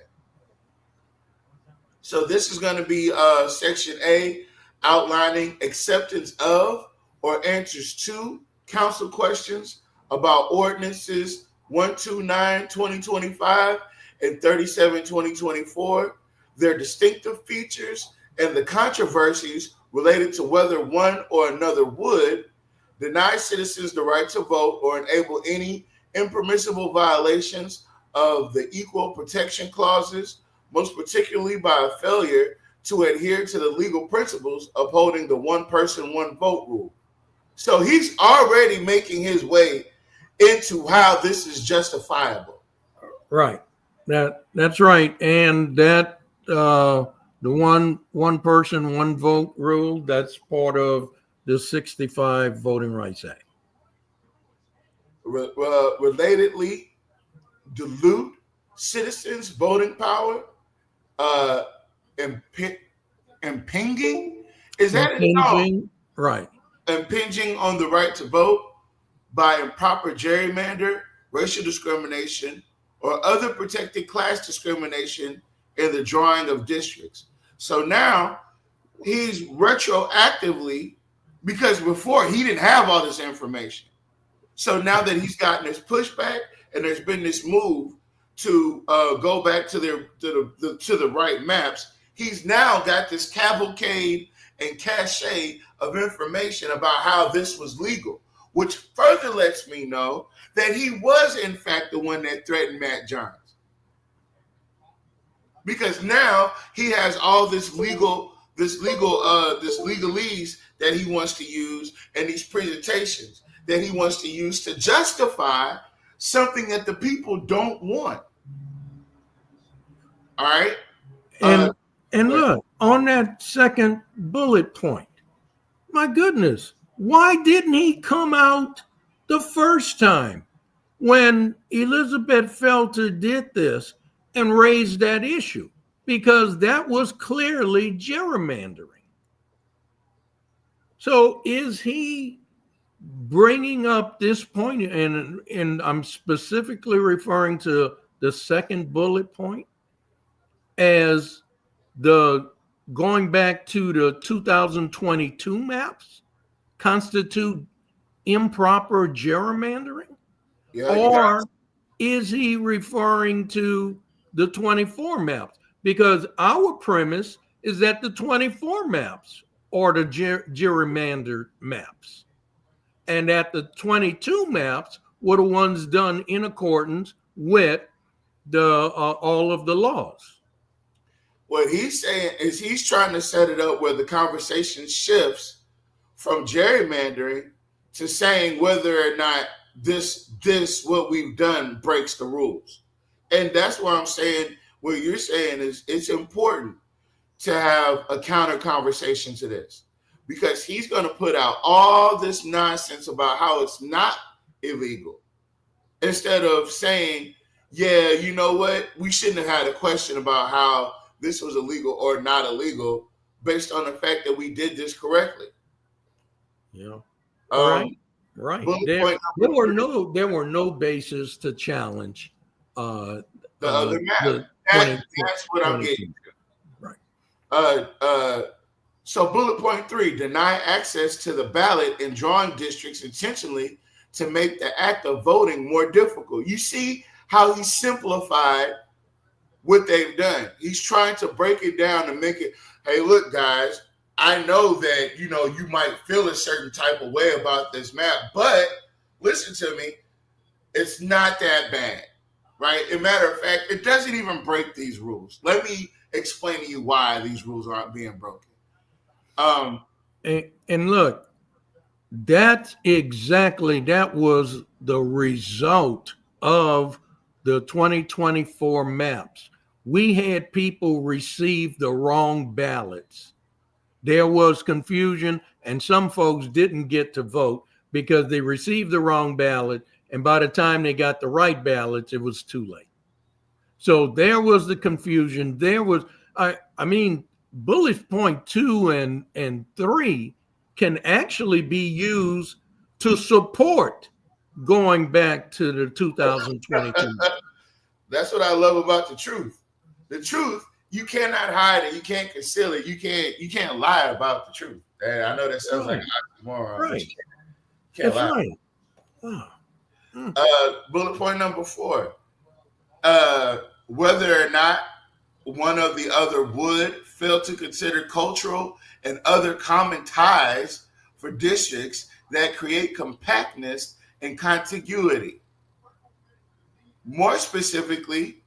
So this is going to be Section A, outlining acceptance of or answers to council questions about ordinances 129-2025 and 37-2024, their distinctive features, and the controversies related to whether one or another would deny citizens the right to vote or enable any impermissible violations of the equal protection clauses, most particularly by a failure to adhere to the legal principles upholding the one person, one vote rule. So he's already making his way into how this is justifiable. Right. That's right. And that the one person, one vote rule, that's part of the 65 Voting Rights Act. Relatedly, dilute citizens' voting power, impinging? Is that impinging? Right. Impinging on the right to vote by improper gerrymander, racial discrimination, or other protected class discrimination in the drawing of districts. So now he's retroactively, because before he didn't have all this information. So now that he's gotten this pushback and there's been this move to go back to the right maps, he's now got this cavalcade and cachet of information about how this was legal, which further lets me know that he was in fact the one that threatened Matt Johns. Because now he has all this legalese that he wants to use, and these presentations that he wants to use to justify something that the people don't want. All right. And look, on that second bullet point, my goodness, why didn't he come out the first time when Elizabeth Felter did this and raised that issue? Because that was clearly gerrymandering. So is he bringing up this point, and I'm specifically referring to the second bullet point, as the going back to the 2022 maps constitute improper gerrymandering? Yeah, or is he referring to the 24 maps? Because our premise is that the 24 maps are the gerrymandered maps, and that the 22 maps were the ones done in accordance with all of the laws. What he's saying is he's trying to set it up where the conversation shifts from gerrymandering to saying whether or not this what we've done breaks the rules. And that's why I'm saying what you're saying is it's important to have a counter conversation to this, because he's going to put out all this nonsense about how it's not illegal instead of saying, yeah, you know what, we shouldn't have had a question about how this was illegal or not illegal based on the fact that we did this correctly. Yeah. Right. There were no basis to challenge the other matter. That's what I'm getting to. Right. So bullet point 3, deny access to the ballot in drawing districts intentionally to make the act of voting more difficult. You see how he simplified what they've done. He's trying to break it down and make it, hey, look, guys, I know that, you might feel a certain type of way about this map, but listen to me, it's not that bad, right? As a matter of fact, it doesn't even break these rules. Let me explain to you why these rules aren't being broken. And look, that was the result of the 2024 maps. We had people receive the wrong ballots. There was confusion, and some folks didn't get to vote because they received the wrong ballot, and by the time they got the right ballots, it was too late. So there was the confusion. There was, bullet point 2 and 3 can actually be used to support going back to the 2022. That's what I love about the truth. The truth, you cannot hide it. You can't conceal it. You can't lie about the truth. And I know that sounds like an oxymoron. Right. You can't lie. Right. Bullet point number 4. Whether or not one or the other would fail to consider cultural and other common ties for districts that create compactness and contiguity. More specifically,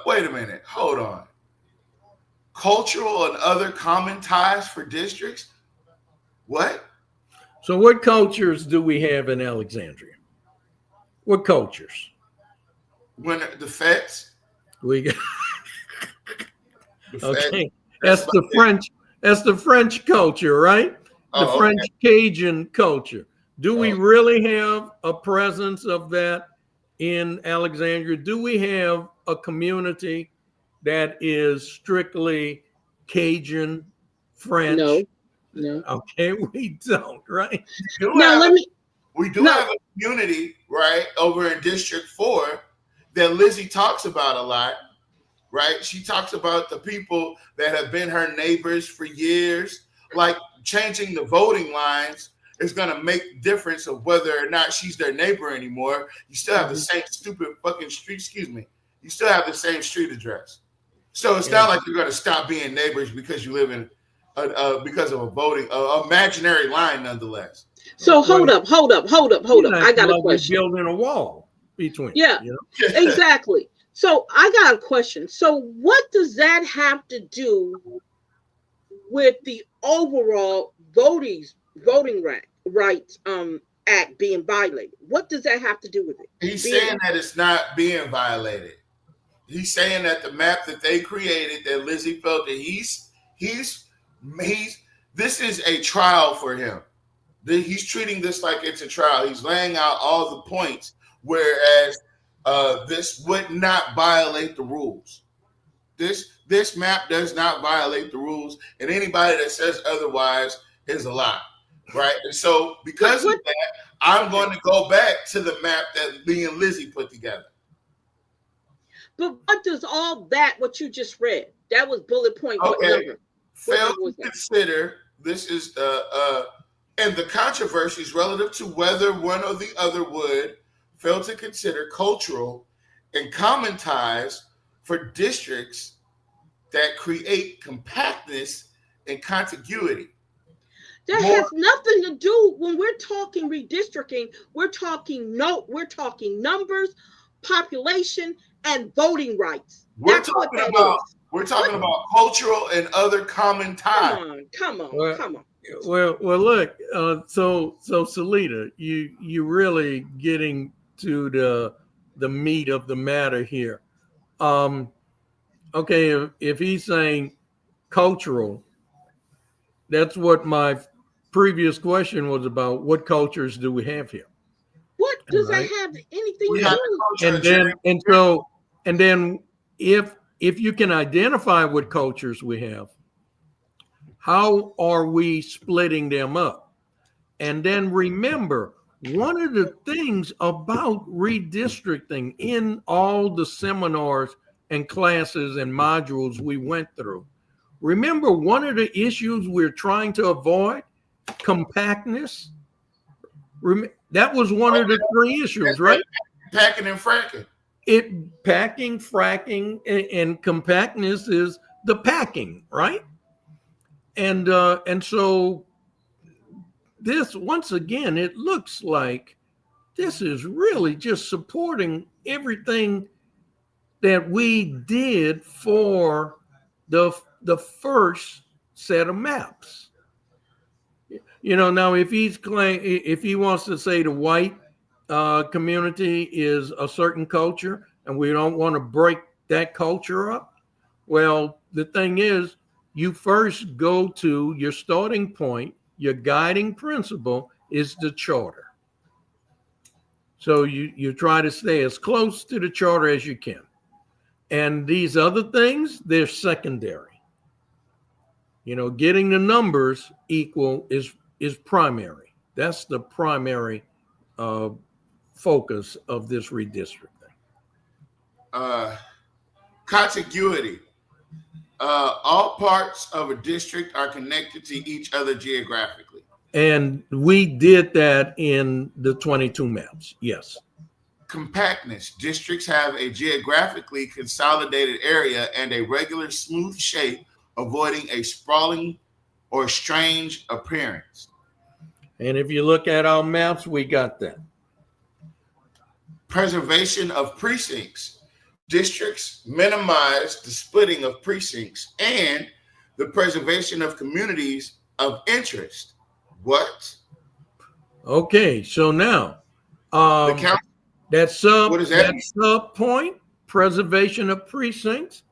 wait a minute, hold on. Cultural and other common ties for districts? What? So what cultures do we have in Alexandria? What cultures? When the Feds? We got okay. That's the French culture, right? The French Cajun culture. Do we really have a presence of that in Alexandria? Do we have a community that is strictly Cajun French? No. Okay, we don't, right? We do have a community, right, over in District 4 that Lizzie talks about a lot, right? She talks about the people that have been her neighbors for years. Like changing the voting lines is going to make difference of whether or not she's their neighbor anymore. You still have the same stupid fucking street, you still have the same street address. So it's not like you're going to stop being neighbors because you live in, because of a voting, imaginary line nonetheless. So hold up. I got a question. Building a wall between. Yeah, exactly. So I got a question. So what does that have to do with the overall voting rights act being violated? What does that have to do with it? He's saying that it's not being violated. He's saying that the map that they created, that Lizzie felt that he's this is a trial for him. He's treating this like it's a trial. He's laying out all the points, whereas this would not violate the rules. This map does not violate the rules, and anybody that says otherwise is a lie, right? And so because of that, I'm going to go back to the map that me and Lizzie put together. But what does all that, what you just read, that was bullet point. Okay. What number? Fail to consider, this is and the controversies relative to whether one or the other would fail to consider cultural and common ties for districts that create compactness and contiguity. That has nothing to do when we're talking redistricting. We're talking numbers, population and voting rights. We're That's what talking that about. is. We're talking about cultural and other common ties. Come on. Well, look. So Salita, you really getting to the meat of the matter here. Okay, if he's saying cultural, that's what my previous question was about. What cultures do we have here? What does Right. that have anything We to have do? culture And then if you can identify what cultures we have, how are we splitting them up? And then remember, one of the things about redistricting in all the seminars and classes and modules we went through, remember one of the issues we're trying to avoid? Compactness. That was one of the three issues, right? Packing and fracking. Packing, fracking, and compactness is the packing, right? And so this, once again, it looks like this is really just supporting everything that we did for the first set of maps. Now if he wants to say the white community is a certain culture and we don't want to break that culture up, well, the thing is, you first go to your starting point. Your guiding principle is the charter. So you try to stay as close to the charter as you can. And these other things, they're secondary. Getting the numbers equal is primary. That's the primary focus of this redistricting. Contiguity. All parts of a district are connected to each other geographically. And we did that in the 22 maps, yes. Compactness. Districts have a geographically consolidated area and a regular smooth shape, avoiding a sprawling or strange appearance. And if you look at our maps, we got that. Preservation of precincts. Districts minimize the splitting of precincts and the preservation of communities of interest. What? Okay, so now that sub point, preservation of precincts.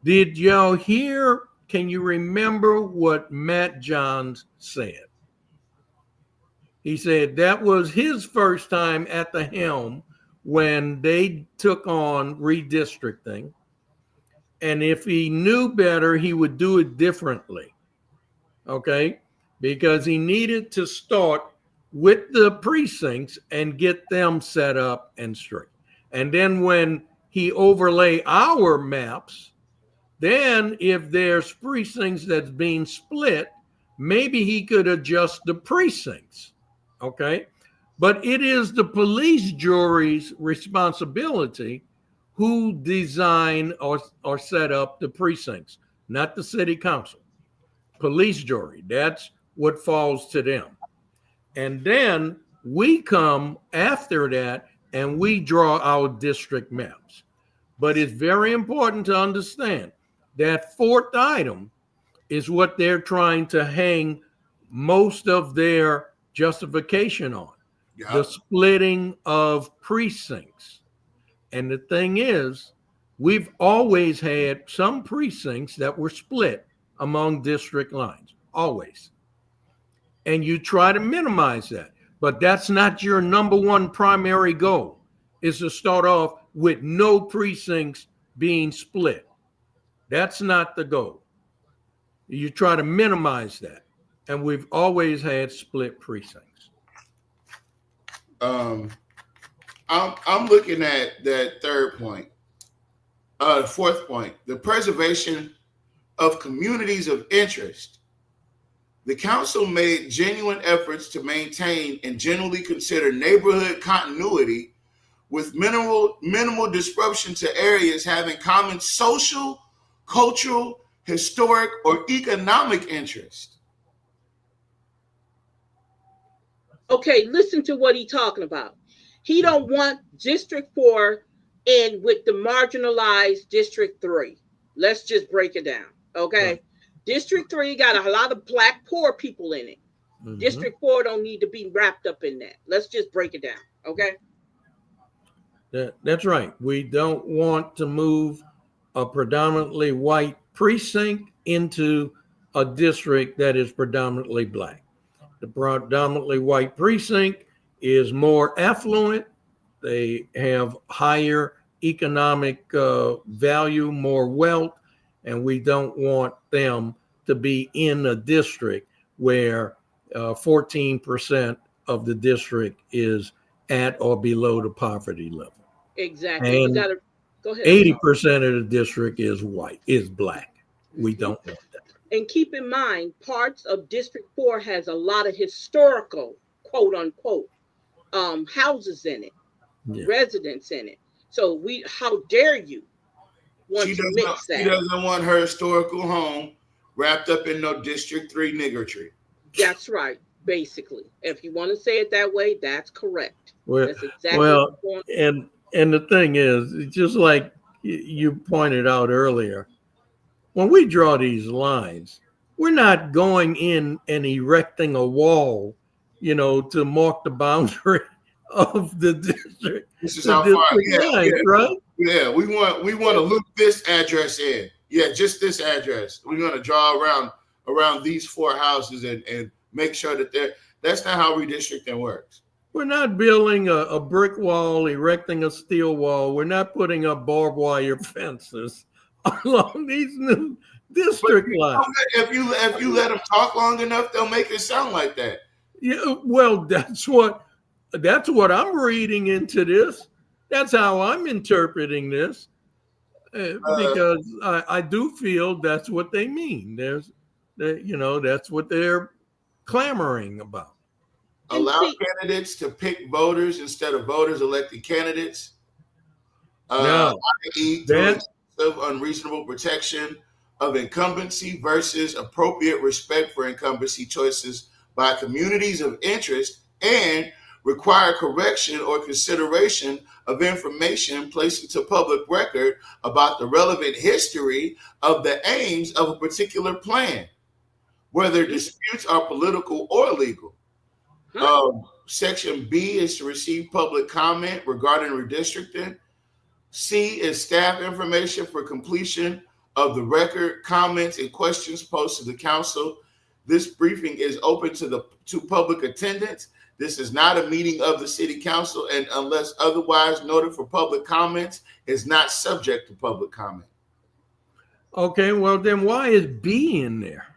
Did y'all hear? Can you remember what Matt Johns said? He said that was his first time at the helm when they took on redistricting. And if he knew better, he would do it differently. Okay? Because he needed to start with the precincts and get them set up and straight. And then when he overlay our maps, then if there's precincts that's being split, maybe he could adjust the precincts. Okay? But it is the police jury's responsibility who design or set up the precincts, not the city council. Police jury, that's what falls to them. And then we come after that and we draw our district maps. But it's very important to understand that fourth item is what they're trying to hang most of their justification on. Yeah. The splitting of precincts. And the thing is, we've always had some precincts that were split among district lines, always. And you try to minimize that, but that's not your number one primary goal, is to start off with no precincts being split. That's not the goal. You try to minimize that. And we've always had split precincts. I'm looking at that third point, fourth point, the preservation of communities of interest. The council made genuine efforts to maintain and generally consider neighborhood continuity with minimal disruption to areas having common social, cultural, historic, or economic interest. Okay, listen to what he's talking about. He don't want District 4 and with the marginalized District 3. Let's just break it down. Okay. Right. District 3 got a lot of black poor people in it. Mhm. District 4 don't need to be wrapped up in that. Let's just break it down. Okay. That's right. We don't want to move a predominantly white precinct into a district that is predominantly black. The predominantly white precinct is more affluent. They have higher economic value, more wealth, and we don't want them to be in a district where 14% of the district is at or below the poverty level. Exactly. And You gotta go ahead. 80% of the district is white, is black. We don't want that. And keep in mind, parts of District 4 has a lot of historical, quote unquote, houses in it, Yeah. residents in it. So how dare you want She to mix she that? doesn't want her historical home wrapped up in no District 3 niggertry. That's right. Basically, if you want to say it that way, that's correct. Well, That's exactly well, what's going on. and the thing is, just like you pointed out earlier, when we draw these lines, we're not going in and erecting a wall, to mark the boundary of the district. This is The how far. district lines, right? Yeah. We want to loop this address in. Yeah, just this address. We're gonna draw around these 4 houses and make sure that that's not how redistricting works. We're not building a brick wall, erecting a steel wall. We're not putting up barbed wire fences along these new district lines. If you let them talk long enough, they'll make it sound like that. Yeah, well, that's what I'm reading into this. That's how I'm interpreting this, because I do feel that's what they mean. That's what they're clamoring about. Allow candidates to pick voters instead of voters electing candidates. Of unreasonable protection of incumbency versus appropriate respect for incumbency choices by communities of interest, and require correction or consideration of information placed into public record about the relevant history of the aims of a particular plan, whether disputes are political or legal. Section B is to receive public comment regarding redistricting. C is staff information for completion of the record, comments, and questions posed to the council. This briefing is open to public attendance. This is not a meeting of the city council, and unless otherwise noted for public comments, is not subject to public comment. Okay, well then why is B in there?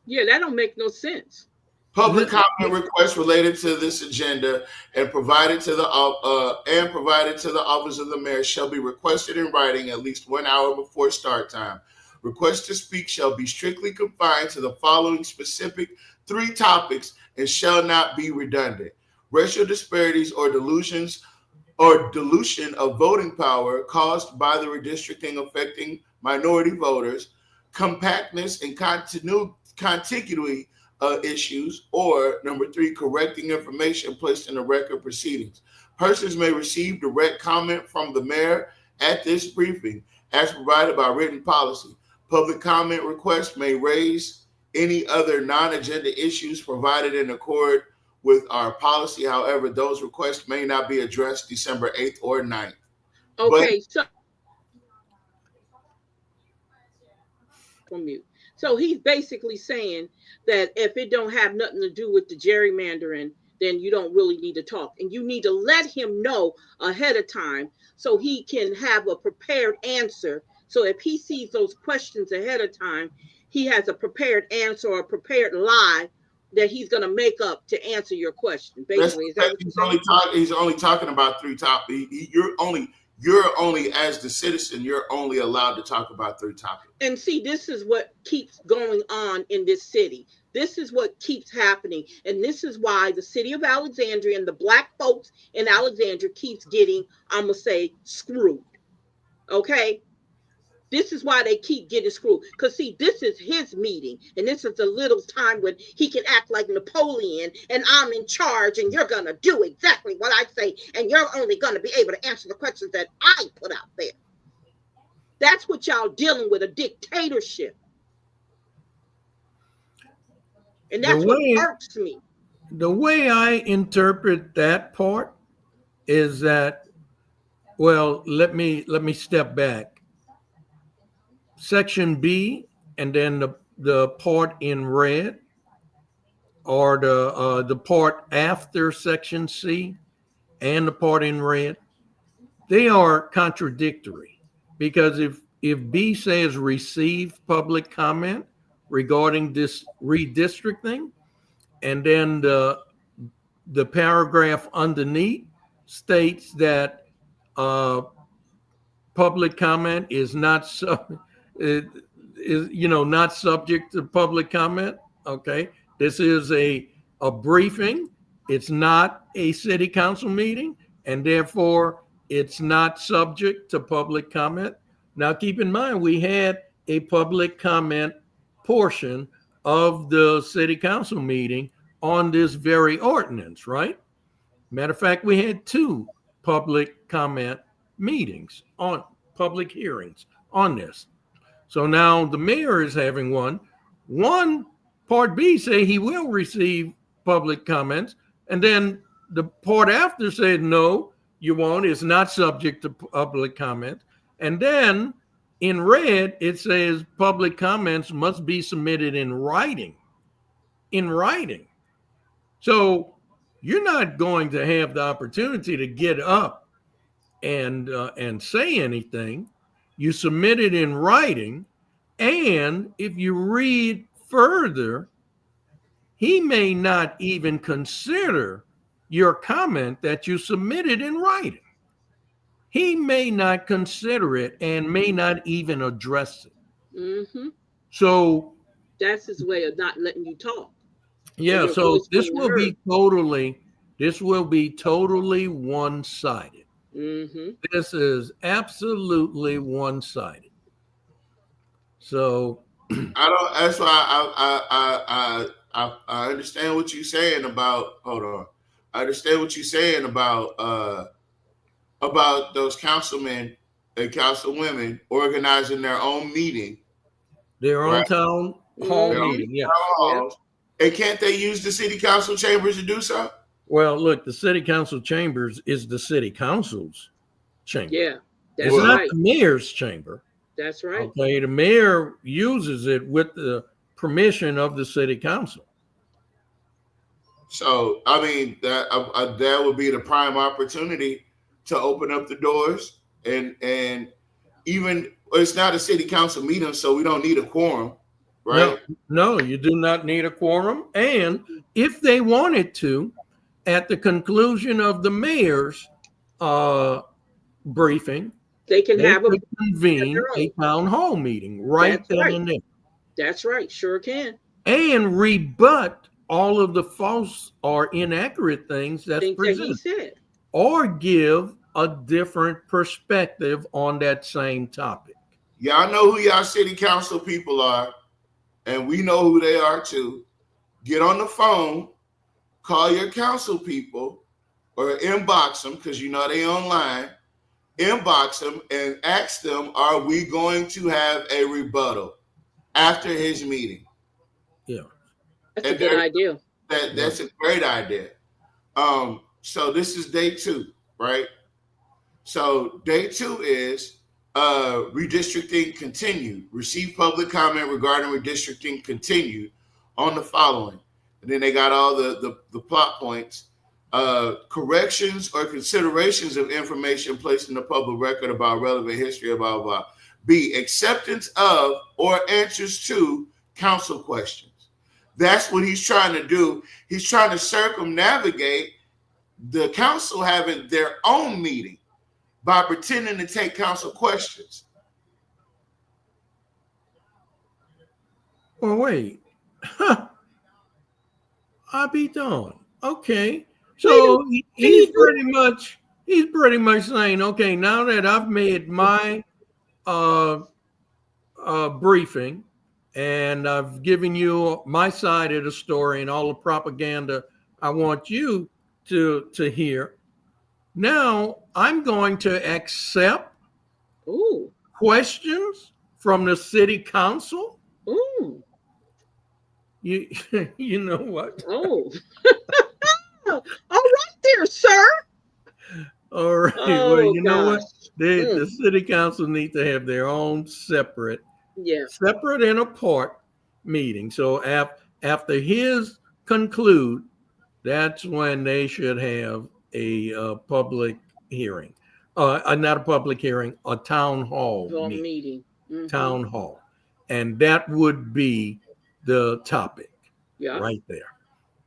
Yeah, that don't make no sense. Public comment requests related to this agenda and provided to the office of the mayor shall be requested in writing at least 1 hour before start time. Requests to speak shall be strictly confined to the following specific 3 topics and shall not be redundant: racial disparities or dilution of voting power caused by the redistricting affecting minority voters, compactness and contiguity issues, or number 3, correcting information placed in the record proceedings. Persons may receive direct comment from the mayor at this briefing as provided by written policy. Public comment requests may raise any other non-agenda issues provided in accord with our policy. However, those requests may not be addressed December 8th or 9th. Okay, so he's basically saying that if it don't have nothing to do with the gerrymandering, then you don't really need to talk. And you need to let him know ahead of time so he can have a prepared answer. So if he sees those questions ahead of time, he has a prepared answer or a prepared lie that he's going to make up to answer your question. Basically, is that what you're saying? He's only talking about 3 topics. You're only, as the citizen, you're only allowed to talk about 3 topics. And see, this is what keeps going on in this city. This is what keeps happening. And this is why the city of Alexandria and the black folks in Alexandria keeps getting, I'm going to say, screwed. Okay? This is why they keep getting screwed. Because, see, this is his meeting. And this is the little time when he can act like Napoleon and I'm in charge and you're going to do exactly what I say. And you're only going to be able to answer the questions that I put out there. That's what y'all dealing with, a dictatorship. And that's what irks me. The way I interpret that part is that, well, let me step back. Section B and then the part in red, or the part after section C and the part in red, they are contradictory, because if B says receive public comment regarding this redistricting, and then the paragraph underneath states that public comment is not not subject to public comment. Okay, this is a briefing. It's not a city council meeting, and therefore it's not subject to public comment. Now, keep in mind, we had a public comment portion of the city council meeting on this very ordinance, right? Matter of fact, we had 2 public comment meetings, on public hearings on this. So now the mayor is having one. Part B say he will receive public comments, and then the part after said no, you won't. It's not subject to public comment. And then in red it says public comments must be submitted in writing. In writing. So you're not going to have the opportunity to get up and say anything. You submit it in writing, and if you read further, he may not even consider your comment that you submitted in writing. He may not consider it and may not even address it. Mm-hmm. So that's his way of not letting you talk. Yeah, so this will be totally one-sided. Mm-hmm. This is absolutely one-sided. So that's why I understand what you're saying about, hold on. I understand what you're saying about those councilmen and councilwomen organizing their own meeting. Their own town hall meeting, yeah. And can't they use the city council chambers to do so? Well, look, the city council chambers is the city council's chamber. Yeah, that's it's not right. the mayor's chamber. That's right. Okay, the mayor uses it with the permission of the city council. So, I mean, that would be the prime opportunity to open up the doors, and even it's not a city council meeting, so we don't need a quorum, right? No, you do not need a quorum. And if they wanted to, at the conclusion of the mayor's briefing, they can convene a town hall meeting right then and there. That's right, sure can. And rebut all of the false or inaccurate things that's presented, that he said, or give a different perspective on that same topic. Y'all know who y'all city council people are, and we know who they are too. Get on the phone, call your council people, or inbox them, because you know they online. Inbox them and ask them, are we going to have a rebuttal after his meeting? Yeah. That's a good idea. That's a great idea. So this is day 2, right? So day 2 is redistricting continued. Receive public comment regarding redistricting continued on the following. And then they got all the plot points. Corrections or considerations of information placed in the public record about relevant history, blah, blah, blah. B, acceptance of or answers to council questions. That's what he's trying to do. He's trying to circumnavigate the council having their own meeting by pretending to take council questions. Well, wait. I'll be darned. Okay. So he's pretty much saying, okay, now that I've made my briefing, and I've given you my side of the story and all the propaganda I want you to hear. Now I'm going to accept Ooh. questions from the city council. Ooh. You you know what? Oh. All right there, sir. All right. Oh, Well, you know what? gosh. The city council need to have their own separate Yeah. and apart meeting. So after his conclude, that's when they should have a public hearing. Not a public hearing, a town hall Well, meeting. meeting. Mhm. Town hall. And that would be the topic Yeah. right there.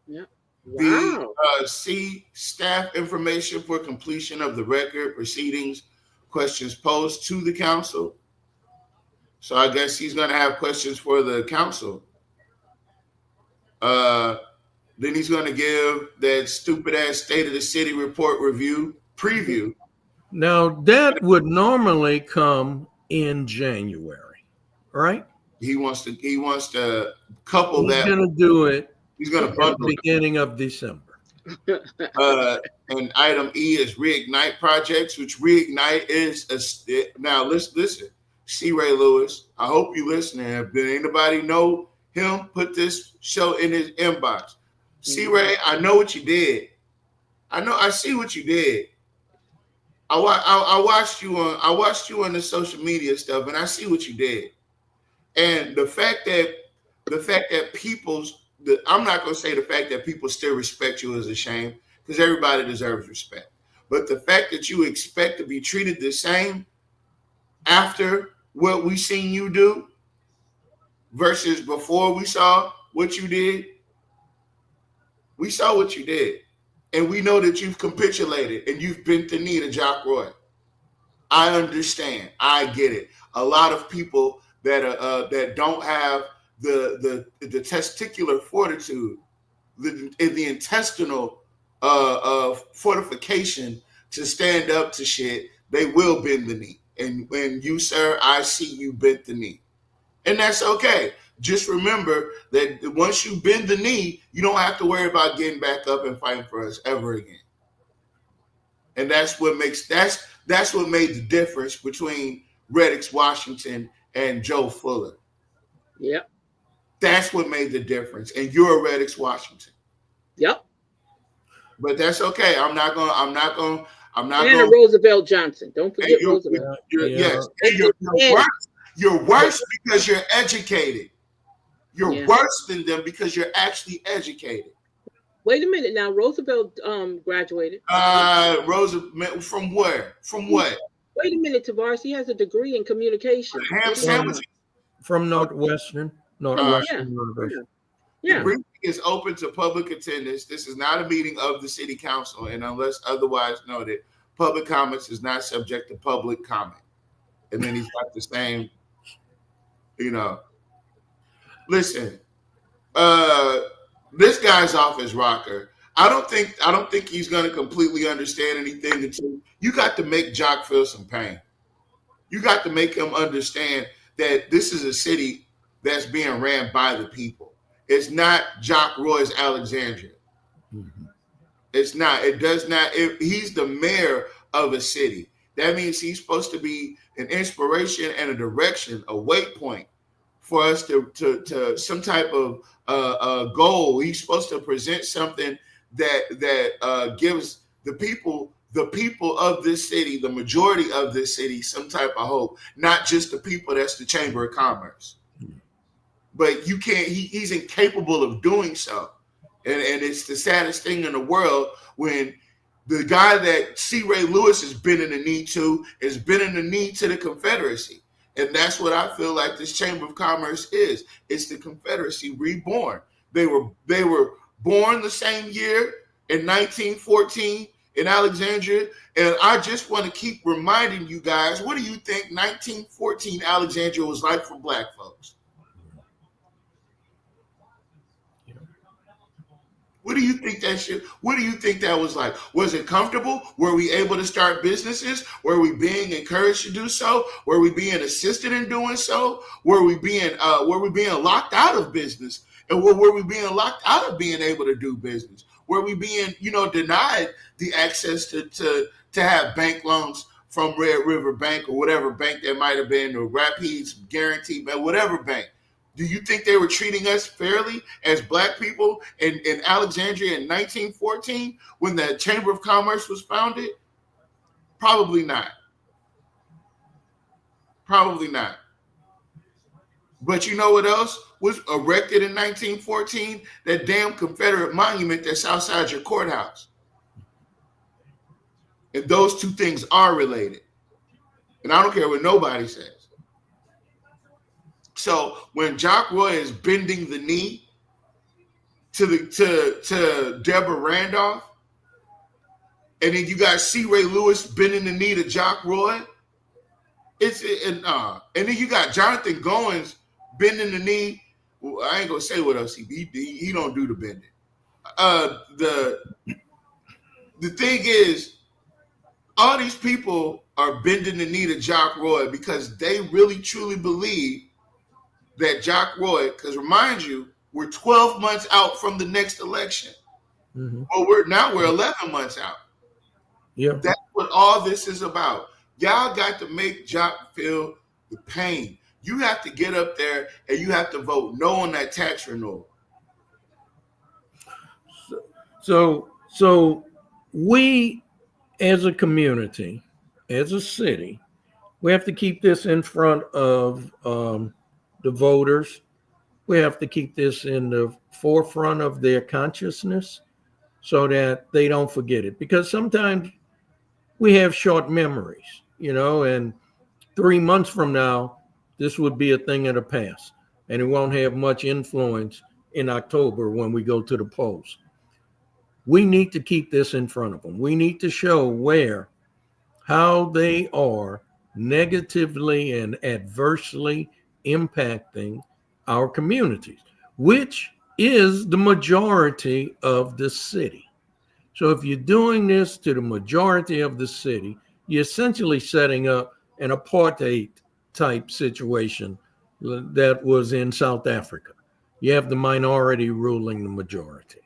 Yeah. The Wow. C, staff information for completion of the record proceedings, questions posed to the council. So I guess he's going to have questions for the council. Then he's going to give that stupid ass state of the city report preview. Now that would normally come in January, right? He wants to couple He's that. going to do it He's going to at bundle the beginning of December. And item E is reignite projects, which reignite is now listen. C. Ray Lewis, I hope you listening. If anybody know him, put this show in his inbox. C. Ray, I know what you did. I see what you did. I watched you on the social media stuff, and I see what you did. And the fact that I'm not going to say the fact that people still respect you is a shame, because everybody deserves respect. But the fact that you expect to be treated the same after what we seen you do versus before we saw what you did, we saw what you did. And we know that you've capitulated and you've bent the knee to Jacques Roy. I understand. I get it. A lot of people that don't have the testicular fortitude, the intestinal fortification to stand up to shit, they will bend the knee. And when you, sir, I see you bent the knee. And that's okay. Just remember that once you bend the knee, you don't have to worry about getting back up and fighting for us ever again. And that's what made the difference between Reddix Washington and Joe Fuller. Yep. That's what made the difference. And you're a Reddix Washington. Yep. But that's okay. I'm not going. And Roosevelt Johnson. Don't forget Roosevelt. Yes. You're worse because you're educated. You're worse than them because you're actually educated. Wait a minute now. Roosevelt graduated. Roosevelt from where? From what? Wait a minute, Tavares. He has a degree in communication. Ham sandwiches. From Northwestern University. Yeah. The briefing is open to public attendance. This is not a meeting of the city council, and unless otherwise noted, public comments is not subject to public comment. And then he's got the same, Listen, this guy's off his rocker. I don't think he's going to completely understand anything until you got to make Jock feel some pain. You got to make him understand that this is a city that's being ran by the people. It's not Jacques Roy's Alexandria. Mm-hmm. It's not. It does not. He's the mayor of a city. That means he's supposed to be an inspiration and a direction, a waypoint for us to some type of goal. He's supposed to present something that gives the people of this city, the majority of this city, some type of hope. Not just the people that's the Chamber of Commerce. But you can't. He's incapable of doing so, and it's the saddest thing in the world when the guy that C. Ray Lewis has been in the knee to has been in the knee to the Confederacy, and that's what I feel like this Chamber of Commerce is. It's the Confederacy reborn. They were born the same year in 1914 in Alexandria, and I just want to keep reminding you guys: what do you think 1914 Alexandria was like for Black folks? What do you think that shit? What do you think that was like? Was it comfortable? Were we able to start businesses? Were we being encouraged to do so? Were we being assisted in doing so? Were we being locked out of business? And were we being locked out of being able to do business? Were we being, denied the access to have bank loans from Red River Bank or whatever bank that might have been, or Rapids Guaranty Bank, whatever bank? Do you think they were treating us fairly as Black people in Alexandria in 1914 when the Chamber of Commerce was founded? Probably not. Probably not. But you know what else was erected in 1914? That damn Confederate monument that's outside your courthouse. And those two things are related. And I don't care what nobody says. So when Jock Roy is bending the knee to Deborah Randolph, and then you got C. Ray Lewis bending the knee to Jock Roy, and then you got Jonathan Goins bending the knee. Well, I ain't gonna say what else he don't do the bending. The thing is, all these people are bending the knee to Jock Roy because they really truly believe that Jock Roy, because remind you, we're 12 months out from the next election. Mm-hmm. Well, we're 11 months out. Yeah. That's what all this is about. Y'all got to make Jock feel the pain. You have to get up there and you have to vote no on that tax renewal. So we as a community, as a city, we have to keep this in front of the voters. We have to keep this in the forefront of their consciousness so that they don't forget it. Because sometimes we have short memories, and 3 months from now, this would be a thing of the past, and it won't have much influence in October when we go to the polls. We need to keep this in front of them. We need to show how they are negatively and adversely impacting our communities, which is the majority of the city. So if you're doing this to the majority of the city, you're essentially setting up an apartheid type situation that was in South Africa. You have the minority ruling the majority.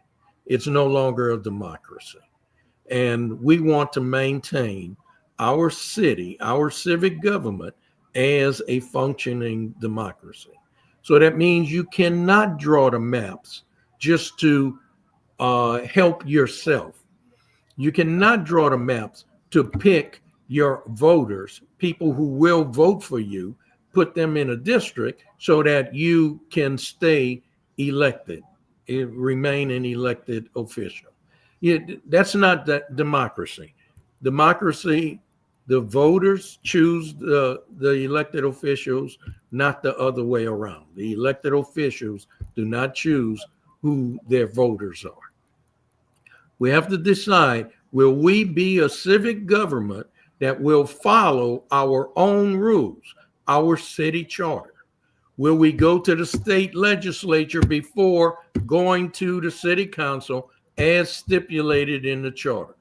It's no longer a democracy. And we want to maintain our city, our civic government, as a functioning democracy. So that means you cannot draw the maps just to help yourself. You cannot draw the maps to pick your voters, people who will vote for you, put them in a district so that you can stay elected, remain an elected official. That's not that democracy. Democracy, the voters choose the elected officials, not the other way around. The elected officials do not choose who their voters are. We have to decide, will we be a civic government that will follow our own rules, our city charter? Will we go to the state legislature before going to the city council as stipulated in the charter?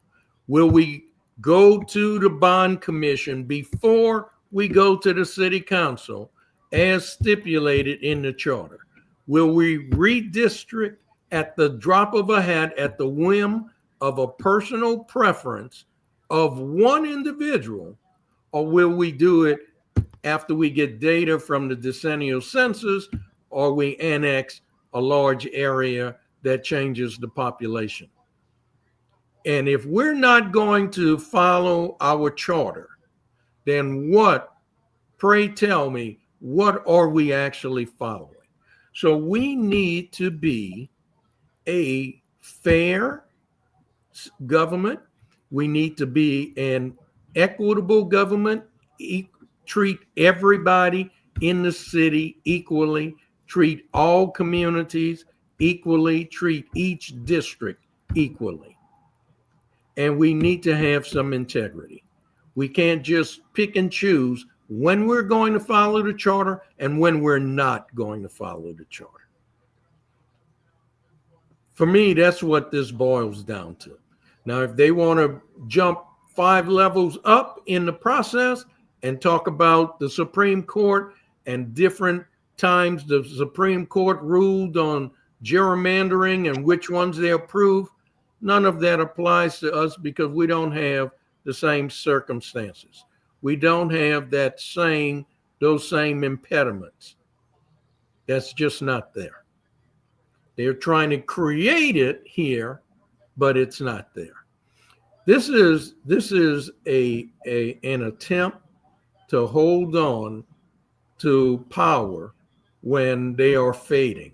Will we go to the bond commission before we go to the city council as stipulated in the charter? Will we redistrict at the drop of a hat, at the whim of a personal preference of one individual, or will we do it after we get data from the decennial census, or we annex a large area that changes the population? And if we're not going to follow our charter, then pray tell me, what are we actually following? So we need to be a fair government. We need to be an equitable government, treat everybody in the city equally, treat all communities equally, treat each district equally. And we need to have some integrity. We can't just pick and choose when we're going to follow the charter and when we're not going to follow the charter. For me, that's what this boils down to. Now, if they want to jump 5 levels up in the process and talk about the Supreme Court and different times the Supreme Court ruled on gerrymandering and which ones they approve, none of that applies to us because we don't have the same circumstances. We don't have those same impediments. That's just not there. They're trying to create it here, but it's not there. This is an attempt to hold on to power when they are fading.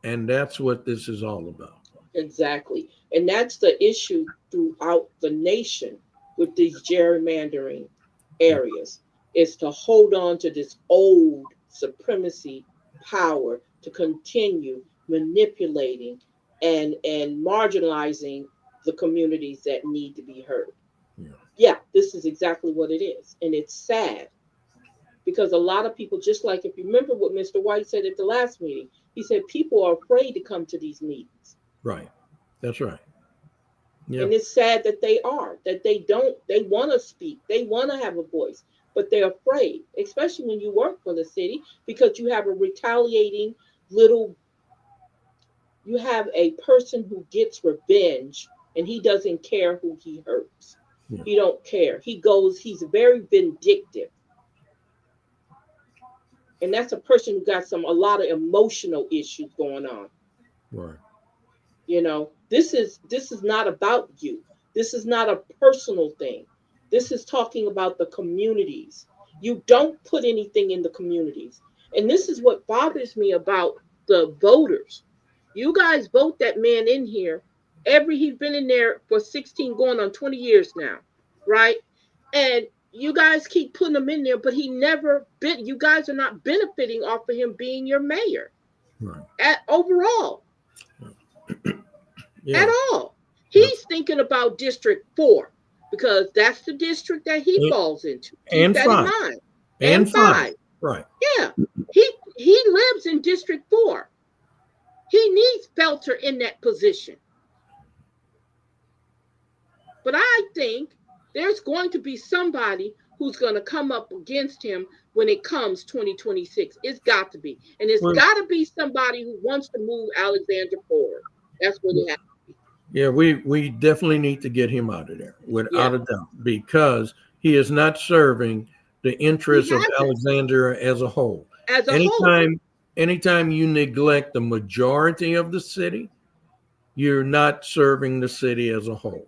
And that's what this is all about. Exactly. And that's the issue throughout the nation with these gerrymandering areas, is to hold on to this old supremacy power to continue manipulating and marginalizing the communities that need to be heard. Yeah, this is exactly what it is. And it's sad because a lot of people, just like if you remember what Mr. White said at the last meeting, he said people are afraid to come to these meetings. Right. That's right. Yep. And it's sad that they want to speak, they want to have a voice, but they're afraid, especially when you work for the city, because you have a retaliating you have a person who gets revenge and he doesn't care who he hurts. Yeah. He don't care. He's very vindictive. And that's a person who got a lot of emotional issues going on. Right. You know, this is not about you. This is not a personal thing. This is talking about the communities. You don't put anything in the communities. And this is what bothers me about the voters. You guys vote that man in here. He's been in there for 16, going on 20 years now, right? And you guys keep putting him in there, but you guys are not benefiting off of him being your mayor. Right. Overall. Yeah. At all. He's thinking about District 4 because that's the district that he falls into. And 5. And 5. Right. Yeah. He lives in District 4. He needs Felter in that position. But I think there's going to be somebody who's going to come up against him when it comes 2026. It's got to be. And it's got to be somebody who wants to move Alexander forward. That's what it has to be. Yeah, we definitely need to get him out of there, without a doubt, because he is not serving the interests of Alexander as a whole. Anytime you neglect the majority of the city, you're not serving the city as a whole.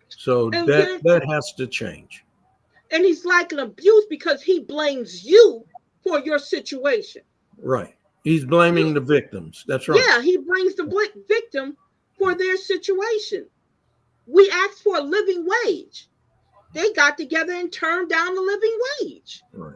So that has to change. And he's like an abuse because he blames you for your situation. Right. He's blaming the victims. That's right. Yeah, he brings the victim for their situation. We asked for a living wage. They got together and turned down the living wage. Right.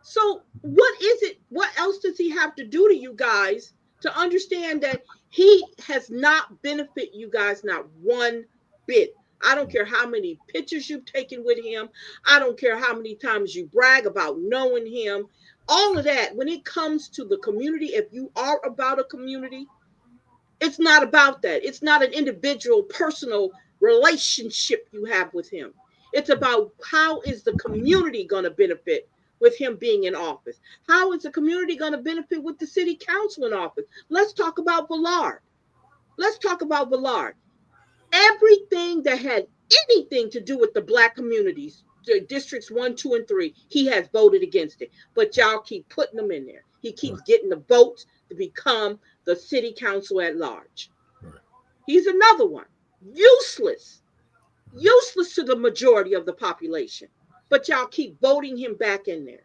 So what is it? What else does he have to do to you guys to understand that he has not benefited you guys not one bit? I don't care how many pictures you've taken with him. I don't care how many times you brag about knowing him. All of that, when it comes to the community, if you are about a community, it's not about that. It's not an individual, personal relationship you have with him. It's about how is the community going to benefit with him being in office? How is the community going to benefit with the city council in office? Let's talk about Villard. Everything that had anything to do with the Black communities, the districts 1, 2, and 3, he has voted against it. But y'all keep putting them in there. He keeps getting the votes to become the city council at large. He's another one. Useless to the majority of the population. But y'all keep voting him back in there.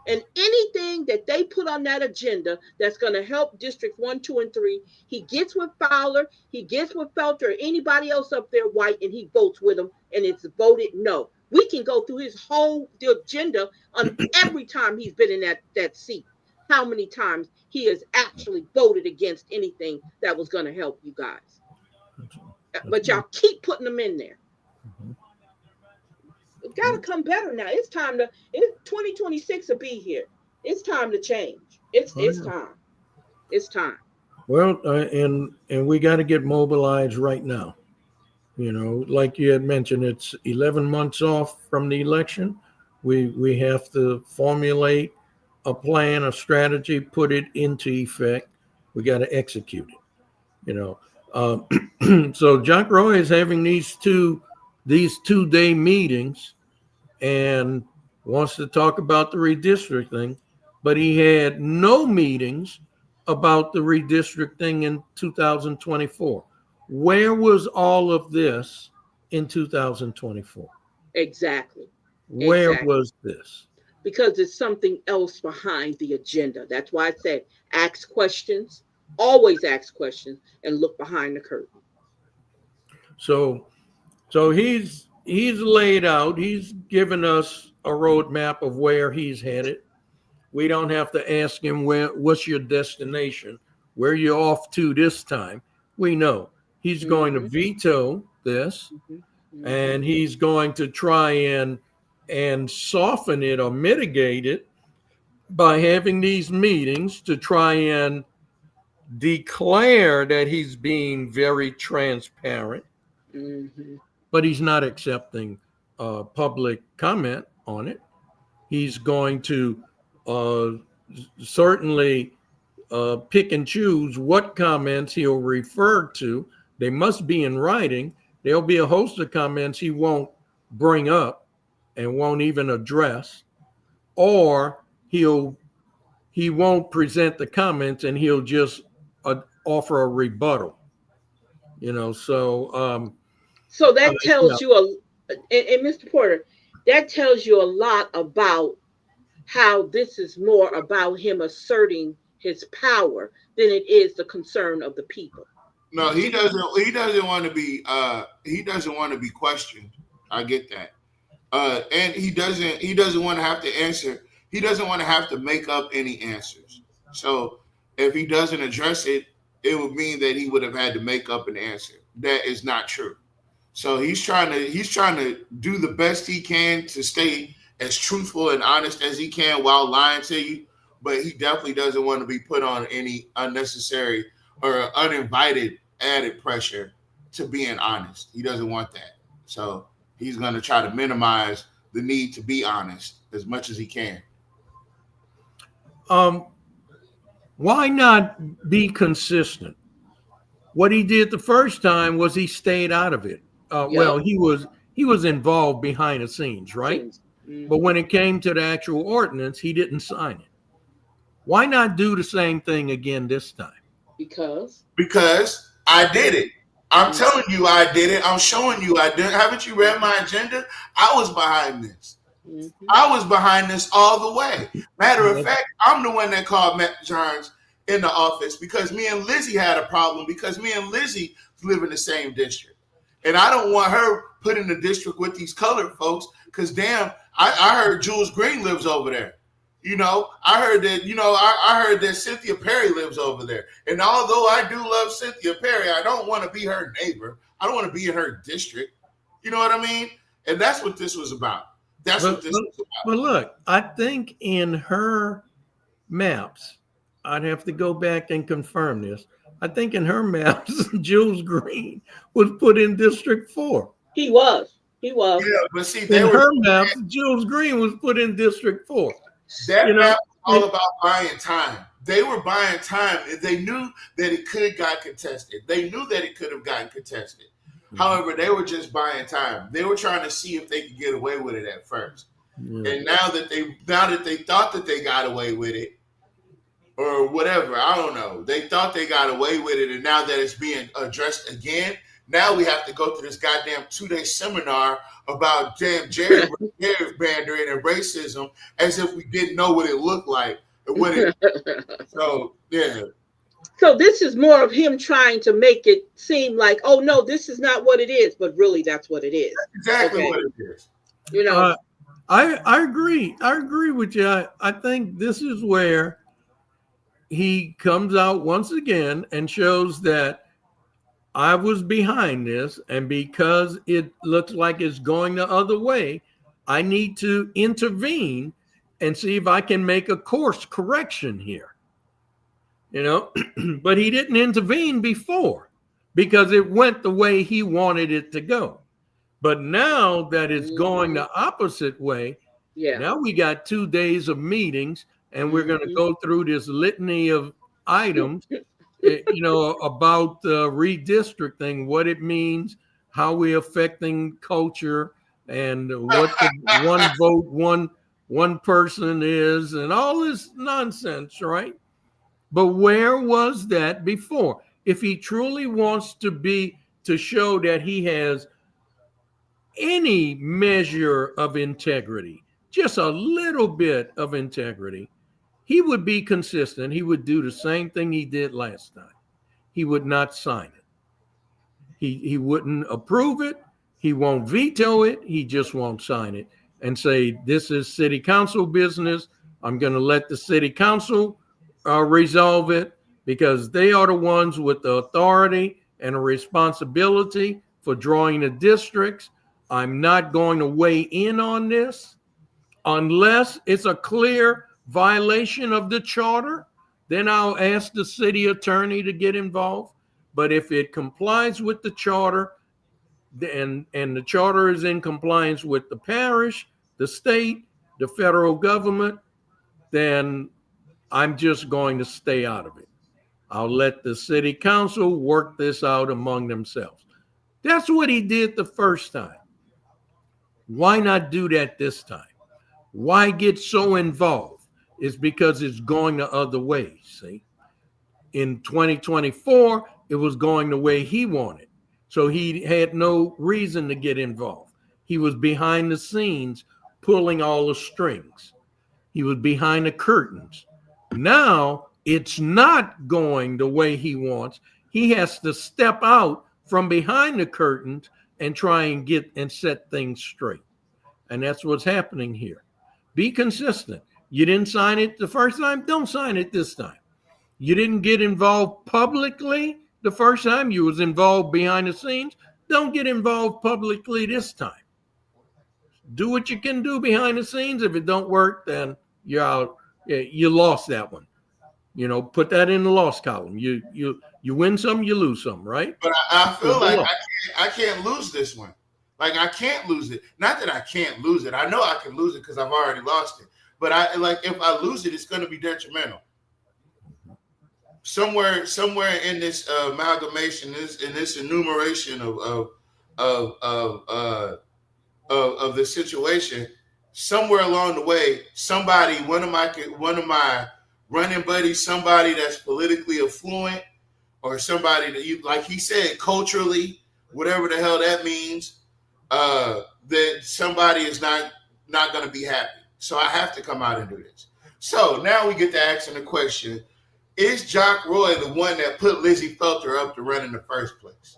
And anything that they put on that agenda that's going to help District 1, 2, and 3, he gets with Fowler, he gets with Felter, or anybody else up there white, and he votes with them, and it's voted no. We can go through his whole agenda on every time he's been in that seat, how many times he has actually voted against anything that was going to help you guys. But y'all keep putting them in there. It's got to come better now. It's 2026 will be here. It's time to change. It's time. It's time. Well, and we got to get mobilized right now. You know, like you had mentioned, it's 11 months off from the election. We have to formulate a plan, a strategy, put it into effect. We got to execute it. You know, so Jack Roy is having these 2-day meetings and wants to talk about the redistricting, but he had no meetings about the redistricting in 2024. Where was all of this in 2024? Exactly. Where Exactly. was this? Because there's something else behind the agenda. That's why I said ask questions, always ask questions, and look behind the curtain. So he's laid out, he's given us a roadmap of where he's headed. We don't have to ask him what's your destination, where you're off to this time. We know he's going to veto this, and he's going to try and soften it or mitigate it by having these meetings to try and declare that he's being very transparent, but he's not accepting public comment on it. He's going to certainly pick and choose what comments he'll refer to. They must be in writing. There'll be a host of comments he won't bring up and won't even address, or he won't present the comments and he'll just offer a rebuttal. You know, so that tells you and Mr. Porter, that tells you a lot about how this is more about him asserting his power than it is the concern of the people. No, he doesn't want to be questioned. I get that. And he doesn't want to have to answer. He doesn't want to have to make up any answers. So if he doesn't address it, it would mean that he would have had to make up an answer. That is not true. So he's trying to do the best he can to stay as truthful and honest as he can while lying to you. But he definitely doesn't want to be put on any unnecessary or uninvited added pressure to being honest. He doesn't want that. So he's going to try to minimize the need to be honest as much as he can. Why not be consistent? What he did the first time was he stayed out of it. Well, he was involved behind the scenes, right? But when it came to the actual ordinance, he didn't sign it. Why not do the same thing again this time? Because I did it. I'm telling you I did it. I'm showing you I did it. Haven't you read my agenda? I was behind this. I was behind this all the way. Matter of fact, I'm the one that called Matt Johns in the office because me and Lizzie had a problem because me and Lizzie live in the same district. And I don't want her put in the district with these colored folks because damn, I heard Jules Green lives over there. You know, I heard that Cynthia Perry lives over there. And although I do love Cynthia Perry, I don't want to be her neighbor. I don't want to be in her district. You know what I mean? And that's what this was about. But look, I think in her maps, I'd have to go back and confirm this. I think in her maps, Jules Green was put in District 4. He was. Yeah, but see, in her maps, Jules Green was put in District 4. That map was all about buying time. They were buying time. They knew that it could have got contested. They knew that it could have gotten contested. However, they were just buying time. They were trying to see if they could get away with it at first. And now that they thought that they got away with it, or whatever, I don't know. They thought they got away with it, and now that it's being addressed again, now we have to go through this goddamn 2-day seminar about damn gerrymandering and racism as if we didn't know what it looked like. So, yeah. So this is more of him trying to make it seem like, oh, no, this is not what it is. But really, that's what it is. That's exactly what it is. You know, I agree. I agree with you. I think this is where he comes out once again and shows that I was behind this, and because it looks like it's going the other way, I need to intervene and see if I can make a course correction here. you know, but he didn't intervene before because it went the way he wanted it to go. But now that it's going the opposite way, now we got 2 days of meetings and we're going to go through this litany of items, you know, about redistricting, what it means, how we're affecting culture, and what the one vote, one person is, and all this nonsense, right? But where was that before? If he truly wants to show that he has any measure of integrity, just a little bit of integrity, he would be consistent. He would do the same thing he did last time. He would not sign it. He wouldn't approve it. He won't veto it. He just won't sign it and say, this is city council business. I'm going to let the city council resolve it because they are the ones with the authority and a responsibility for drawing the districts. I'm not going to weigh in on this unless it's a clear violation of the charter. Then I'll ask the city attorney to get involved. But if it complies with the charter and the charter is in compliance with the parish, the state, the federal government, then I'm just going to stay out of it. I'll let the city council work this out among themselves. That's what he did the first time. Why not do that this time? Why get so involved? It's because it's going the other way, see? In 2024, it was going the way he wanted. So he had no reason to get involved. He was behind the scenes pulling all the strings. He was behind the curtains. Now it's not going the way he wants. He has to step out from behind the curtains and try and get and set things straight. And that's what's happening here. Be consistent. You didn't sign it the first time, don't sign it this time. You didn't get involved publicly the first time, you was involved behind the scenes, don't get involved publicly this time. Do what you can do behind the scenes. If it don't work, then you're out. You lost that one. You know, put that in the loss column. You win some, you lose some, right? But I feel like I can't lose this one. Like I can't lose it. Not that I can't lose it. I know I can lose it because I've already lost it. But if I lose it, it's going to be detrimental. Somewhere in this amalgamation, in this enumeration of the situation, somewhere along the way, one of my running buddies, somebody that's politically affluent, or somebody that like he said, culturally, whatever the hell that means, that somebody is not going to be happy. So I have to come out and do this. So now we get to asking the question: is Jock Roy the one that put Lizzie Felter up to run in the first place?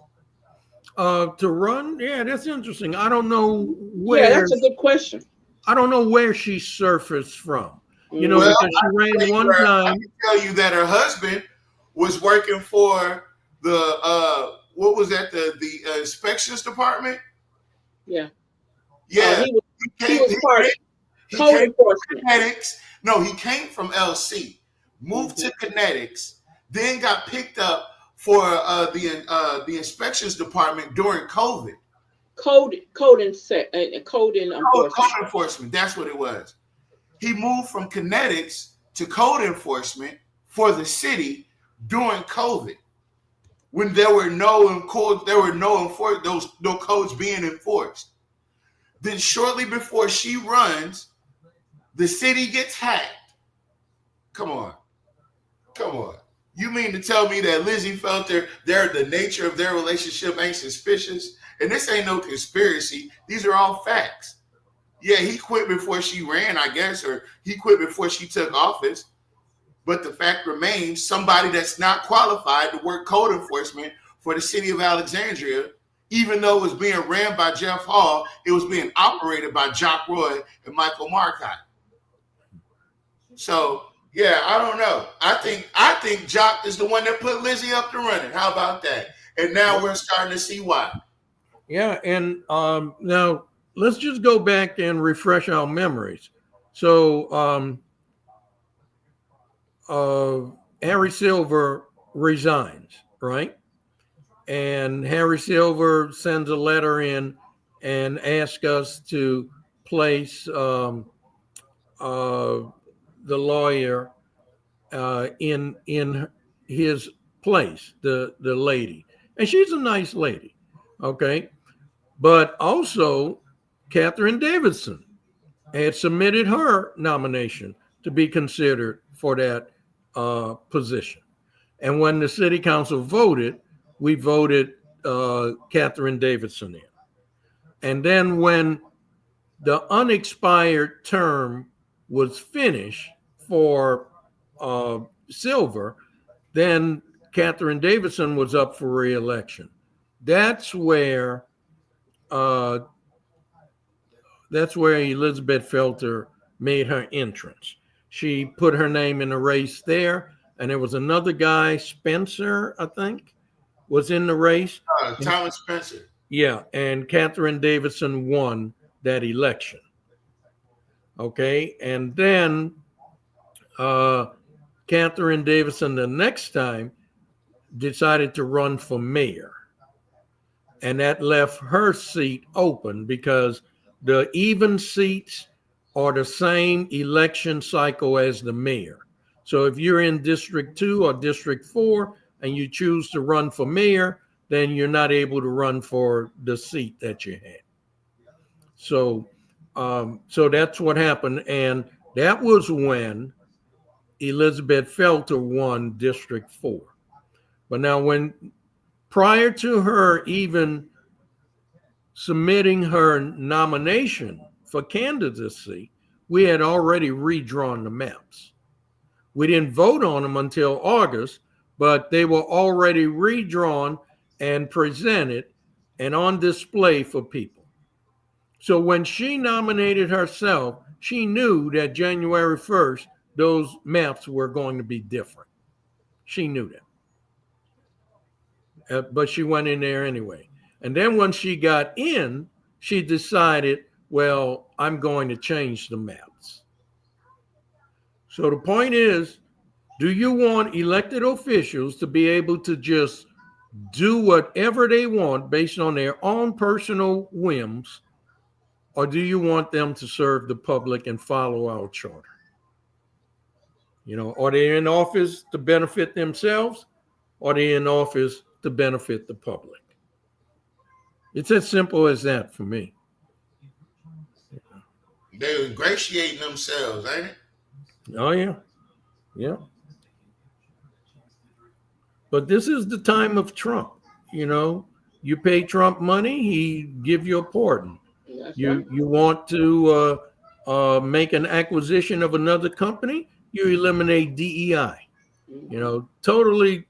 To run? Yeah, that's interesting. I don't know where. Yeah, that's a good question. I don't know where she surfaced from. You know, because she ran one time. I can tell you that her husband was working for the what was that? The inspections department. Yeah. Yeah. He was part of code enforcement. Kinetics. No, he came from LC, moved to Kinetics, then got picked up for the inspections department during COVID. Code enforcement. That's what it was. He moved from Kinetics to code enforcement for the city during COVID, when there were no codes being enforced. Then shortly before she runs, the city gets hacked. Come on. You mean to tell me that Lizzie Felter, the nature of their relationship ain't suspicious? And this ain't no conspiracy. These are all facts. Yeah, he quit before she ran, I guess, or he quit before she took office. But the fact remains, somebody that's not qualified to work code enforcement for the city of Alexandria, even though it was being ran by Jeff Hall, it was being operated by Jock Roy and Michael Marcotte. So, yeah, I don't know. I think Jock is the one that put Lizzie up to running. How about that? And now we're starting to see why. Yeah, and now let's just go back and refresh our memories. So Harry Silver resigns, right? And Harry Silver sends a letter in and asks us to place the lawyer in his place, the lady, and she's a nice lady, okay. But also, Catherine Davidson had submitted her nomination to be considered for that position, and when the city council voted, we voted Catherine Davidson in. And then when the unexpired term was finished for Silver, then Catherine Davidson was up for re-election. That's where Elizabeth Felter made her entrance. She put her name in the race there, and there was another guy, Spencer, I think, was in the race. Thomas Spencer. Yeah, and Catherine Davidson won that election. Okay, and then Catherine Davidson the next time decided to run for mayor. And that left her seat open because the even seats are the same election cycle as the mayor. So if you're in District 2 or District 4 and you choose to run for mayor, then you're not able to run for the seat that you had. So that's what happened. And that was when Elizabeth Felter won District 4. But now prior to her even submitting her nomination for candidacy, we had already redrawn the maps. We didn't vote on them until August, but they were already redrawn and presented and on display for people. So when she nominated herself, she knew that January 1st, those maps were going to be different. She knew that. But she went in there anyway. And then when she got in, she decided, well, I'm going to change the maps. So the point is, do you want elected officials to be able to just do whatever they want based on their own personal whims, or do you want them to serve the public and follow our charter? You know, are they in office to benefit themselves, or are they in office to benefit the public? It's as simple as that for me. They're ingratiating themselves, ain't it? Oh, yeah. Yeah. But this is the time of Trump. You know, you pay Trump money, he give you a pardon. You want to make an acquisition of another company, you eliminate DEI. You know, totally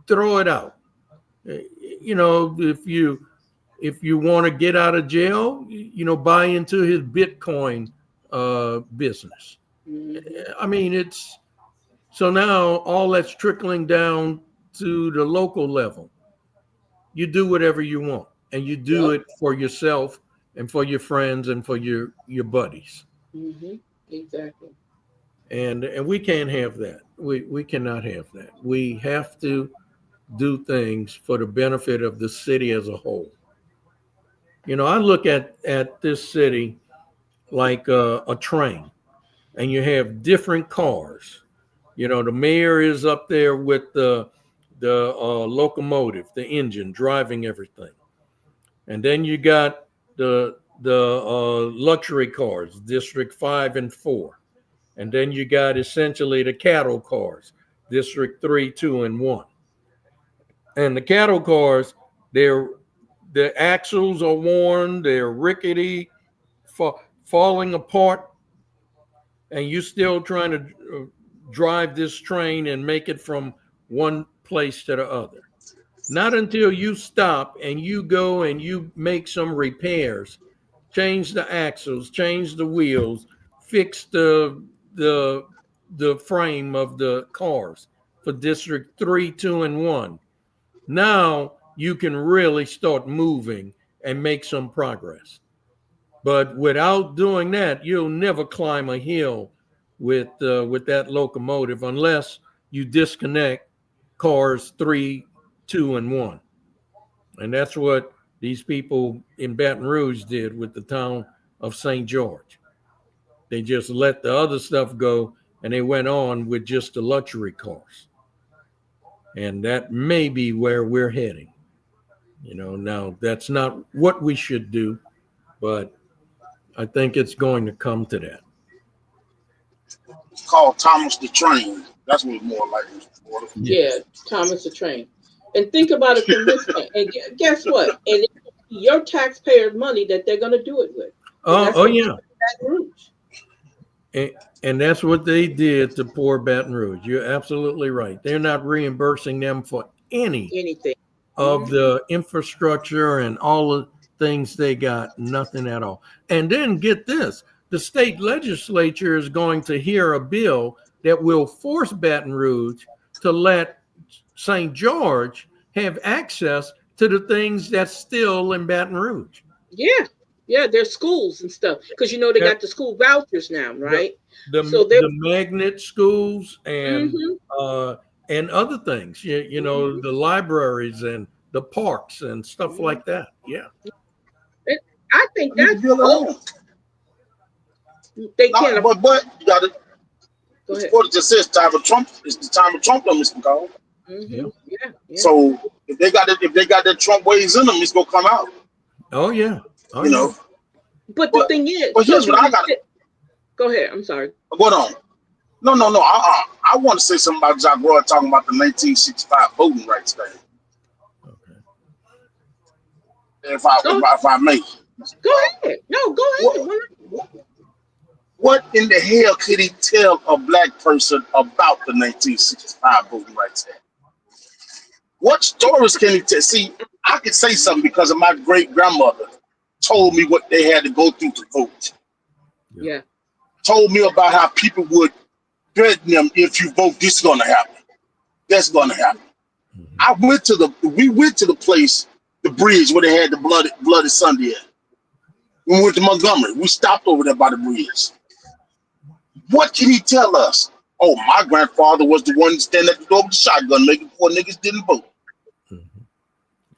throw it out. You know, if you want to get out of jail, you know, buy into his Bitcoin business. I mean, it's so now all that's trickling down to the local level. You do whatever you want, and you do it for yourself and for your friends and for your buddies. Mm-hmm. Exactly. And we can't have that. We cannot have that. We have to do things for the benefit of the city as a whole. You know, I look at this city like a train, and you have different cars. You know, the mayor is up there with the locomotive, the engine, driving everything. And then you got the luxury cars, District 5 and 4. And then you got essentially the cattle cars, District 3, 2, and 1. And the cattle cars, the axles are worn, they're rickety, falling apart, and you're still trying to drive this train and make it from one place to the other. Not until you stop and you go and you make some repairs, change the axles, change the wheels, fix the frame of the cars for District 3, 2, and 1. Now you can really start moving and make some progress. But without doing that, you'll never climb a hill with that locomotive unless you disconnect cars 3, 2, and 1. And that's what these people in Baton Rouge did with the town of St. George. They just let the other stuff go and they went on with just the luxury cars. And that may be where we're heading. Now that's not what we should do, but I think it's going to come to that. It's called Thomas the Train. That's what it's more like. Yeah, Thomas the Train. And think about it from this way. And guess what? And it's your taxpayers' money that they're going to do it with. Oh yeah. Baton Rouge. And that's what they did to poor Baton Rouge. You're absolutely right. They're not reimbursing them for anything of the infrastructure and all the things they got, nothing at all. And then get this, the state legislature is going to hear a bill that will force Baton Rouge to let St. George have access to the things that's still in Baton Rouge. Yeah, there's schools and stuff because they got the school vouchers now, right? The magnet schools and other things, the libraries and the parks and stuff like that. Yeah, I think that's they can't. But you got to. Go ahead. What it just says, time of Trump. It's the time of Trump, Mr. McCall. Yeah. So if they got that Trump ways in them, it's gonna come out. Oh yeah. But the thing is, but here's what I got. Go ahead. I'm sorry. Go on. No. I want to say something about Jack Roy talking about the 1965 voting rights thing. Okay. If I may. Go ahead. No, go ahead. What in the hell could he tell a black person about the 1965 voting rights act? What stories can he tell? See, I could say something because of my great grandmother told me what they had to go through to vote. Yeah. Told me about how people would threaten them, if you vote, this is gonna happen. That's gonna happen. Mm-hmm. We went to the place, the bridge where they had the bloody Sunday at. We went to Montgomery. We stopped over there by the bridge. What can he tell us? Oh, my grandfather was the one standing at the door with the shotgun making poor niggas didn't vote. Mm-hmm.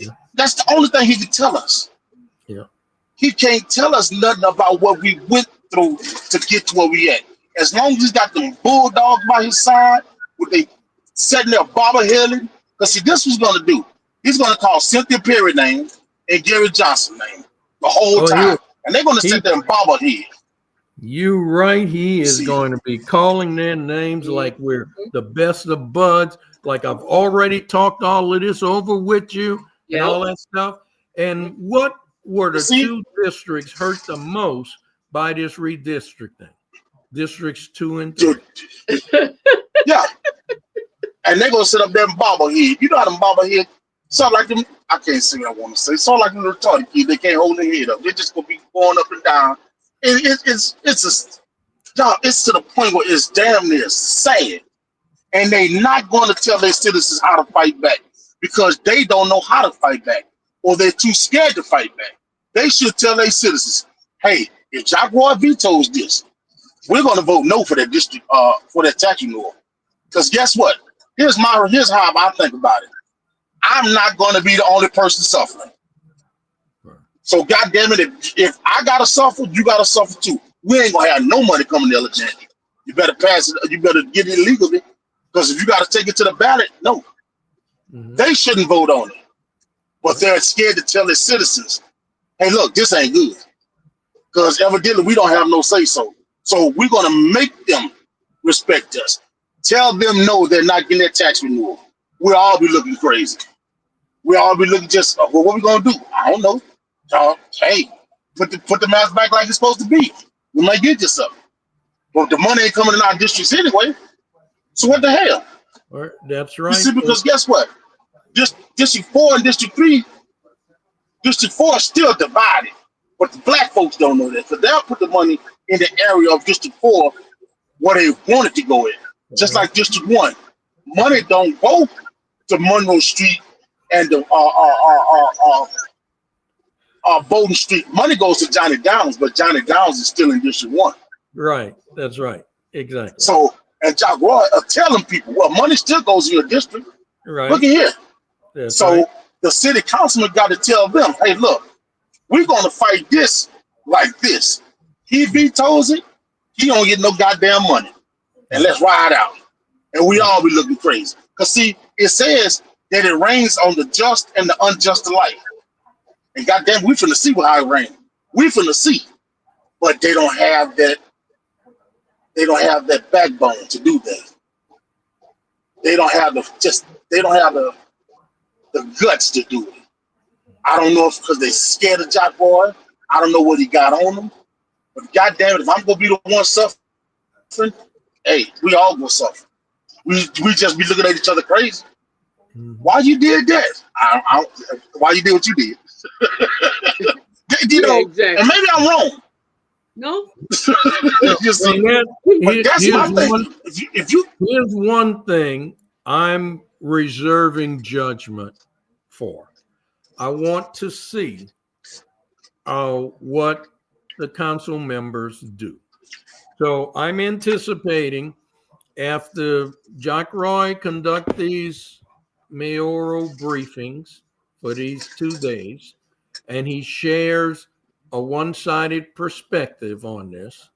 Yeah. That's the only thing he can tell us. Yeah. He can't tell us nothing about what we went through to get to where we at. As long as he's got them bulldogs by his side, with they sitting there bobbleheading, because see, this was gonna do. He's gonna call Cynthia Perry name and Gary Johnson name the whole time, and they're gonna sit there and bobblehead. You right. He is going to be calling their names like we're the best of buds. Like I've already talked all of this over with you and all that stuff. And what were the two districts hurt the most by this redistricting? Districts 2 and 3. Yeah. And they're gonna sit up there and bobblehead. You know how them bobblehead sound like them. I can't say what I want to say. Sound like them retarded kids. They can't hold their head up. They're just gonna be going up and down. It's to the point where it's damn near sad, and they not going to tell their citizens how to fight back because they don't know how to fight back, or they're too scared to fight back. They should tell their citizens, "Hey, if Jack Roy vetoes this, we're going to vote no for that district, for that tax renewal." Because guess what? Here's how I think about it. I'm not going to be the only person suffering. So goddamn it, if I gotta suffer, you gotta suffer too. We ain't gonna have no money coming to Alexandria. You better pass it. You better get it legally, because if you gotta take it to the ballot, no, they shouldn't vote on it. But they're scared to tell their citizens, "Hey, look, this ain't good," because evidently we don't have no say so. So we're gonna make them respect us. Tell them no, they're not getting their tax renewal. We'll all be looking crazy. We'll all be looking just, well, what we gonna do? I don't know. Hey, put the mask back like it's supposed to be. We might get you something. But the money ain't coming in our districts anyway. So what the hell? That's right. You see, because guess what? District 4 and District 3, District 4 is still divided. But the black folks don't know that, because they'll put the money in the area of District 4 where they want it to go in. Just like District 1. Money don't go to Monroe Street and the Bowden Street. Money goes to Johnny Downs, but Johnny Downs is still in District 1. Right. That's right. Exactly. So And Jack Roy are telling people, well, money still goes in your district. Right. Look at here. That's So right. the city councilman got to tell them, hey, look, we're going to fight this like this. He vetoes it, he don't get no goddamn money. And let's ride out. And we all be looking crazy. Because, see, it says that it rains on the just and the unjust alike. And goddamn, we finna see how it rains. We finna see. But they don't have that. They don't have that backbone to do that. They don't have the guts to do it. I don't know if because they're scared of Jack Roy. I don't know what he got on them. But goddamn it, if I'm gonna be the one suffering, hey, we all gonna suffer. We just be looking at each other crazy. Why you did that? Why you did what you did? You know, exactly. and maybe I'm wrong. No. Just, But but that's my thing. If you here's one thing I'm reserving judgment for. I want to see what the council members do. So I'm anticipating after Jack Roy conduct these mayoral briefings for these 2 days, and he shares a one-sided perspective on this,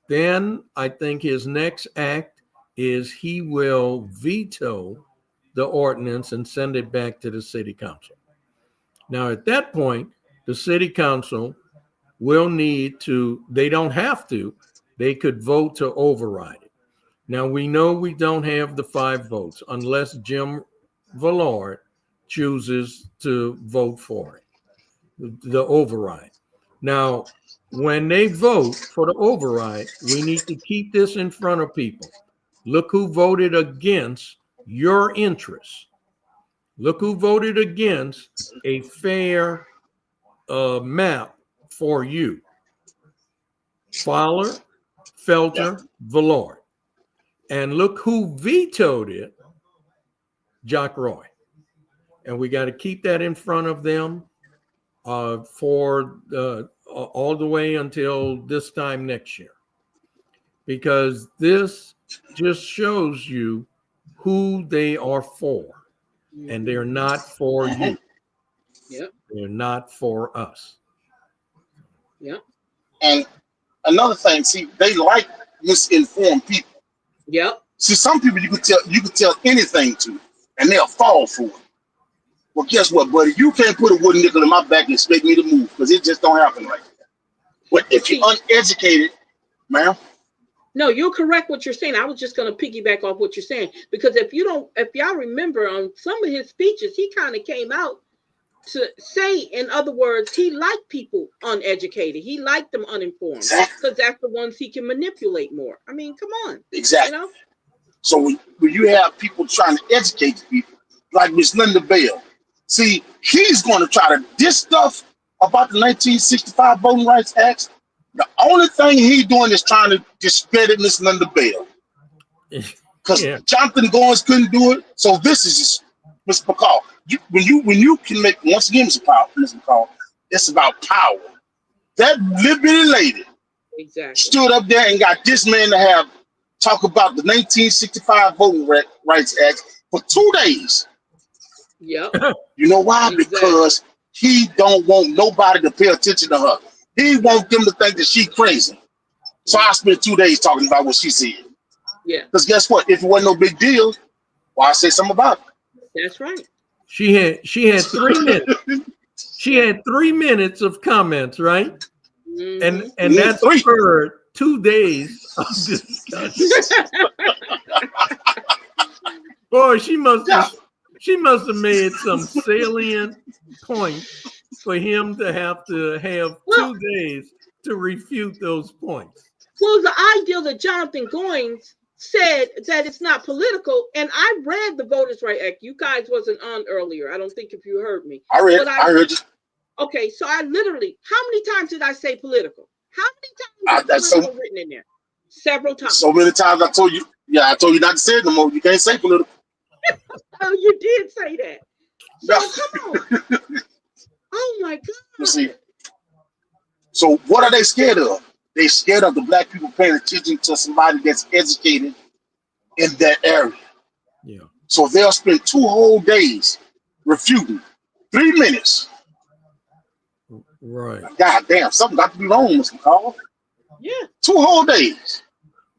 then I think his next act is he will veto the ordinance and send it back to the city council. Now, at that point, the city council will need to, they don't have to, they could vote to override it. Now, we know we don't have the 5 votes unless Jim Vallard chooses to vote for it, the override. Now, when they vote for the override, we need to keep this in front of people. Look who voted against your interests. Look who voted against a fair map for you. Fowler, Felter, Vallard. And look who vetoed it, Jack Roy. And we got to keep that in front of them for all the way until this time next year. Because this just shows you who they are for. And they're not for you. Yep. They're not for us. Yep. and another thing, see, they like misinformed people. Yep. See, some people you could tell anything to, and they'll fall for it. Well, guess what, buddy? You can't put a wooden nickel in my back and expect me to move because it just don't happen like that. But if you're uneducated, ma'am. No, you're correct what you're saying. I was just going to piggyback off what you're saying, because if y'all remember on some of his speeches, he kind of came out to say, in other words, he liked people uneducated. He liked them uninformed because that's the ones he can manipulate more. I mean, come on. Exactly. You know? So when you have people trying to educate people, like Miss Linda Bell, see, he's going to try to diss stuff about the 1965 Voting Rights Act. The only thing he's doing is trying to discredit Miss Linda Bell. Because Jonathan Goins couldn't do it. So this is just, Mr. McCall. When you can make, once again, Mr. McCall, it's about power. That little bitty lady stood up there and got this man to talk about the 1965 Voting Rights Act for 2 days. Yep. You know why? Because he don't want nobody to pay attention to her. He wants them to think that she's crazy. So I spent 2 days talking about what she said. Yeah. Because guess what? If it wasn't no big deal, why say something about it? That's right. She had 3 minutes. She had 3 minutes of comments, right? Mm-hmm. And that's for 2 days of discussion. Boy, she must have made some salient points for him to have 2 days to refute those points. Well, the idea that Jonathan Goins said that it's not political, and I read the Voters' Rights Act. You guys wasn't on earlier. I don't think if you heard me. I heard you. Okay, so I literally, how many times did I say political? How many times is political written in there? Several times. So many times I told you not to say it no more. You can't say political. Oh, you did say that. So come on. Oh my God. You see. So what are they scared of? They scared of the black people paying attention to somebody that's educated in that area. Yeah. So they'll spend 2 whole days refuting 3 minutes. Right. God damn, something got to be wrong, Mr. Carl. Yeah. 2 whole days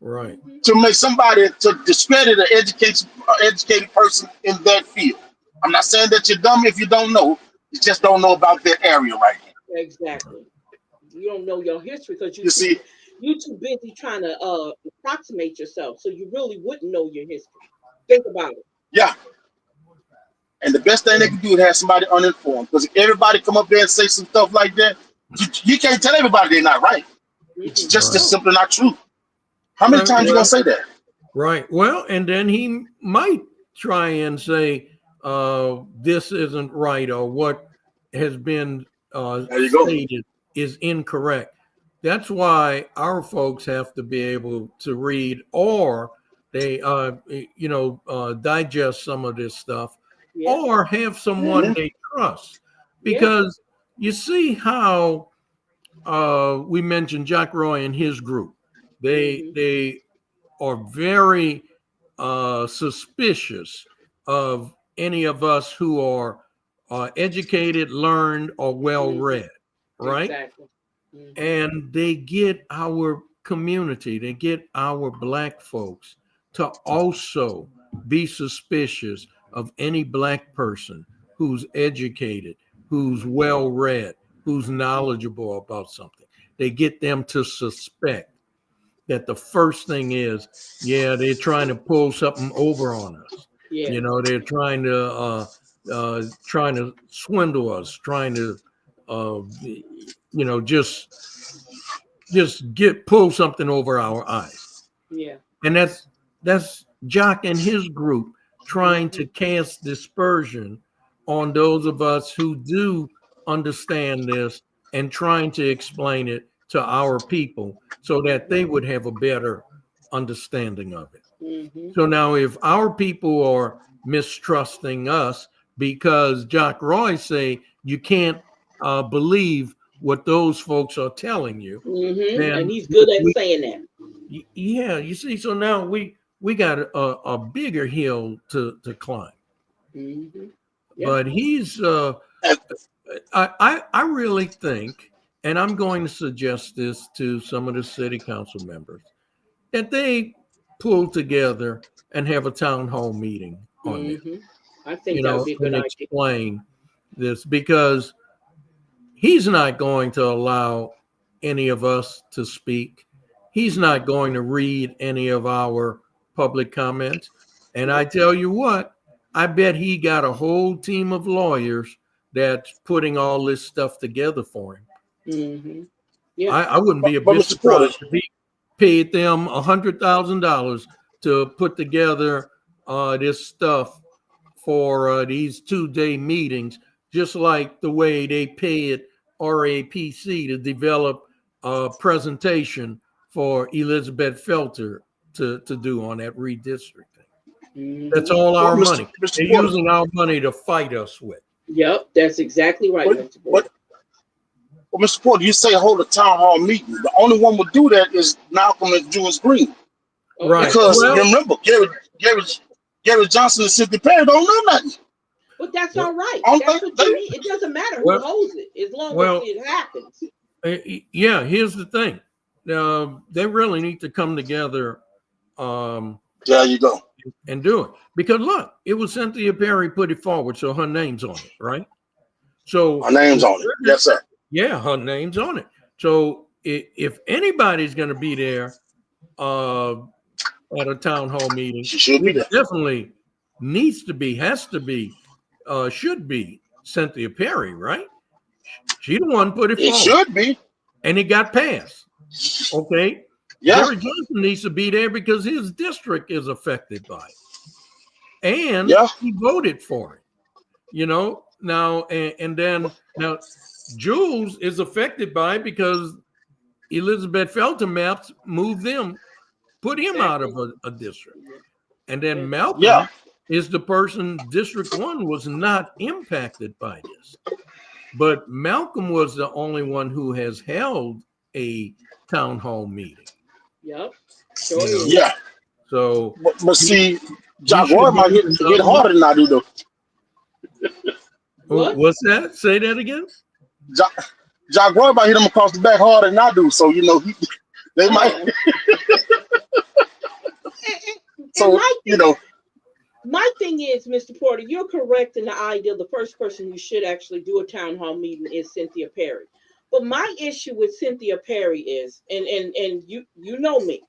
Right. to make somebody to discredit an educated person in that field. I'm not saying that you're dumb if you don't know. You just don't know about that area right now. Exactly. You don't know your history because You see, you're too busy trying to approximate yourself, so you really wouldn't know your history. Think about it. yeah. And the best thing they can do is have somebody uninformed. Because if everybody come up there and say some stuff like that, you can't tell everybody they're not right. It's just Right. simply not true. How many times you gonna say that? Right. Well, and then he might try and say, this isn't right, or what has been There you go. stated is incorrect. That's why our folks have to be able to read, or they, digest some of this stuff, Yeah. or have someone they trust. Because you see how we mentioned Jack Roy and his group. They are very suspicious of any of us who are educated, learned, or well-read, right? Exactly. And they get our community, they get our Black folks to also be suspicious of any Black person who's educated, who's well-read, who's knowledgeable about something. They get them to suspect that the first thing is, they're trying to pull something over on us. Yeah. You know, they're trying to swindle us, trying to, just pull something over our eyes. Yeah. And that's Jock and his group trying to cast dispersion on those of us who do understand this and trying to explain it to our people so that they would have a better understanding of it. So now if our people are mistrusting us because Jack Roy say you can't believe what those folks are telling you, and he's good at saying that. Yeah, you see, so now we got a bigger hill to climb. But he's I really think, and I'm going to suggest this to some of the city council members, that they pull together and have a town hall meeting on this. I think that would be a good idea. Explain this, because he's not going to allow any of us to speak. He's not going to read any of our public comments. And I tell you what, I bet he got a whole team of lawyers that's putting all this stuff together for him. Yeah. I wouldn't be a bit surprised if he paid them $100,000 to put together this stuff for these 2-day meetings, just like the way they paid RAPC to develop a presentation for Elizabeth Felter to do on that redistricting. That's all our money. They're using our money to fight us with. Yep, that's exactly right, Mr. Porter. Well, Mr. Porter, you say hold a town hall meeting. The only one would do that is Malcolm and Julius Green. Right. Because remember, Gary Johnson and Cynthia Perry don't know nothing. But that's all right. That's what you mean. It doesn't matter who holds it, as long as it happens. Yeah, here's the thing. They really need to come together. There you go. And do it. Because look, it was Cynthia Perry put it forward, so her name's on it, right? So her name's on it. Yes, sir. Yeah, her name's on it. So if anybody's going to be there at a town hall meeting, she should be there. Definitely needs to be, has to be, should be Cynthia Perry, right? She the one put it forward. It should be. And it got passed. Okay. Yeah. Gary Johnson needs to be there because his district is affected by it. And he voted for it. Now, and then Jules is affected by it because Elizabeth Felter maps moved them, put him out of a district. And then Malcolm is the person, District 1 was not impacted by this. But Malcolm was the only one who has held a town hall meeting. Yep. Yeah. So, But see, Jock Roy might hit harder than I do, though. What's that? Say that again. Jock Roy might hit him across the back harder than I do. So they might. So my thing is, Mr. Porter, you're correct in the idea. The first person who should actually do a town hall meeting is Cynthia Perry. But my issue with Cynthia Perry is, and you know me,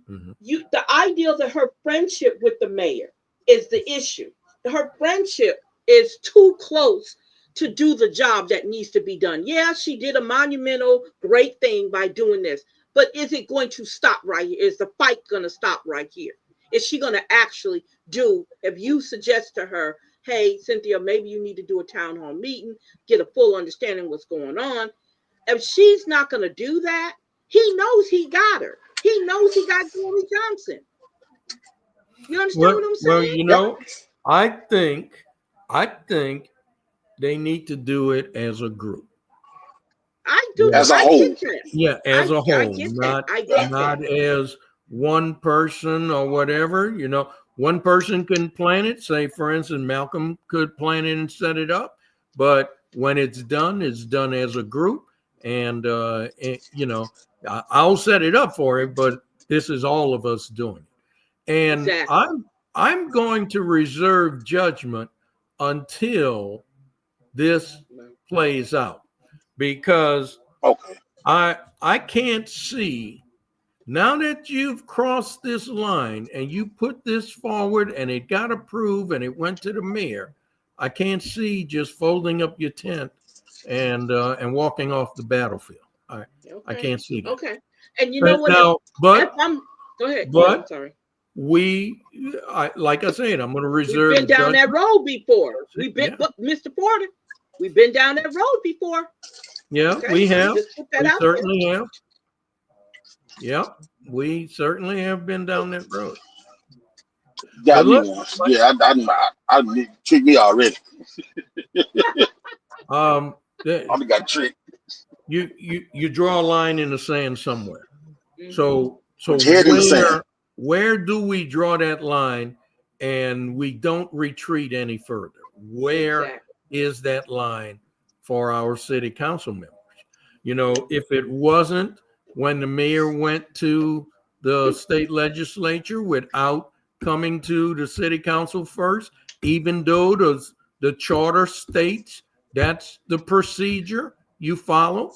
the idea that her friendship with the mayor is the issue. Her friendship is too close to do the job that needs to be done. Yeah, she did a monumental, great thing by doing this, but is it going to stop right here? Is the fight going to stop right here? Is she going to actually do, if you suggest to her, hey, Cynthia, maybe you need to do a town hall meeting, get a full understanding of what's going on. If she's not going to do that, he knows he got her. He knows he got Gary Johnson. You understand what I'm saying? Well, I think they need to do it as a group. I do. As a whole. Yeah, as a whole, not as one person or whatever. One person can plan it. Say, for instance, Malcolm could plan it and set it up. But when it's done as a group. And, I'll set it up for it, but this is all of us doing it. And I'm going to reserve judgment until this plays out, because I can't see, now that you've crossed this line and you put this forward and it got approved and it went to the mayor, I can't see just folding up your tent and walking off the battlefield. I can't see that. Okay. And you know what? Now, go ahead. But I'm sorry. Like I said, I'm going to reserve. We've been down that road before. Mr. Porter, we've been down that road before. Yeah, okay? We have. We certainly have. Yeah, we certainly have been down that road. Yeah, I tricked me already. Mm-hmm. I got tricked. You draw a line in the sand somewhere. Mm-hmm. So where do we draw that line and we don't retreat any further? Where is that line for our city council members? If it wasn't when the mayor went to the state legislature without coming to the city council first, even though the charter states that's the procedure you follow.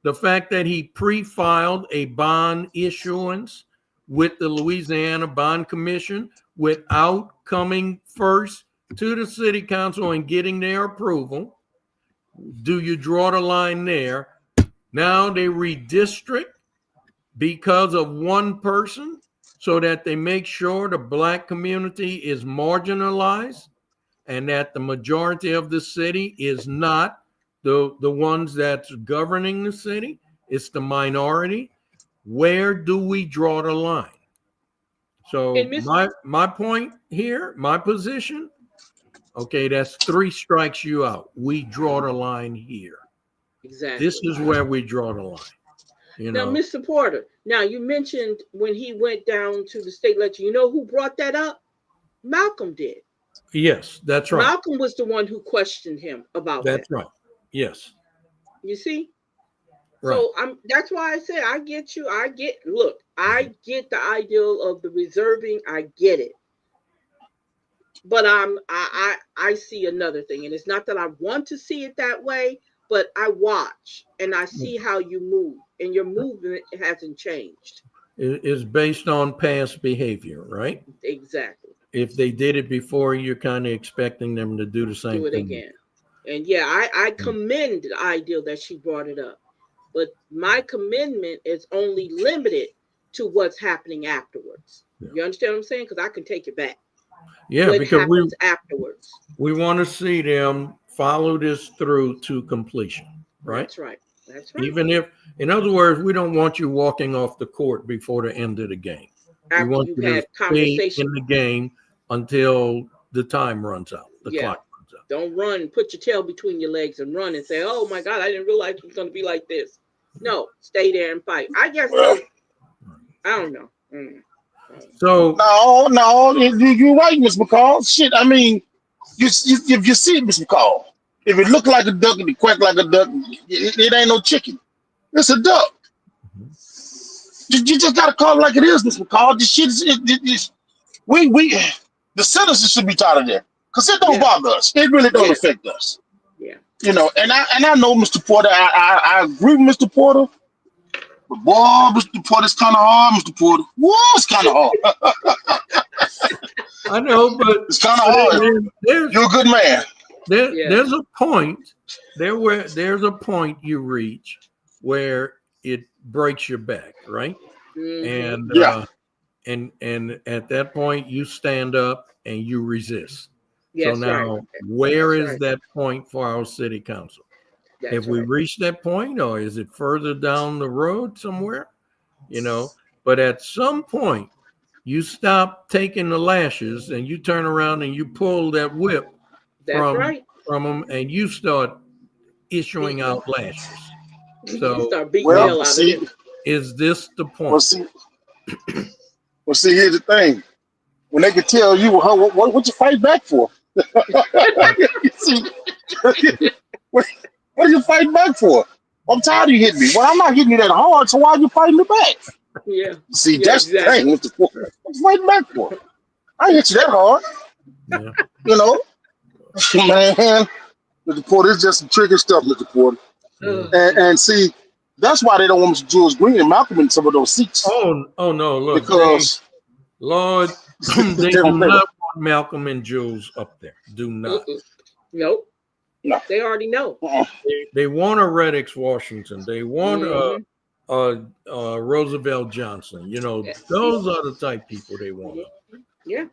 The fact that he pre-filed a bond issuance with the Louisiana Bond Commission without coming first to the city council and getting their approval. Do you draw the line there? Now they redistrict because of one person so that they make sure the Black community is marginalized and that the majority of the city is not the ones that's governing the city. It's the minority. Where do we draw the line? So my point here, my position, okay, that's 3 strikes you out. We draw the line here. Exactly. This is where we draw the line. Now, Mr. Porter, now you mentioned when he went down to the state legislature, you know who brought that up? Malcolm did. Yes, that's right. Malcolm was the one who questioned him about that. That's right. Yes. You see? Right. So that's why I say I get you. I get the ideal of the reserving. I get it. But I see another thing. And it's not that I want to see it that way, but I watch and I see how you move. And your movement hasn't changed. It is based on past behavior, right? Exactly. If they did it before, you're kind of expecting them to do the same thing. Do it again. And yeah, I commend the ideal that she brought it up. But my commendment is only limited to what's happening afterwards. Yeah. You understand what I'm saying? Because I can take it back. Yeah, what because afterwards. We want to see them follow this through to completion, right? That's right. That's right. Even if, in other words, we don't want you walking off the court before the end of the game. After we want you you had to conversation stay in the game until the time runs out, the clock runs out. Don't run, put your tail between your legs and run and say, oh my God, I didn't realize it was going to be like this. No, stay there and fight. I guess I don't know. So No, you're right, Miss McCall. Shit, I mean, you see it, Miss McCall. If it look like a duck and it quack like a duck, it ain't no chicken. It's a duck. You just gotta call it like it is, Miss McCall. This shit is we the citizens should be tired of that because it don't bother us. It really don't affect us. Yeah. You know, and I know Mr. Porter. I agree with Mr. Porter. But boy, Mr. Porter's kind of hard, Mr. Porter. Whoa, it's kind of hard. I know, but It's kind of hard. You're a good man. There's a point there's a point you reach where it breaks your back, right? Mm-hmm. And at that point you stand up and you resist. Yes, so now where is that point for our city council? Have we reached that point, or is it further down the road somewhere? You know, but at some point you stop taking the lashes and you turn around and you pull that whip from them and you start issuing out lashes. So start beating the hell out of it. Is this the point? Well, see, here's the thing. When they can tell you, what you fight back for? You see, what are you fighting back for? I'm tired of you hitting me. Well, I'm not hitting you that hard, so why are you fighting me back? Yeah. See, that's the thing. What you fighting back for? I ain't hit you that hard. Yeah. You know? Man, Mr. Porter, it's just some tricky stuff, Mr. Porter. And see, that's why they don't want Mr. Jules Green and Malcolm in some of those seats. Oh no, look, because Lord, they do not want Malcolm and Jules up there. Do not. Nope. No. They already know. They want a Reddix Washington. They want Roosevelt Johnson. You know, those are the type people they want. Yeah.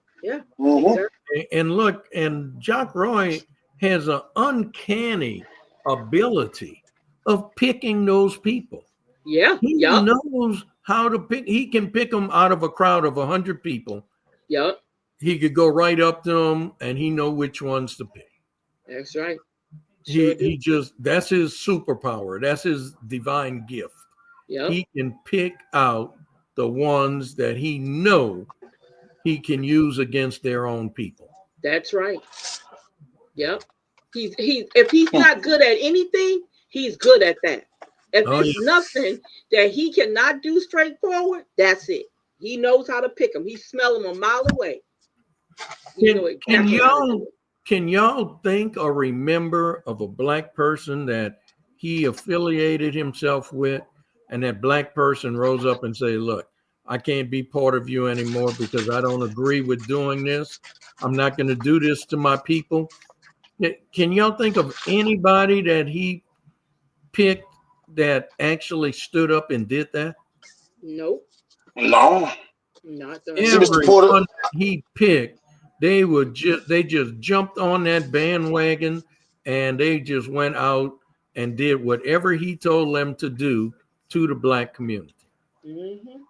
And look, and Jock Roy has an uncanny ability of picking those people. Yeah. He knows how to pick. He can pick them out of a crowd of 100 people. Yep. He could go right up to them and he know which ones to pick. That's right. He just, that's his superpower. That's his divine gift. Yep. He can pick out the ones that he know he can use against their own people. That's right. Yep. If he's not good at anything, he's good at that. If there's nothing that he cannot do straightforward, that's it. He knows how to pick them. He smell them a mile away. Can y'all think or remember of a black person that he affiliated himself with, and that black person rose up and say, look, I can't be part of you anymore because I don't agree with doing this. I'm not going to do this to my people. Can y'all think of anybody that he picked that actually stood up and did that? Nope. No. Not the everyone he picked, they just jumped on that bandwagon and they just went out and did whatever he told them to do to the black community. Mm-hmm.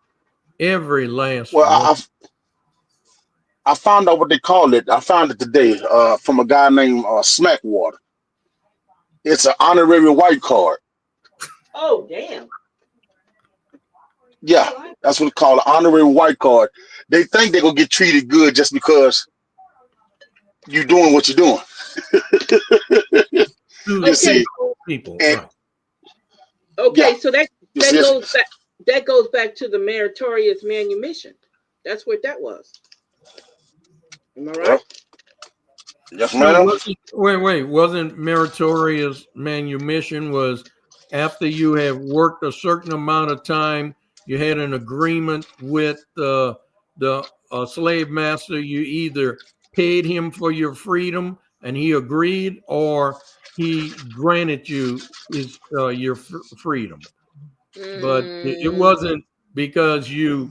Every last one. I found out what they call it. I found it today from a guy named Smackwater. It's an honorary white card. Oh, damn. Yeah, that's what it's called, an honorary white card. They think they're going to get treated good just because you're doing what you're doing. You see? People. And, okay, so that goes back to the meritorious manumission. That's what that was. Am I right? Yes, ma'am. Wait. Wasn't meritorious manumission was after you have worked a certain amount of time, you had an agreement with the slave master. You either paid him for your freedom and he agreed, or he granted you your freedom. But it wasn't because you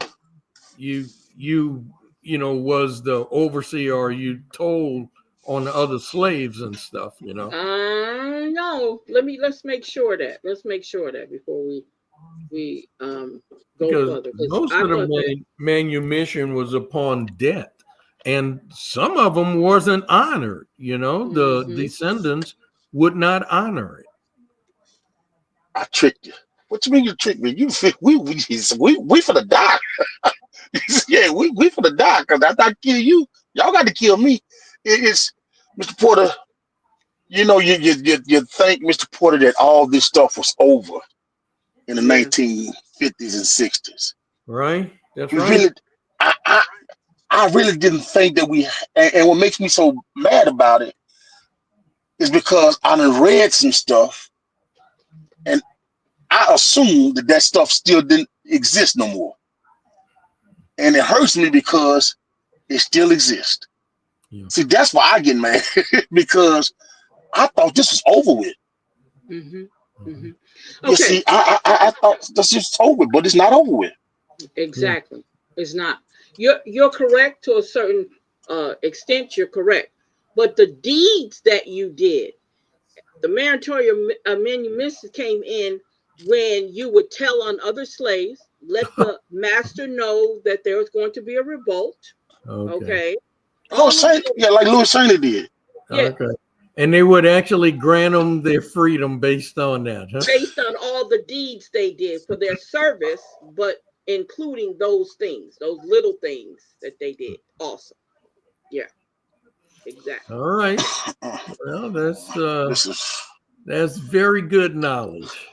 was the overseer or you told on the other slaves and stuff, No. Let's make sure that. Let's make sure that before we go further. Most of the manumission was upon death, and some of them wasn't honored. The descendants would not honor it. I tricked you. What you mean you tricked me? We finna die. Yeah, we finna die because after I kill you, y'all got to kill me. It's Mr. Porter. You know, you think, Mr. Porter, that all this stuff was over in the Yeah. 1950s and 60s. Right? That's We right. really, I really didn't think that we. And what makes me so mad about it is because I done read some stuff, and I assumed that stuff still didn't exist no more. And it hurts me because it still exists. Yeah. See, that's why I get mad because I thought this was over with. Mm-hmm. Mm-hmm. You Okay. see, I thought this was over, but it's not over with. Exactly. It's not. You're correct to a certain extent. You're correct, but the deeds that you did, the meritorious manumission came in when you would tell on other slaves, let the master know that there was going to be a revolt. Okay. Like Louis Cheney did. Yeah. Okay. And they would actually grant them their freedom based on that, huh? Based on all the deeds they did for their service, but including those things, those little things that they did. Awesome. Yeah. Exactly. All right. Well, that's very good knowledge.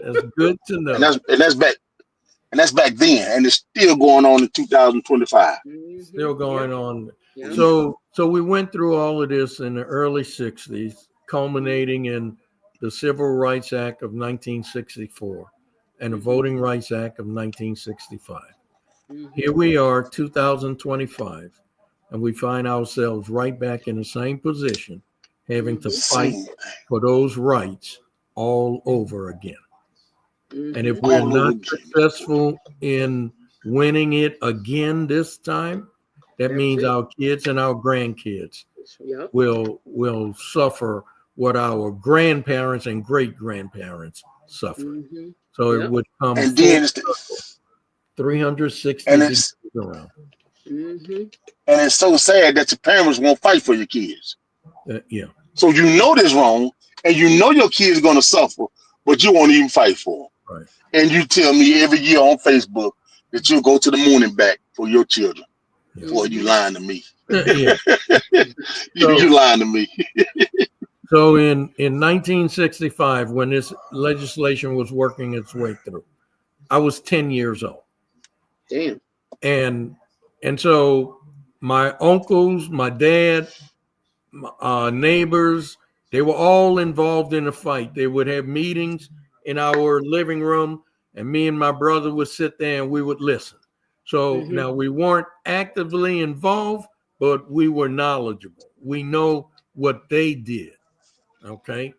That's good to know. And that's back then, and it's still going on in 2025. Mm-hmm. Still going on. Yeah. So we went through all of this in the early 60s, culminating in the Civil Rights Act of 1964 and the Voting Rights Act of 1965. Mm-hmm. Here we are, 2025, and we find ourselves right back in the same position, having to fight for those rights all over again. Mm-hmm. And if we're not successful in winning it again this time, that means our kids and our grandkids will suffer what our grandparents and great-grandparents suffered. Mm-hmm. So it would come and then 360 and degrees around. Mm-hmm. And it's so sad that your parents won't fight for your kids. Yeah. So you know this wrong, and you know your kids going to suffer, but you won't even fight for them. Right. And you tell me every year on Facebook that you'll go to the moon and back for your children. Yeah. Boy, you lying to me. Yeah. You lying to me. So in 1965, when this legislation was working its way through, I was 10 years old. Damn. And so my uncles, my dad, neighbors, they were all involved in the fight. They would have meetings in our living room, and me and my brother would sit there and we would listen. So now we weren't actively involved, but we were knowledgeable. We know what they did. Okay.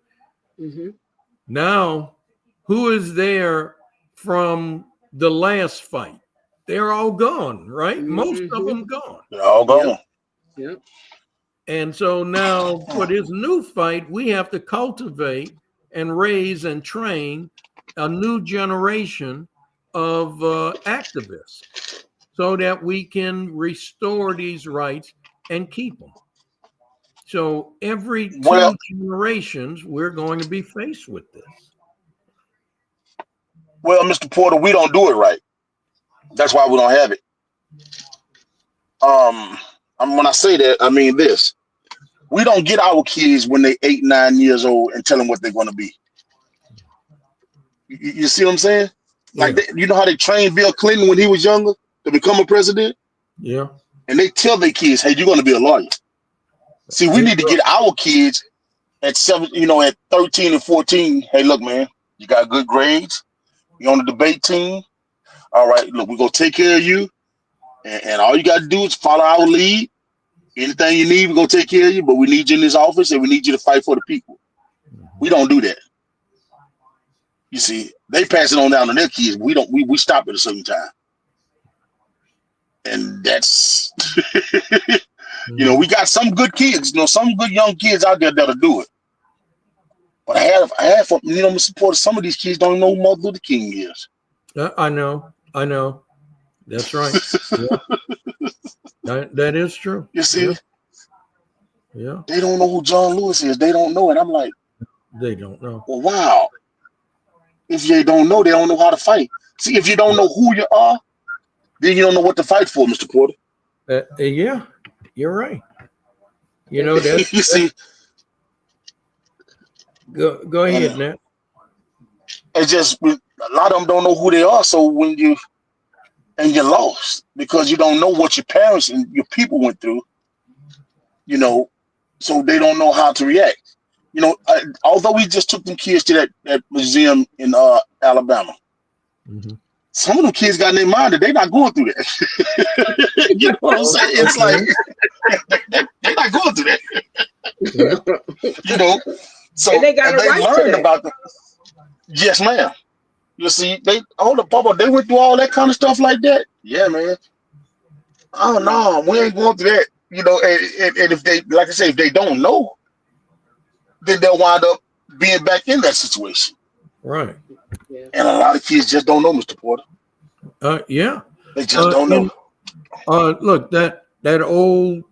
Mm-hmm. Now, who is there from the last fight? They're all gone, right? Most of them gone. They're all gone. Yep. And so now for this new fight, we have to cultivate and raise and train a new generation of activists so that we can restore these rights and keep them. So every two generations, we're going to be faced with this. Well, Mr. Porter, we don't do it right. That's why we don't have it. When I say that, I mean this. We don't get our kids when they're 8, 9 years old and tell them what they're going to be. You see what I'm saying? Like, you know how they trained Bill Clinton when he was younger to become a president? Yeah. And they tell their kids, hey, you're going to be a lawyer. See, we need to get our kids at 13 and 14. Hey, look, man, you got good grades. You're on the debate team. All right, look, we're going to take care of you. And all you got to do is follow our lead. Anything you need, we're going to take care of you. But we need you in this office, and we need you to fight for the people. We don't do that. You see, they pass it on down to their kids. We don't. We stop at a certain time. And that's, we got some good kids, some good young kids out there that'll do it. But I have, Mr. Porter, some of these kids don't know who Martin Luther King is. I know. That's right. That is true. You see? Yeah. They don't know who John Lewis is. They don't know it. I'm like, they don't know. Well, wow. If they don't know how to fight. See, if you don't know who you are, then you don't know what to fight for, Mr. Porter. Yeah, you're right. You know that. You see, Go ahead, Nat. it's just a lot of them don't know who they are. So when you're lost because you don't know what your parents and your people went through, you know, so they don't know how to react. You know, although we just took them kids to that museum in Alabama, some of them kids got in their mind that they're not going through that. You know what I'm saying? It's like they're not going through that. You know, so and they learned about them. Yes, ma'am. You see, they Papa, they went through all that kind of stuff like that. Yeah, man. Oh no, we ain't going through that. You know, and if they, like I say, if they don't know, then they'll wind up being back in that situation. Right. Yeah. And a lot of kids just don't know, Mr. Porter. Yeah. They just don't know. Look, that old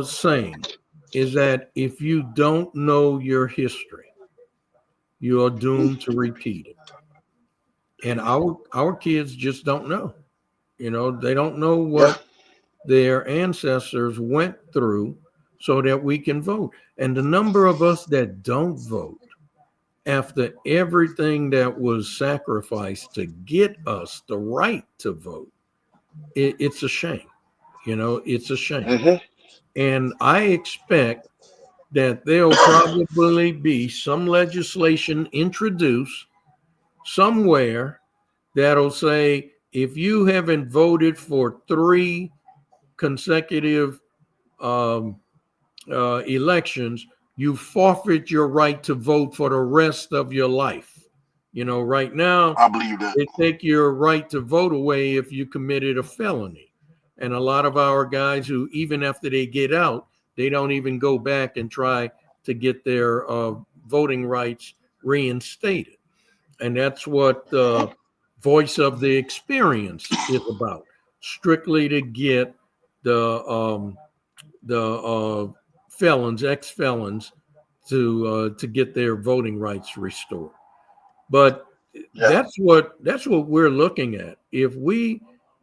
saying is that if you don't know your history, you are doomed to repeat it. And our kids just don't know. You know, they don't know what their ancestors went through so that we can vote. And the number of us that don't vote after everything that was sacrificed to get us the right to vote, it's a shame. You know, it's a shame. And I expect that there'll probably be some legislation introduced somewhere that'll say, if you haven't voted for 3 consecutive elections, you forfeit your right to vote for the rest of your life. You know, right now, I believe that. they take your right to vote away if you committed a felony. And a lot of our guys who, even after they get out, they don't even go back and try to get their voting rights reinstated. And that's what Voice of the Experience is about, strictly to get the felons, ex-felons, to get their voting rights restored. But that's what we're looking at. If we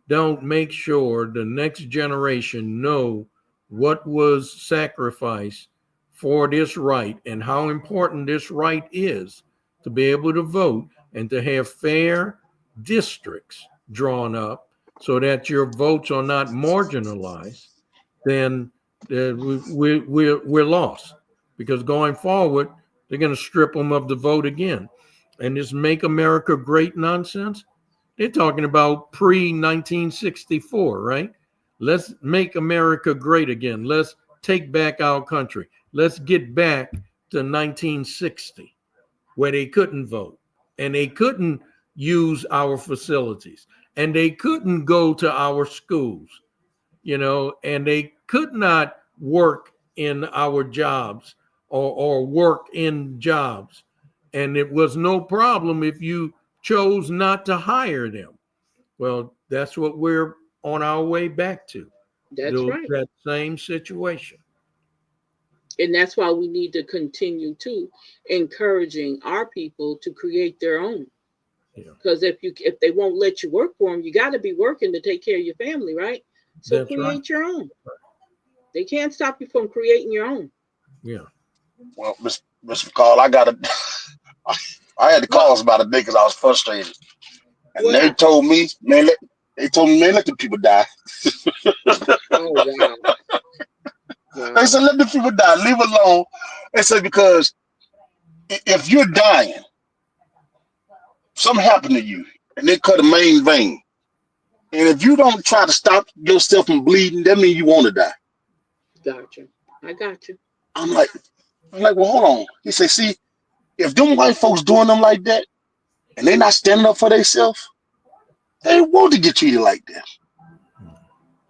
don't make sure the next generation know what was sacrificed for this right and how important this right is to be able to vote and to have fair districts drawn up so that your votes are not marginalized, then we're lost. Because going forward, they're going to strip them of the vote again. And this Make America Great nonsense, they're talking about pre-1964, right? Let's make America great again. Let's take back our country. Let's get back to 1960, where they couldn't vote and they couldn't use our facilities and they couldn't go to our schools, you know, and they could not work in our jobs or work in jobs. And it was no problem if you chose not to hire them. Well, that's what we're on our way back to. That's right. That same situation. And that's why we need to continue to encouraging our people to create their own. Because if they won't let you work for them, you got to be working to take care of your family, right? So that's create right. your own. They can't stop you from creating your own. Yeah. Well, Mr. Carl, I had to call us about a day because I was frustrated. And they told me, man, let the people die. Oh, wow. They said, let the people die, leave alone. They said, because if you're dying, something happened to you, and they cut a main vein. And if you don't try to stop yourself from bleeding, that means you want to die. Gotcha. I got you. I'm like, well, hold on. He said, see, if them white folks doing them like that, and they not standing up for themselves, they want to get treated like that.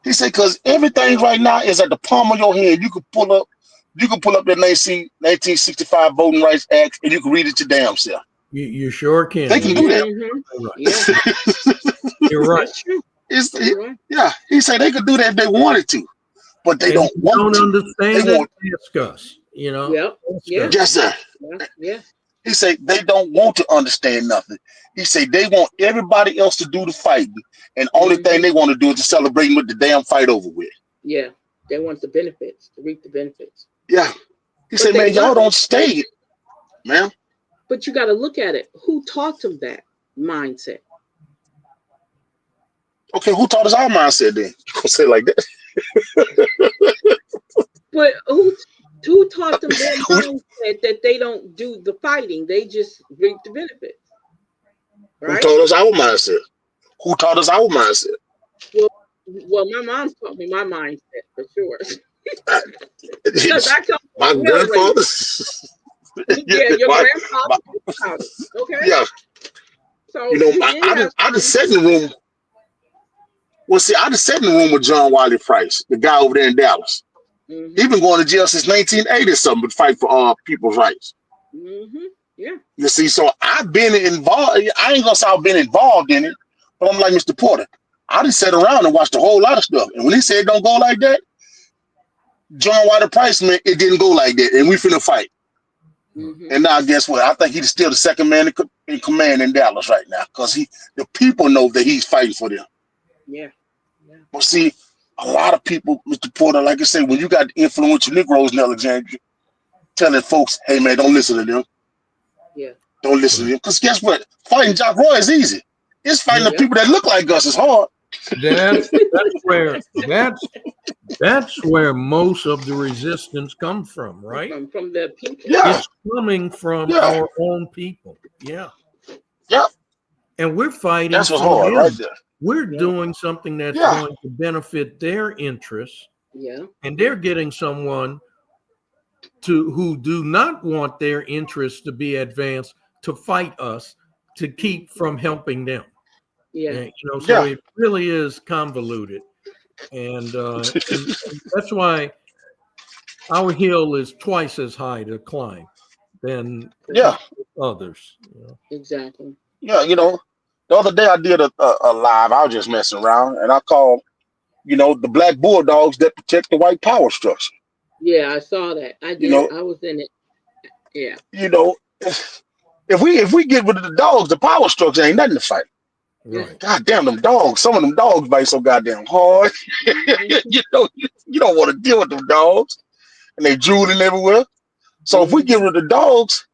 He said, because everything right now is at the palm of your hand. You can pull up that 1965 Voting Rights Act, and you can read it your damn self. You sure can. They can do that. Mm-hmm. Yeah. You're right. Yeah, he said they could do that if they wanted to, but they don't want to. Understand they it. Ask us. You know. Yep. Yeah. Yes, sir. Yeah. He said they don't want to understand nothing. He said they want everybody else to do the fighting, And only thing they want to do is to celebrate with the damn fight over with. Yeah, they want the benefits, to reap the benefits. Yeah. He But said, they man, y'all love don't it. stay, man. But you got to look at it. Who taught them that mindset? Okay, who taught us our mindset then? You gonna say it like that? But who taught them their mindset that they don't do the fighting? They just reap the benefits. Who Right? taught us our mindset? Who taught us our mindset? Well, my mom taught me my mindset for sure. Because I come My from grandfather. Yeah, your my- grandfather taught it. Okay. yeah. So You know, you didn't I have just sat in the room. Well, see, I just sat in the room with John Wiley Price, the guy over there in Dallas. Mhm. He's been going to jail since 1980 something to fight for people's rights. Mhm. Yeah. You see, so I've been involved. I ain't gonna say I've been involved in it, but I'm like Mr. Porter. I just sat around and watched a whole lot of stuff. And when he said don't go like that, John Wiley Price, man, it didn't go like that. And we finna fight. Mhm. And now guess what? I think he's still the second man in command in Dallas right now. Because the people know that he's fighting for them. Yeah. But see, a lot of people, Mr. Porter, like I say, when you got influential Negroes in Alexandria telling folks, hey man, don't listen to them. Yeah. Don't listen to them. Because guess what? Fighting Jock Roy is easy. It's fighting the people that look like us is hard. That's where most of the resistance comes from, right? From the people. Yeah. It's coming from Yeah. our own people. Yeah. Yep. And we're fighting That's what's for hard them. right there. We're Yeah. doing something that's Yeah. going to benefit their interests, Yeah. and they're getting someone who do not want their interests to be advanced to fight us to keep from helping them. Yeah. And, so Yeah. it really is convoluted, and that's why our hill is twice as high to climb than Yeah. others. Exactly. Yeah. You know, the other day I did a live. I was just messing around, and I called, the black bulldogs that protect the white power structure. Yeah, I saw that. I did. You know, I was in it. Yeah. If we get rid of the dogs, the power structure ain't nothing to fight. Right. God damn them dogs. Some of them dogs bite so goddamn hard. you don't want to deal with them dogs. And they drooling everywhere. So if we get rid of the dogs,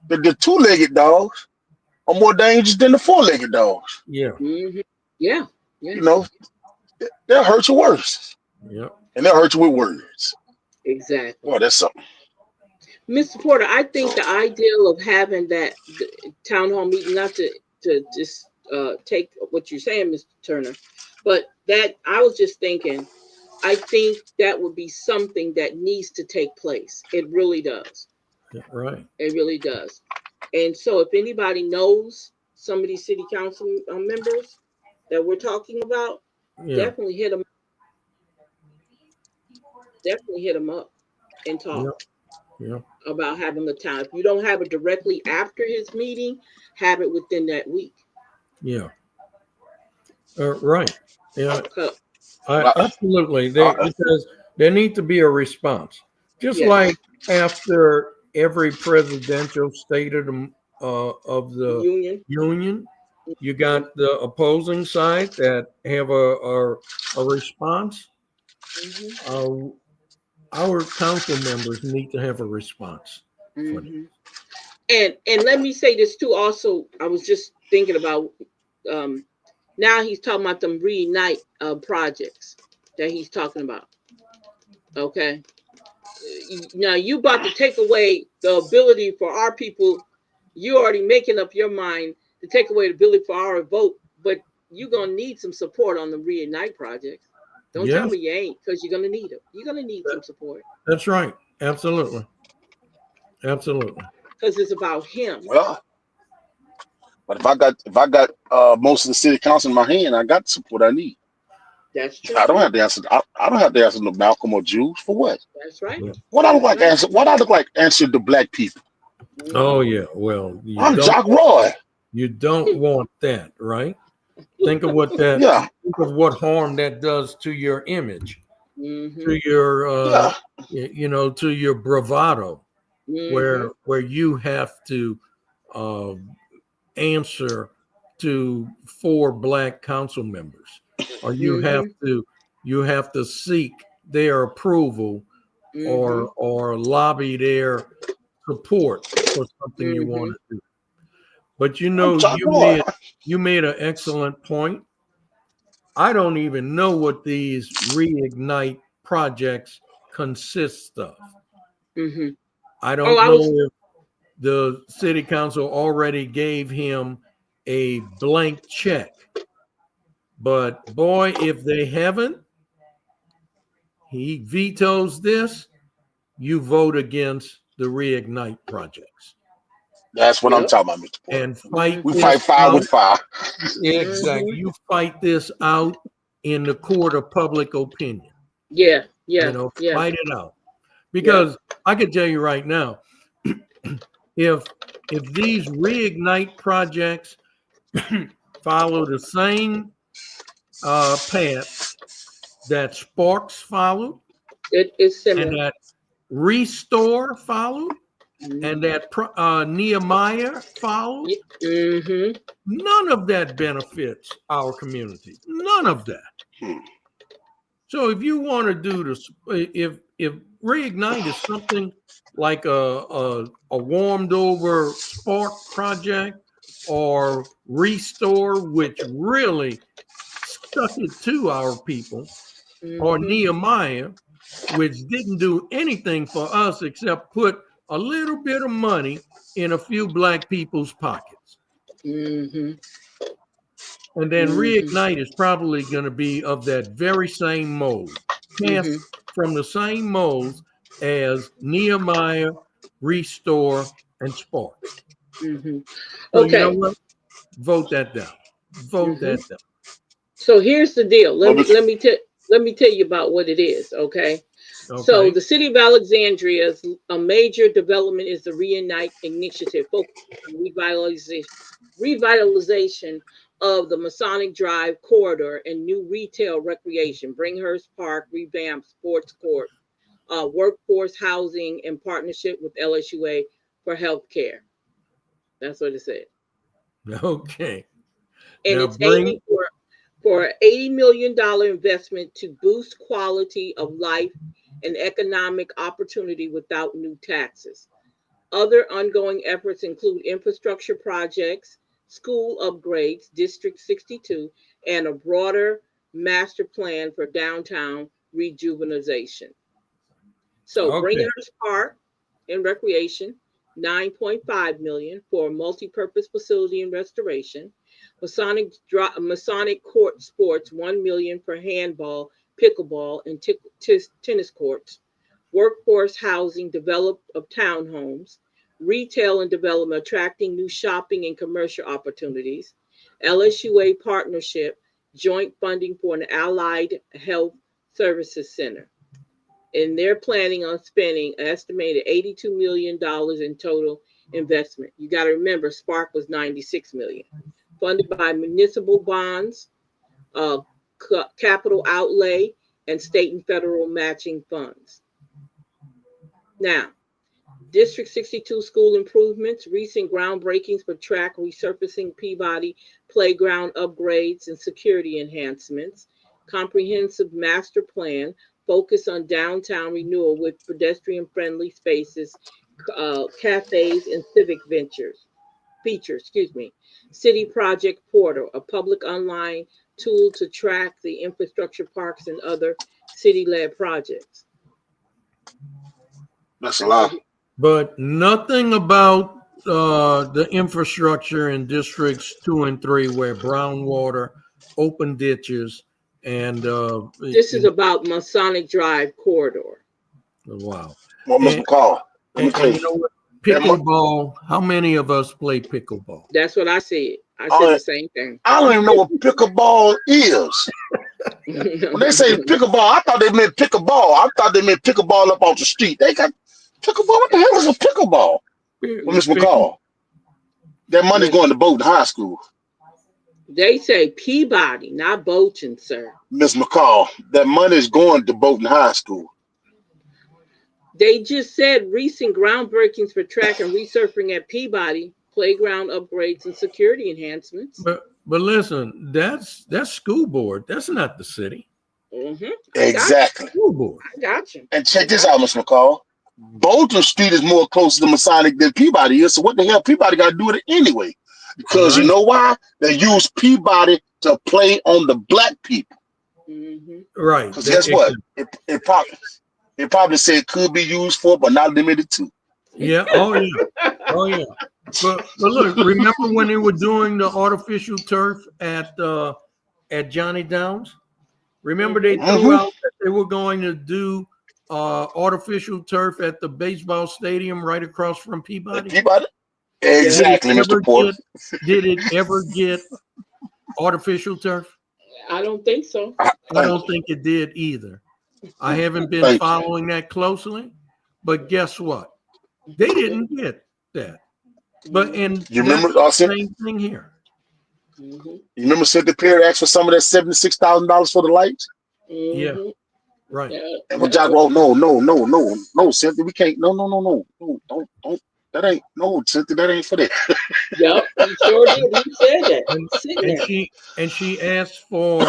the two-legged dogs are more dangerous than the four-legged dogs. Yeah. Mm-hmm. Yeah. Yeah. They'll hurt you worse. Yeah. And they'll hurt you with words. Exactly. Boy, that's something. Mr. Porter, I think the ideal of having that town hall meeting, not to just take what you're saying, Mr. Turner, but that I was just thinking, I think that would be something that needs to take place. It really does. Right. It really does. And so if anybody knows some of these city council members that we're talking about, definitely hit them. Definitely hit them up and talk about having a town. If you don't have it directly after his meeting, have it within that week. Yeah. Right. Yeah. Okay. Absolutely. Because there needs to be a response. Just like after every presidential state of the union, you got the opposing side that have a response. Mm-hmm. Our council members need to have a response. Mm-hmm. And let me say this too. Also, I was just thinking about now he's talking about them Reignite projects that he's talking about. Okay. Now you about to take away the ability for our people. You already making up your mind to take away the ability for our vote, but you're gonna need some support on the Reignite projects. Don't tell me you ain't, because you're gonna need it. You're gonna need some support. That's right. Absolutely. Absolutely. Because it's about him. Well, but if I got most of the city council in my hand, I got the support I need. That's true. I don't have to answer. I don't have to answer no Malcolm or Jews for what. That's right. What I look like answer? What I look like answer to black people? Oh yeah. Well, I'm Jock Roy. You don't want that, right? Think of what that. Yeah. Think of what harm that does to your image, to your, to your bravado, where you have to answer to 4 black council members, or you have to seek their approval or lobby their support for something you want to do. But you made an excellent point. I don't even know what these reignite projects consist of. I don't know if the city council already gave him a blank check, but boy, if they haven't, he vetoes this, you vote against the reignite projects. That's what I'm talking about, Mr. Porter. And fight. We fight fire with fire. Exactly. You fight this out in the court of public opinion. Yeah. Fight it out. Because I can tell you right now, if these reignite projects follow the same path that Sparks followed, it's similar, and that Restore followed, and that Nehemiah followed, none of that benefits our community. None of that. So if you want to do this, if reignite is something like a warmed over Spark project, or Restore, which really stuck it to our people, or Nehemiah, which didn't do anything for us except put a little bit of money in a few black people's pockets. And then reignite is probably going to be of that very same mold, from the same mold as Nehemiah, Restore, and Spark. So you know what? Vote that down. Vote that down. So here's the deal. Let me tell you about what it is. Okay. So the city of Alexandria's a major development is the Reignite Initiative, focused on revitalization of the Masonic Drive corridor and new retail recreation, Bringhurst Park, revamped sports court, workforce housing, in partnership with LSUA for healthcare. That's what it said. Okay. And now it's aiming for an $80 million investment to boost quality of life and economic opportunity without new taxes. Other ongoing efforts include infrastructure projects, school upgrades, District 62, and a broader master plan for downtown rejuvenation. So Bringhurst Park and Recreation, $9.5 million for a multi-purpose facility and restoration. Masonic Court Sports, $1 million for handball, pickleball, and tennis courts. Workforce housing, develop of townhomes. Retail and development, attracting new shopping and commercial opportunities. LSUA partnership, joint funding for an allied health services center. And they're planning on spending an estimated $82 million in total investment. You got to remember, Spark was $96 million. Funded by municipal bonds, capital outlay, and state and federal matching funds. Now, District 62 school improvements, recent groundbreakings for track resurfacing, Peabody playground upgrades, and security enhancements. Comprehensive master plan, focus on downtown renewal with pedestrian-friendly spaces, cafes, and civic features. City Project Portal, a public online tool to track the infrastructure, parks, and other city-led projects. That's a lot. But nothing about the infrastructure in districts 2 and 3 where brown water, open ditches, and this is about Masonic Drive corridor. Wow. Well, Mr. McCall, and you know what? Pickleball. How many of us play pickleball? That's what I said. I said the same thing. I don't even know what pickleball is. When they say pickleball, I thought they meant pickleball. I thought they meant pickleball up on the street. They got pickleball. What the hell is a pickleball? Well, Mr. McCall, that money's going to Bowdoin High School. They say Peabody, not Bowdoin, sir. Ms. McCall, that money's going to Bowdoin High School. They just said recent groundbreakings for track and resurfacing at Peabody playground upgrades and security enhancements. But listen, that's school board. That's not the city. Exactly. School board. I got you. And check this out, Mr. McCall. Bolton Street is more closer to Masonic than Peabody is. So what the hell Peabody got to do with it anyway? Because you know why? They use Peabody to play on the black people. Right. Because guess what? It probably said it could be used for, but not limited to. Yeah. Oh yeah. Oh yeah. But look, remember when they were doing the artificial turf at Johnny Downs? Remember they threw out that they were going to do artificial turf at the baseball stadium right across from Peabody? Peabody? Exactly, Mr. Porter. Did it ever get artificial turf? I don't think so. I don't think it did either. I haven't been following that closely, but guess what? They didn't get that. But you remember the same thing here. You remember Cynthia Perry asked for some of that $76,000 for the lights? Yeah, right. And when Jack wrote, no, Cynthia, we can't. No, don't. That ain't Cynthia. That ain't for that. Yep, he sure did. He said that. And she asked for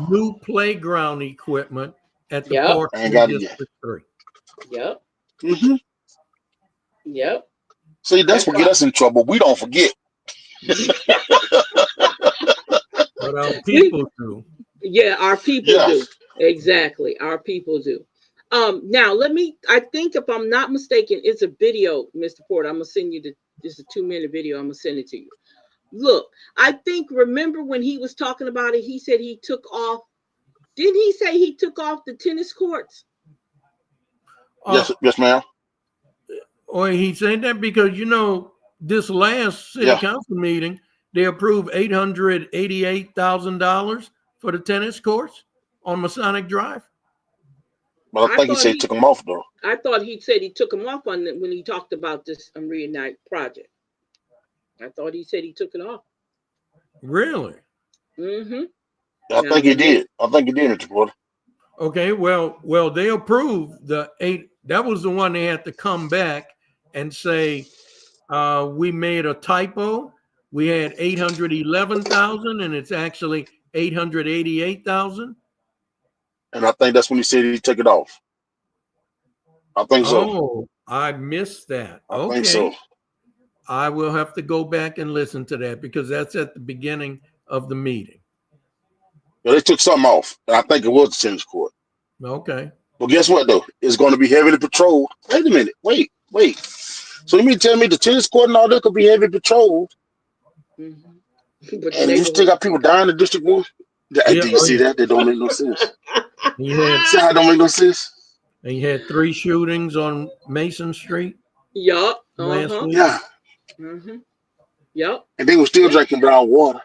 new playground equipment at the park in District 3. Yep. Yep. See, that's what get us in trouble. We don't forget. But our people do. Yeah, our people do. Exactly. Our people do. Now I think if I'm not mistaken, it's a video, Mr. Porter. I'm gonna send you it's a 2-minute video. I'm gonna send it to you. Look, remember when he was talking about it, he said he took off. Didn't he say he took off the tennis courts? Yes, ma'am. Or he said that because this last city council meeting, they approved $888,000 for the tennis courts on Masonic Drive. But I think he said he took them off, though. I thought he said he took them off when he talked about this Reignite project. I thought he said he took it off. Really? I think he did. Mr. Porter. Okay, well, they approved the 8. That was the one they had to come back and say, we made a typo. We had 811,000 and it's actually 888,000. And I think that's when he said he took it off. I think so. Oh, I missed that. I think so. I will have to go back and listen to that because that's at the beginning of the meeting. Yeah, they took something off. I think it was the tennis court. Okay. Well, guess what, though? It's going to be heavily patrolled. Wait a minute. Wait. So you mean tell me the tennis court and all that could be heavily patrolled? And you still got people dying in District 1? Do you see that? That don't make no sense. See how it don't make no sense? And you had 3 shootings on Mason Street? Yup. Last week? Yeah. Yep. And they were still drinking brown water.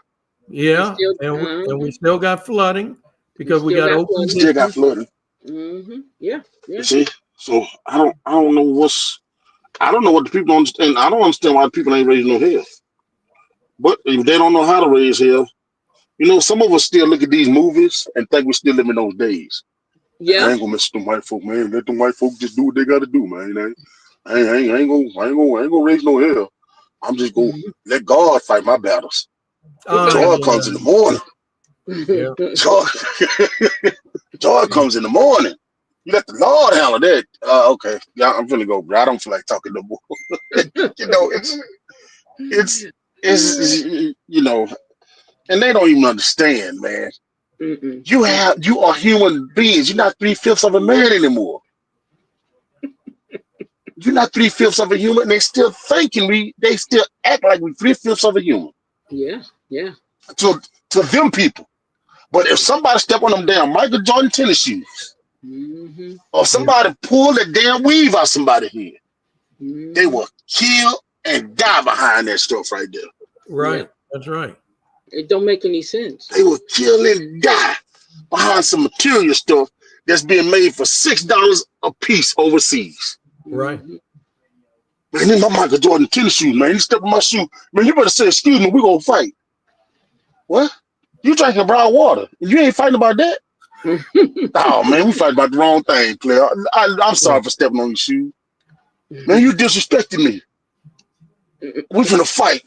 Yeah. And we still got flooding because we got open. Still got flooding. Yeah. You see? So I don't know what the people don't understand. I don't understand why the people ain't raising no hell. But if they don't know how to raise hell, some of us still look at these movies and think we still live in those days. Yeah. I ain't gonna mess with them white folk, man. Let them white folk just do what they gotta do, man. I ain't gonna raise no hell. I'm just gonna let God fight my battles. Joy comes in the morning. Joy comes in the morning. You let the Lord handle that. Okay. Yeah, I'm gonna go, bro. I don't feel like talking no more. It's and they don't even understand, man. You are human beings. You're not 3/5 of a man anymore. You're not 3/5 of a human. And they still thinking they still act like we're 3/5 of a human. Yeah. To them people. But if somebody step on them damn Michael Jordan tennis shoes, or somebody pull the damn weave out somebody's head, they will kill and die behind that stuff right there. Right. That's right. It don't make any sense. They will kill and die behind some material stuff that's being made for $6 a piece overseas. Right. Man, these my Michael Jordan tennis shoes, man. You step on my shoe, man, you better say, excuse me, we're gonna fight. What? You drinking brown water? You ain't fighting about that? Oh man, we fighting about the wrong thing, player. I'm sorry for stepping on your shoe. Man, you disrespecting me. We finna fight.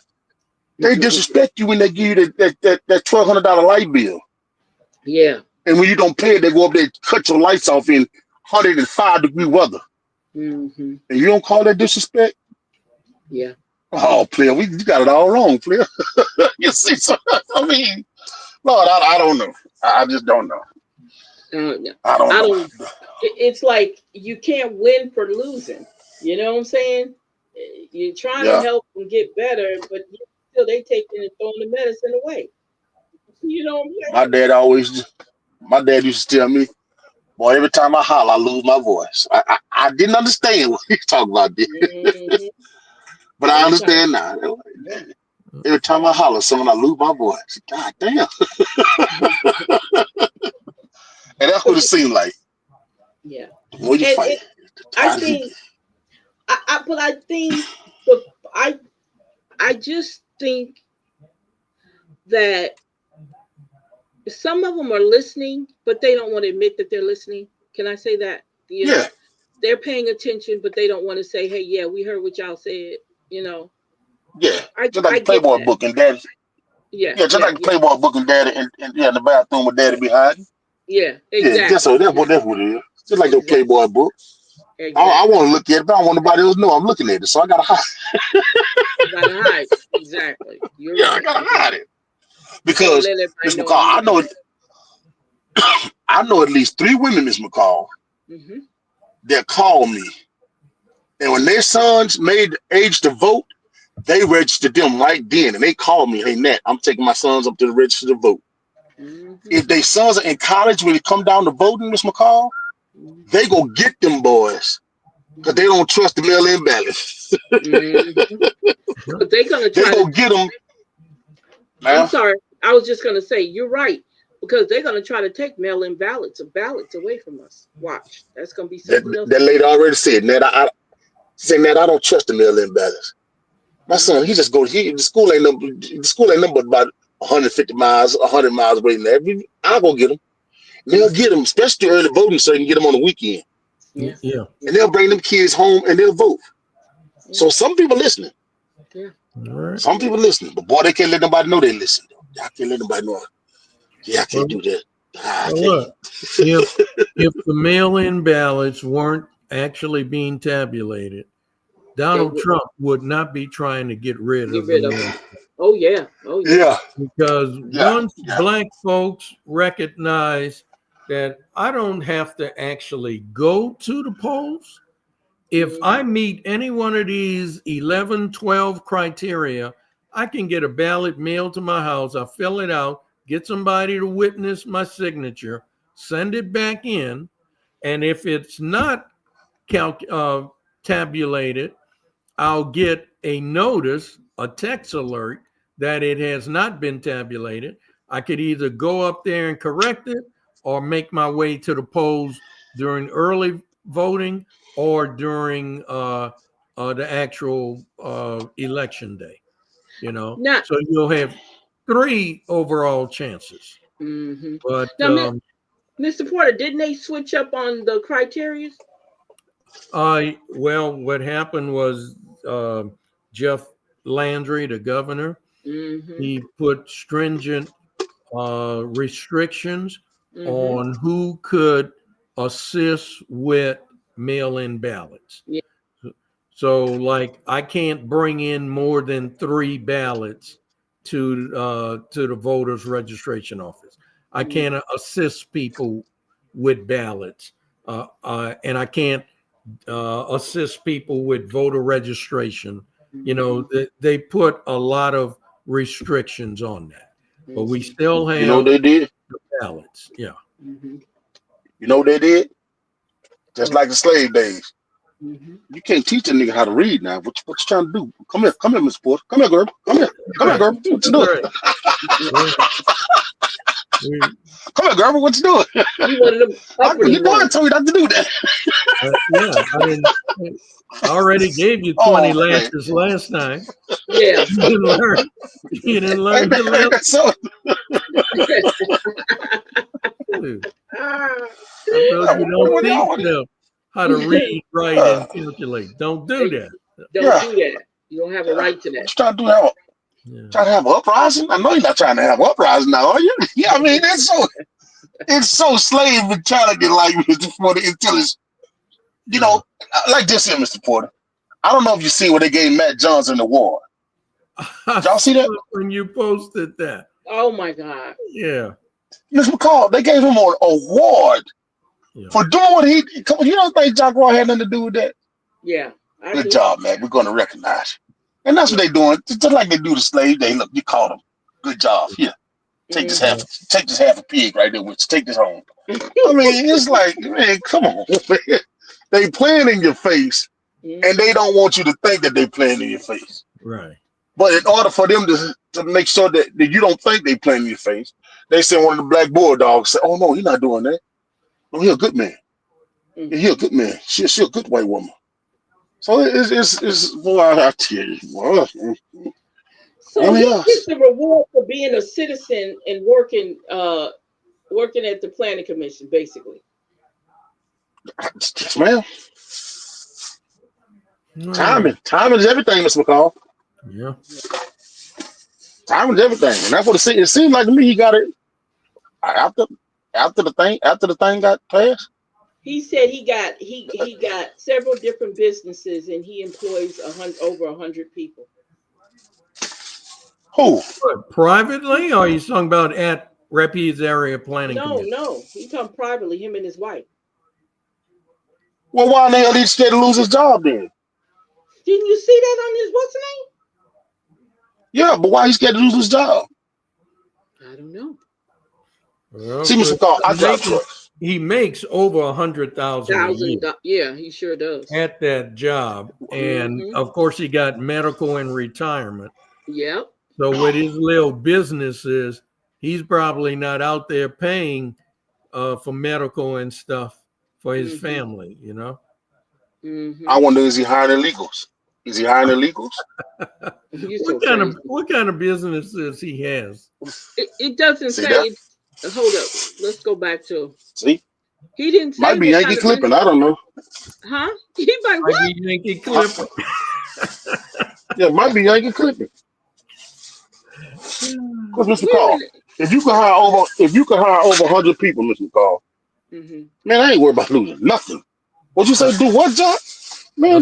They disrespect you when they give you that $1,200 light bill. Yeah. And when you don't pay it, they go up there and cut your lights off in 105-degree weather. Mm-hmm. And you don't call that disrespect? Yeah. Oh, player, you got it all wrong, player. You see, so, I mean, Lord, I don't know. I just don't know. I don't know. It's like you can't win for losing. You know what I'm saying? You're trying to help them get better, but still they taking and throwing the medicine away. You know what I'm saying? My dad used to tell me, boy, every time I holler, I lose my voice. I didn't understand what he's talking about this. Mm-hmm. But I understand now. Every time I holler, someone I lose my voice. God damn. And that's what it seemed like. Yeah. When you fight. I just think that some of them are listening, but they don't want to admit that they're listening. Can I say that? You know, they're paying attention, but they don't want to say, hey, yeah, we heard what y'all said, you know. Yeah. Just like the Playboy book and Daddy. Yeah, just like the Playboy book and Daddy and in the bathroom with Daddy behind. Yeah, exactly. Yeah, that's what it is. Just like the Playboy book. Exactly. I want to look at it, but I don't want nobody else to know I'm looking at it, so I gotta hide. You gotta hide. Exactly. You're right. I gotta hide it. Because Miss McCall, I know at least 3 women, Miss McCall, that call me. And when their sons made the age to vote, they registered them right then. And they called me, hey, Nat, I'm taking my sons up to the register to vote. If their sons are in college, when they come down to voting, Miss McCall, they go get them boys. Because they don't trust the mail-in ballots. But they're going to try to get them. I'm sorry. I was just going to say, you're right. Because they're going to try to take mail-in ballots away from us. Watch. That's going to be something else. That lady already said, Nat, I don't trust the mail-in ballots. My son, he just goes, the school ain't number about 150 miles, 100 miles away from there. I'll go get them. They'll get them, especially early voting, so you can get them on the weekend. Yeah. And they'll bring them kids home and they'll vote. Yeah. So some people listening. Yeah. Right. Some people listening. But boy, they can't let nobody know they listen. I can't let nobody know. Yeah, I can't do that. Look, if the mail-in ballots weren't actually being tabulated, Donald Trump would not be trying to get rid of them. Oh, yeah. Because once Black folks recognize that I don't have to actually go to the polls, if I meet any one of these 11, 12 criteria, I can get a ballot mailed to my house. I fill it out, get somebody to witness my signature, send it back in. And if it's not tabulated, I'll get a notice, a text alert that it has not been tabulated. I could either go up there and correct it or make my way to the polls during early voting or during the actual election day, so you'll have 3 overall chances. But now, Mr. Porter, didn't they switch up on the criteria? Well, what happened was Jeff Landry, the governor, he put stringent restrictions on who could assist with mail-in ballots. Yeah. So, like, I can't bring in more than 3 ballots to the voters' registration office. I can't assist people with ballots, and I can't assist people with voter registration. They put a lot of restrictions on that, but we still have they did? The ballots. Yeah. You know what they did? Just like the slave days. You can't teach a nigga how to read now. What you trying to do? Come here, Mr. Porter. Come here, girl. Come here, girl. What you doing? Come here, girl. What you doing? You know I told you not to do that. I already gave you 20 lashes last time. Yeah. You didn't learn the lesson. You don't teach them how to read, write, and calculate. Don't do that. Don't do that. You don't have a right to What that. you trying to do now? Yeah. Trying to have an uprising? I know you're not trying to have an uprising now, are you? Yeah, I mean, it's so slave mentality, like for the intelligence. You know, like this here, Mr. Porter. I don't know if you see where they gave Matt Johnson the award. Did y'all see that? When you posted that. Oh my God. Yeah. Mr. McCall, they gave him an award Yeah. for doing what he. Come on, you don't think Jack Roy had nothing to do with that? Yeah. I Good do. job, man. We're going to recognize you. And that's what they're doing. Just like they do the slave. They look, you caught them. Good job. Here, take this Mhm. half a pig right there. Take this home. I mean, it's like, man, come on. Man. They playing in your face, and they don't want you to think that they playing in your face. Right. But in order for them to make sure that you don't think they playing in your face, they send one of the black bulldogs. Say, "Oh no, he's not doing that. No, he's a good man. He's a good man. She's a good white woman." So it's well, I tell you, well, So he gets the reward for being a citizen and working at the planning commission, basically. Yes, ma'am. Timing is everything, Mr. McCall. Yeah. Timing is everything, and that's what it seemed like to me. He got it after the thing got passed. He said he got several different businesses and he employs over 100 people. Who? What, privately, or he's talking about at Rapides Area Planning Commission? No, he talking privately, him and his wife. Well, why in the hell he scared to lose his job then? Didn't you see that on his what's the name? Yeah, but why he scared to lose his job? I don't know. Well, See, Mr. McCall, I drive trucks. He makes over $100,000 Yeah, he sure does. at that job, and of course he got medical and retirement. Yep. So with his little businesses, he's probably not out there paying for medical and stuff for his family, you know. I wonder, is he hiring illegals? Is he hiring illegals? What kind of businesses he has? It doesn't say. Hold up. Let's go back to. See, he didn't say. Might be Yankee Clipping. I don't know. Huh? He might be Yankee Clipping. Yeah, might be Yankee Clipping. Because Mr. McCall, if you could hire over 100 people, Mr. McCall, man, I ain't worried about losing nothing. What you say? Do what, Jack? Man,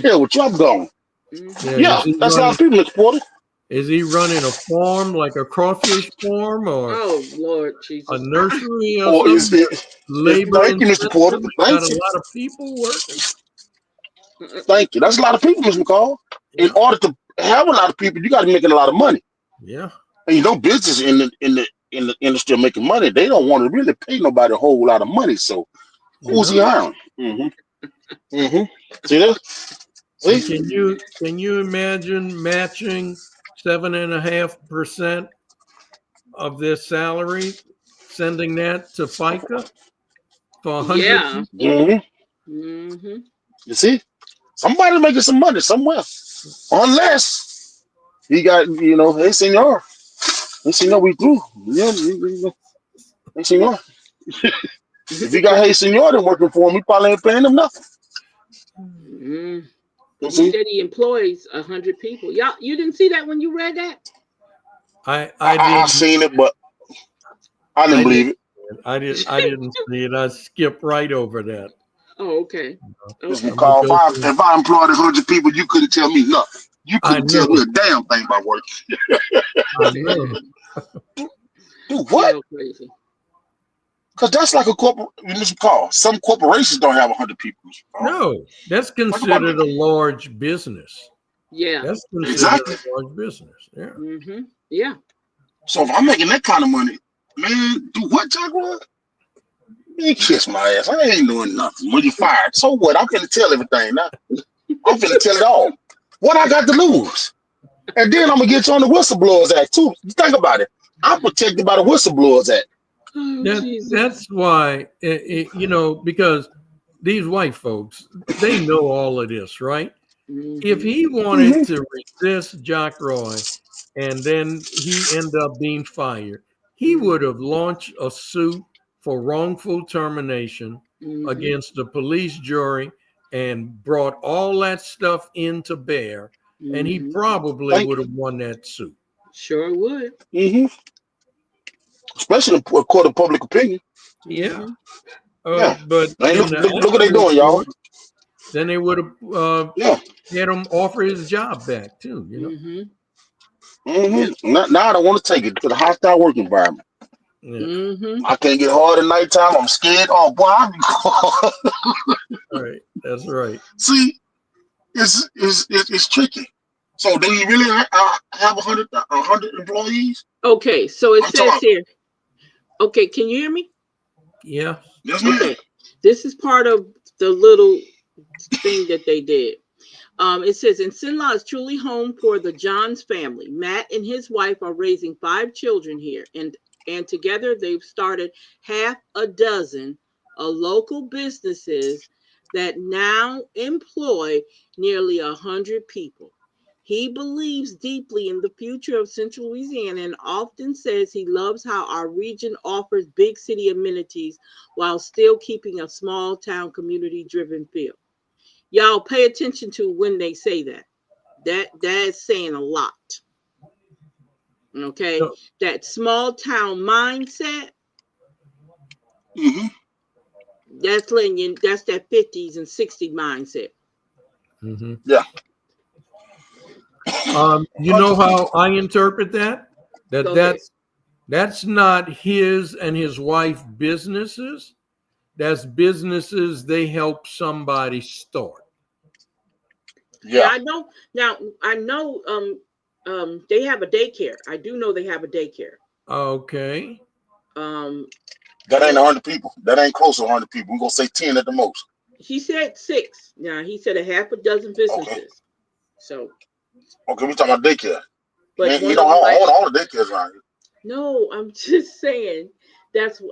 hell with you, I'm gone. Yeah, that's a lot of people, Mr. Porter. Is he running a farm, like a crawfish farm, or oh Lord Jesus, a nursery, or is it labor? Thank you, Mr. Porter. Got a lot of people working. Thank you. That's a lot of people, Mr. McCall. In order to have a lot of people, you got to be making a lot of money. Yeah. And you know, business in the industry of making money, they don't want to really pay nobody a whole lot of money. So who's he hiring? See that? See? Can you imagine matching 7.5% of their salary, sending that to FICA for 100? Yeah. You see, somebody making some money somewhere, unless he got, hey senor, we through. Yeah, hey senor. If you got hey senor then working for him, he probably ain't paying him nothing. He said he employs 100 people. Y'all, you didn't see that when you read that? I seen it, but I didn't believe it. I didn't see it. I skipped right over that. Oh, okay. If I employed 100 people, you couldn't tell me nothing. You couldn't tell me a damn thing about work. I know. Dude, what? Because that's like a corporation. Some corporations don't have 100 people. No, that's considered a large business. Yeah, that's considered a large business. Yeah. Yeah. So if I'm making that kind of money, man, do what, Jaguar? You kiss my ass. I ain't doing nothing. When you fired, so what? I'm finna tell everything now. I'm finna tell it all. What I got to lose? And then I'm gonna get you on the Whistleblowers Act too. Think about it. I'm protected by the Whistleblowers Act. That's why, because these white folks, they know all of this, right? If he wanted to resist Jack Roy and then he ended up being fired, he would have launched a suit for wrongful termination against the police jury and brought all that stuff into bear and he Mhm. probably Thank would have won that suit. Sure would. Mm-hmm. Especially in a court of public opinion. Yeah. Mhm. Yeah. But Hey, in look, the look what they actual doing, y'all. court, then they would have Yeah. had him offer his job back too, you know? Mhm. Mm-hmm. Now I don't want to take it to the hostile work environment. Yeah. Mhm. I can't get hard at nighttime. I'm scared. Oh boy, All right. That's right. see, it's tricky. So do you really have 100 employees? Okay, so it I'm says talking. here. Okay, can you hear me? Yeah. Yes, ma'am. Okay, this is part of the little thing that they did. It says, and Sinla is truly home for the Johns family. Matt and his wife are raising 5 children here, and together they've started half a dozen local businesses that now employ nearly 100 people. He believes deeply in the future of Central Louisiana and often says he loves how our region offers big city amenities while still keeping a small town community driven feel. Y'all pay attention to when they say that. That's saying a lot. Okay, So, that small town mindset. Mm-hmm. That's letting you. That's that 50s and 60s mindset. mhm. Yeah. You know how I interpret that? Go ahead. That's not his and his wife businesses. That's businesses they help somebody start. Yeah, Yeah. I know. Now I know. They have a daycare. I do know they have a daycare. Okay. That ain't Yeah. 100 people. That ain't close to 100 people. We're gonna say 10 at the most. He said 6. Now he said a half a dozen Okay. businesses. So, Okay, we talking about daycare. but Man, you one don't of them might. own all the daycares around here. No, I'm just saying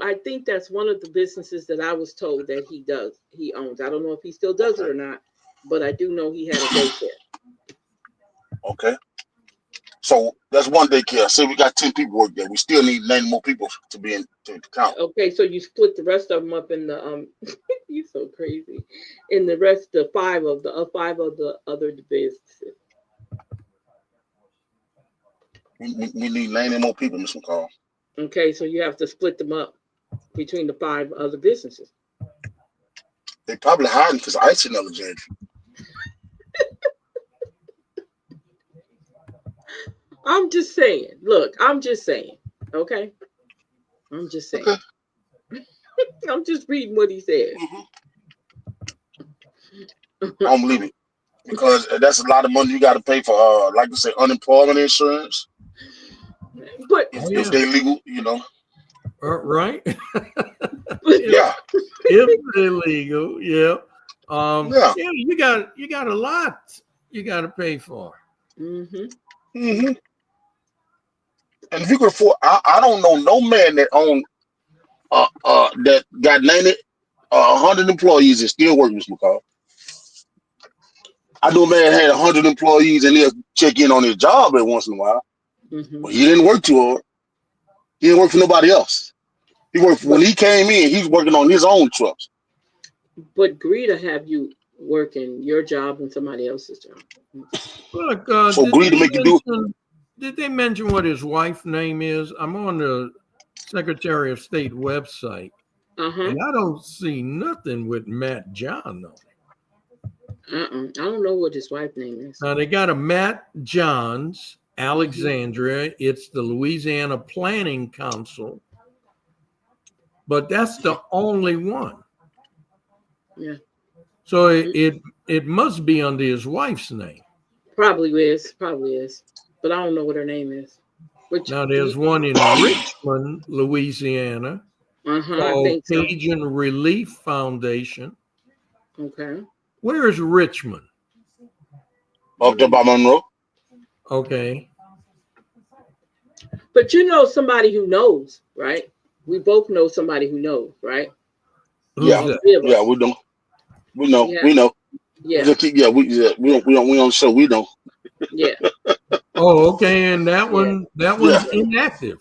I think that's one of the businesses that I was told that he owns. I don't know if he still does it Okay. or not, but I do know he had a daycare. Okay. So that's one daycare. Say we got 10 people work there. We still need 90 more people to be in to count. Okay, so you split the rest of them up in the you're so crazy. In the rest, the 5 of the other businesses. We need 90 more people, Mr. McCall. Okay, so you have to split them up between the 5 other businesses. They probably hiding because Ice in Alexandria. I'm just saying. Look, I'm just saying. Okay, I'm just saying. Okay. I'm just reading what he said. I don't believe it. Because that's a lot of money you got to pay for, like you say, unemployment insurance. But If they legal, you know. Right? Yeah. If they're legal, yeah. Yeah. Yeah, you got a lot you got to pay for. Mm-hmm. Mm-hmm. And if you could afford, I don't know no man that own that got 100 employees and still working, Mr. McCall. I know a man had 100 employees and he'll check in on his job every once in a while. Mm-hmm. But he didn't work too hard. He didn't work for nobody else. He worked when he came in. He's working on his own trucks. But Greta have you working your job and somebody else's job. Look, So Greta make you do it. did they mention what his wife's name is? I'm on the Secretary of State website, and I don't see nothing with Matt John though. I don't know what his wife's name is. Now they got a Matt Johns, Alexandria. It's the Louisiana Planning Council, but that's the only one. Yeah. So it must be under his wife's name. Probably is, but I don't know what her name is. Now there's one in Richmond, Louisiana, called Cajun Relief Foundation. Okay. Where is Richmond? Up there by Monroe. Okay. But you know somebody who knows, right? We both know somebody who knows, right? Yeah, yeah, we know. We know. Yeah. We know. Yeah. We don't show. We know. Yeah. Oh, okay. And that one's inactive.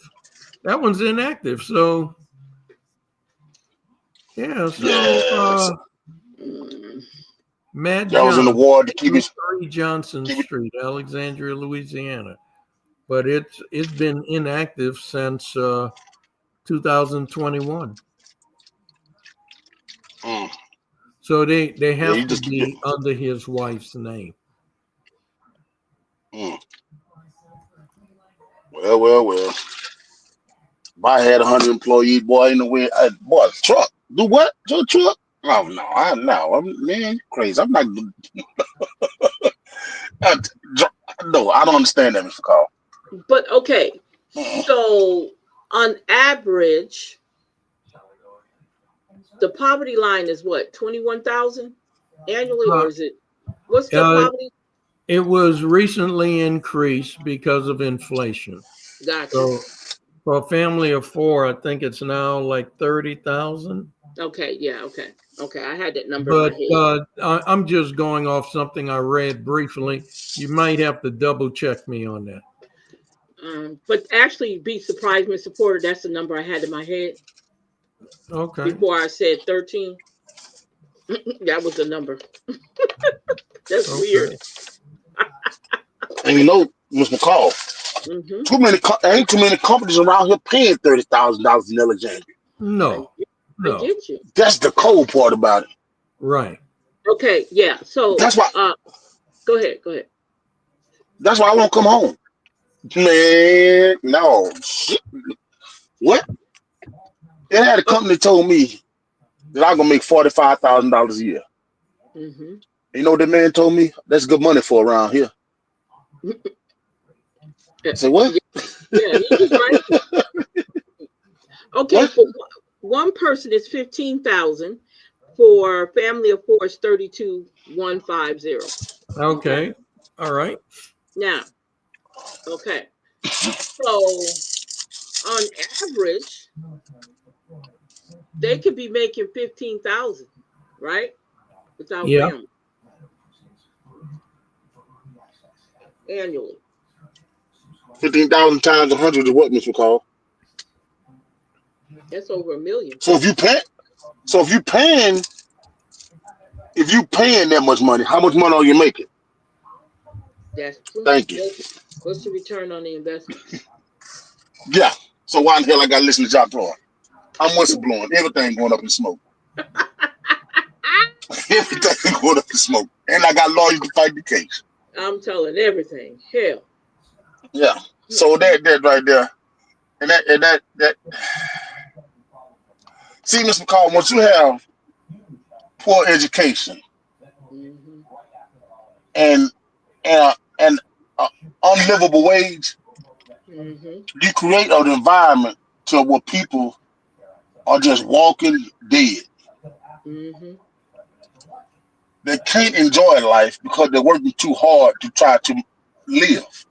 That one's inactive. So yeah. So Matt that was in the John, war to keep his 43 Johnson Street, Alexandria, Louisiana. But it's been inactive since 2021. So they have to be under his wife's name. Well. If I had 100 employees, boy, in the way, boy, truck, do what? To a truck? Oh no, man, crazy. I'm not. No, I don't understand that, Mr. Carl. But okay, so on average, the poverty line is what, 21,000 annually, or is it? What's the poverty? It was recently increased because of inflation. Gotcha. So for a family of 4, I think it's now like 30,000. Okay, yeah, okay. I had that number But in my head. I'm just going off something I read briefly. You might have to double check me on that. But actually, be surprised, Mr. Porter. That's the number I had in my head. Okay. Before I said 13, that was the number. That's weird. And you know, Mr. McCall, ain't too many companies around here paying $30,000 in Alexandria. No. I get you. That's the cold part about it. Right. Okay. Yeah. So that's why. Go ahead. That's why I won't come home. Man, no. What? It had a company told me that I'm gonna make $45,000 a year. You know what the man told me? That's good money for around here. I said, what? Yeah, he was right. Okay, what? For one person is 15,000. For a family of 4 is 32,150. Okay. All right. Now, okay. So on average, they could be making 15,000, right? Without family. Annually. 15,000 times 100 is what, Mr. McCall? That's over $1 million. So if you paying that much money, how much money are you making? That's true. Thank you. What's the return on the investment? Yeah. So why in the hell I gotta listen to Jock Floyd? I'm whistleblowing. Everything going up in smoke. Everything going up in smoke. And I got lawyers to fight the case. I'm telling everything. Hell. Yeah. So that right there. And that see, Mr. McCall, once you have poor education and unlivable wage, you create an environment to where people are just walking dead. They can't enjoy life because they're working too hard to try to live.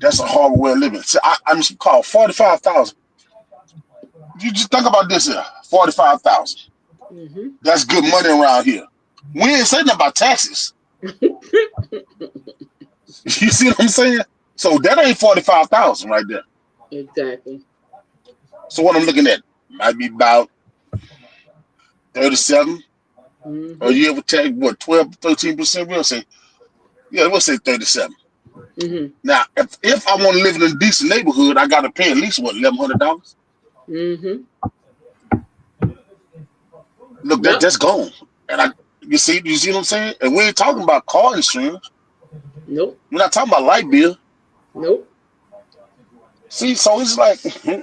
That's a horrible way of living. So I'm called 45,000. You just think about this here, 45,000. That's good money around here. We ain't saying nothing about taxes. You see what I'm saying? So that ain't 45,000 right there. Exactly. So what I'm looking at might be about 37. Or you ever take what 12-13%? We'll say 37. Now, if I want to live in a decent neighborhood, I got to pay at least what $1,100. Look, that's gone. And you see what I'm saying? And we ain't talking about car insurance. Nope. We're not talking about light bill. Nope. See, so it's like no.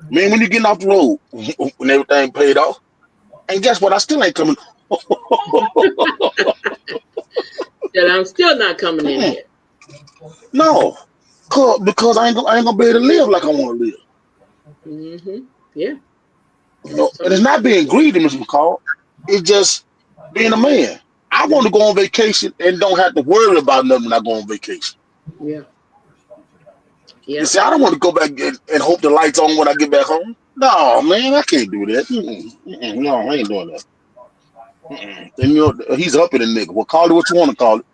Man, when you getting off the road, when everything paid off, and guess what? I still ain't coming. That I'm still not coming in here. No, because I ain't gonna be able to live like I want to live. Yeah. You know, and it's not being greedy, Mr. McCall. It's just being a man. I want to go on vacation and don't have to worry about nothing when I go on vacation. Yeah. You see, I don't want to go back and hope the light's on when I get back home. No, man, I can't do that. No, I ain't doing that. And you know, he's up in a nigga. Well, call it what you want to call it.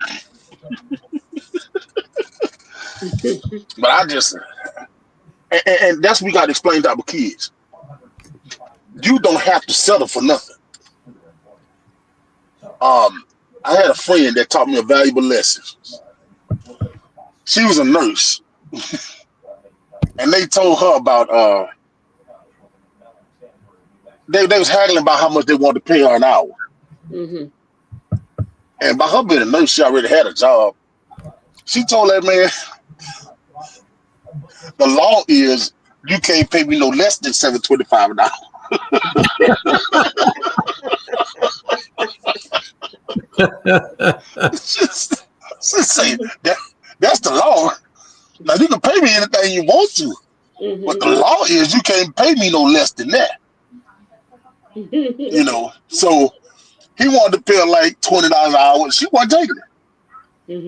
But I just, and that's what we got to explain to our kids. You don't have to settle for nothing. I had a friend that taught me a valuable lesson. She was a nurse, and they told her about they was haggling about how much they wanted to pay her an hour. Mm-hmm. And by her being a nurse, she already had a job. She told that man, the law is you can't pay me no less than $7.25 an hour. Just say that's the law. Now you can pay me anything you want to, but the law is you can't pay me no less than that. You know, so he wanted to pay her like $20 an hour. She wasn't taking it.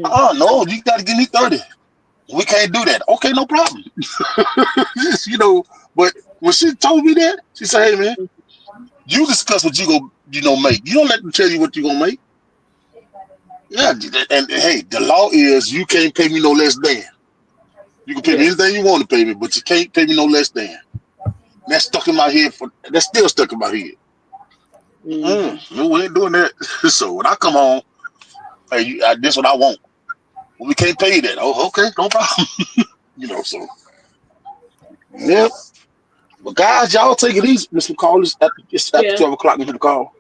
Oh no, you got to give me 30. We can't do that. Okay, no problem. You know, but when she told me that, she said, "Hey man, you discuss what you gonna make. You don't let them tell you what you gonna make." Yeah, and hey, the law is you can't pay me no less than. You can pay me anything you want to pay me, but you can't pay me no less than. That's stuck in my head. That's still stuck in my head. No, we ain't doing that. So when I come home, hey, this what I want. Well, we can't pay you that. Oh, okay, no problem. You know, so yep. But guys, y'all take it easy. Mr. McCall, it's after 12 o'clock. Mr. McCall.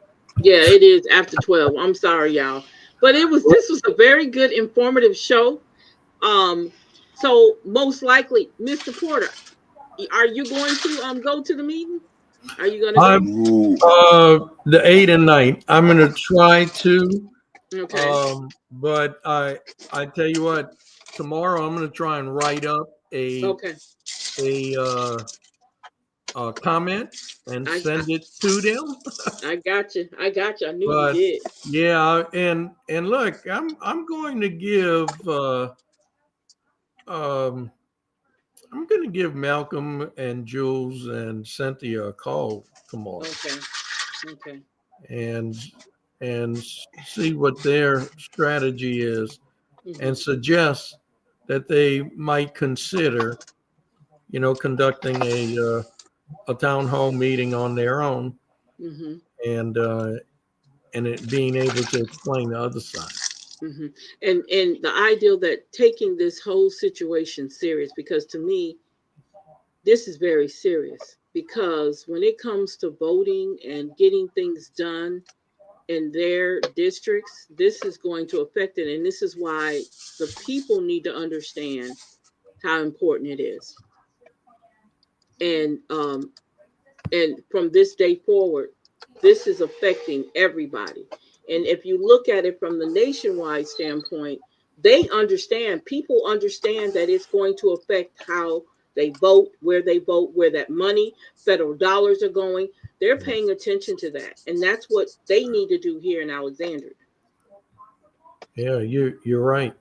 Yeah, it is after 12. I'm sorry, y'all. But this was a very good, informative show. So most likely, Mr. Porter, are you going to go to the meeting? Are you going to go? The 8 and 9. I'm going to try to. Okay. But I tell you what, tomorrow I'm going to try and write up a comment and send it to them. I got you. I knew you did. Yeah, and look, I'm going to give I'm going to give Malcolm and Jules and Cynthia a call tomorrow. Okay. And see what their strategy is, and suggest that they might consider, conducting a town hall meeting on their own, and it being able to explain the other side. And the ideal that taking this whole situation serious, because to me, this is very serious, because when it comes to voting and getting things done in their districts, this is going to affect it. And this is why the people need to understand how important it is. And from this day forward, this is affecting everybody. And if you look at it from the nationwide standpoint, people understand that it's going to affect how they vote, where that money, federal dollars are going. They're paying attention to that. And that's what they need to do here in Alexandria. Yeah, you're right.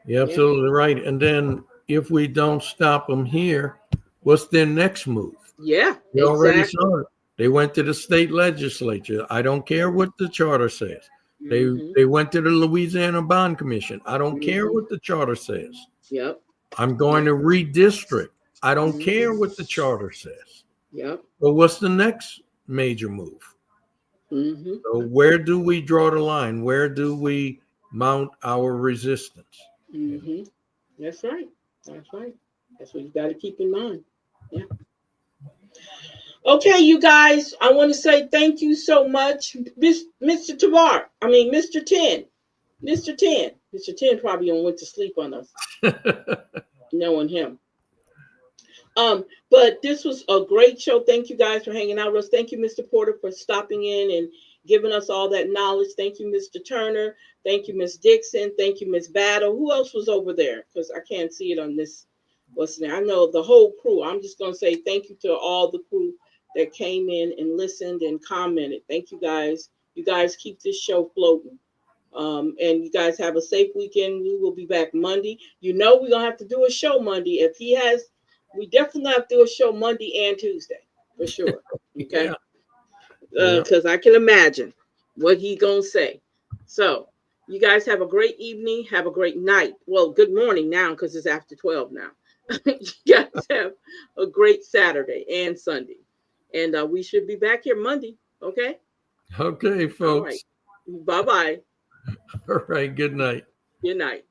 You're absolutely right. And then if we don't stop them here, what's their next move? Yeah, they already saw it. They went to the state legislature. I don't care what the charter says. They went to the Louisiana Bond Commission. I don't care what the charter says. Yep. I'm going to redistrict. I don't care what the charter says. Yep. But what's the next major move? So where do we draw the line? Where do we mount our resistance? That's right. That's what you got to keep in mind. Yeah. Okay, you guys, I want to say thank you so much, Mr. Tavar. Mr. 10. Mr. 10. Mr. 10 probably went to sleep on us, knowing him. But this was a great show. Thank you guys for hanging out with us. Thank you, Mr. Porter, for stopping in and giving us all that knowledge. Thank you, Mr. Turner. Thank you, Miss Dixon. Thank you, Miss Battle. Who else was over there? Because I can't see it on this. What's there? I know the whole crew. I'm just going to say thank you to all the crew that came in and listened and commented. Thank you guys. You guys keep this show floating. And you guys have a safe weekend. We will be back Monday. We're going to have to do a show Monday. We definitely have to do a show Monday and Tuesday for sure. Okay. Because I can imagine what he's going to say. So you guys have a great evening. Have a great night. Well, good morning now, because it's after 12 now. You guys have a great Saturday and Sunday. And we should be back here Monday. Okay. Okay, folks. Bye-bye. All right. Good night. Good night.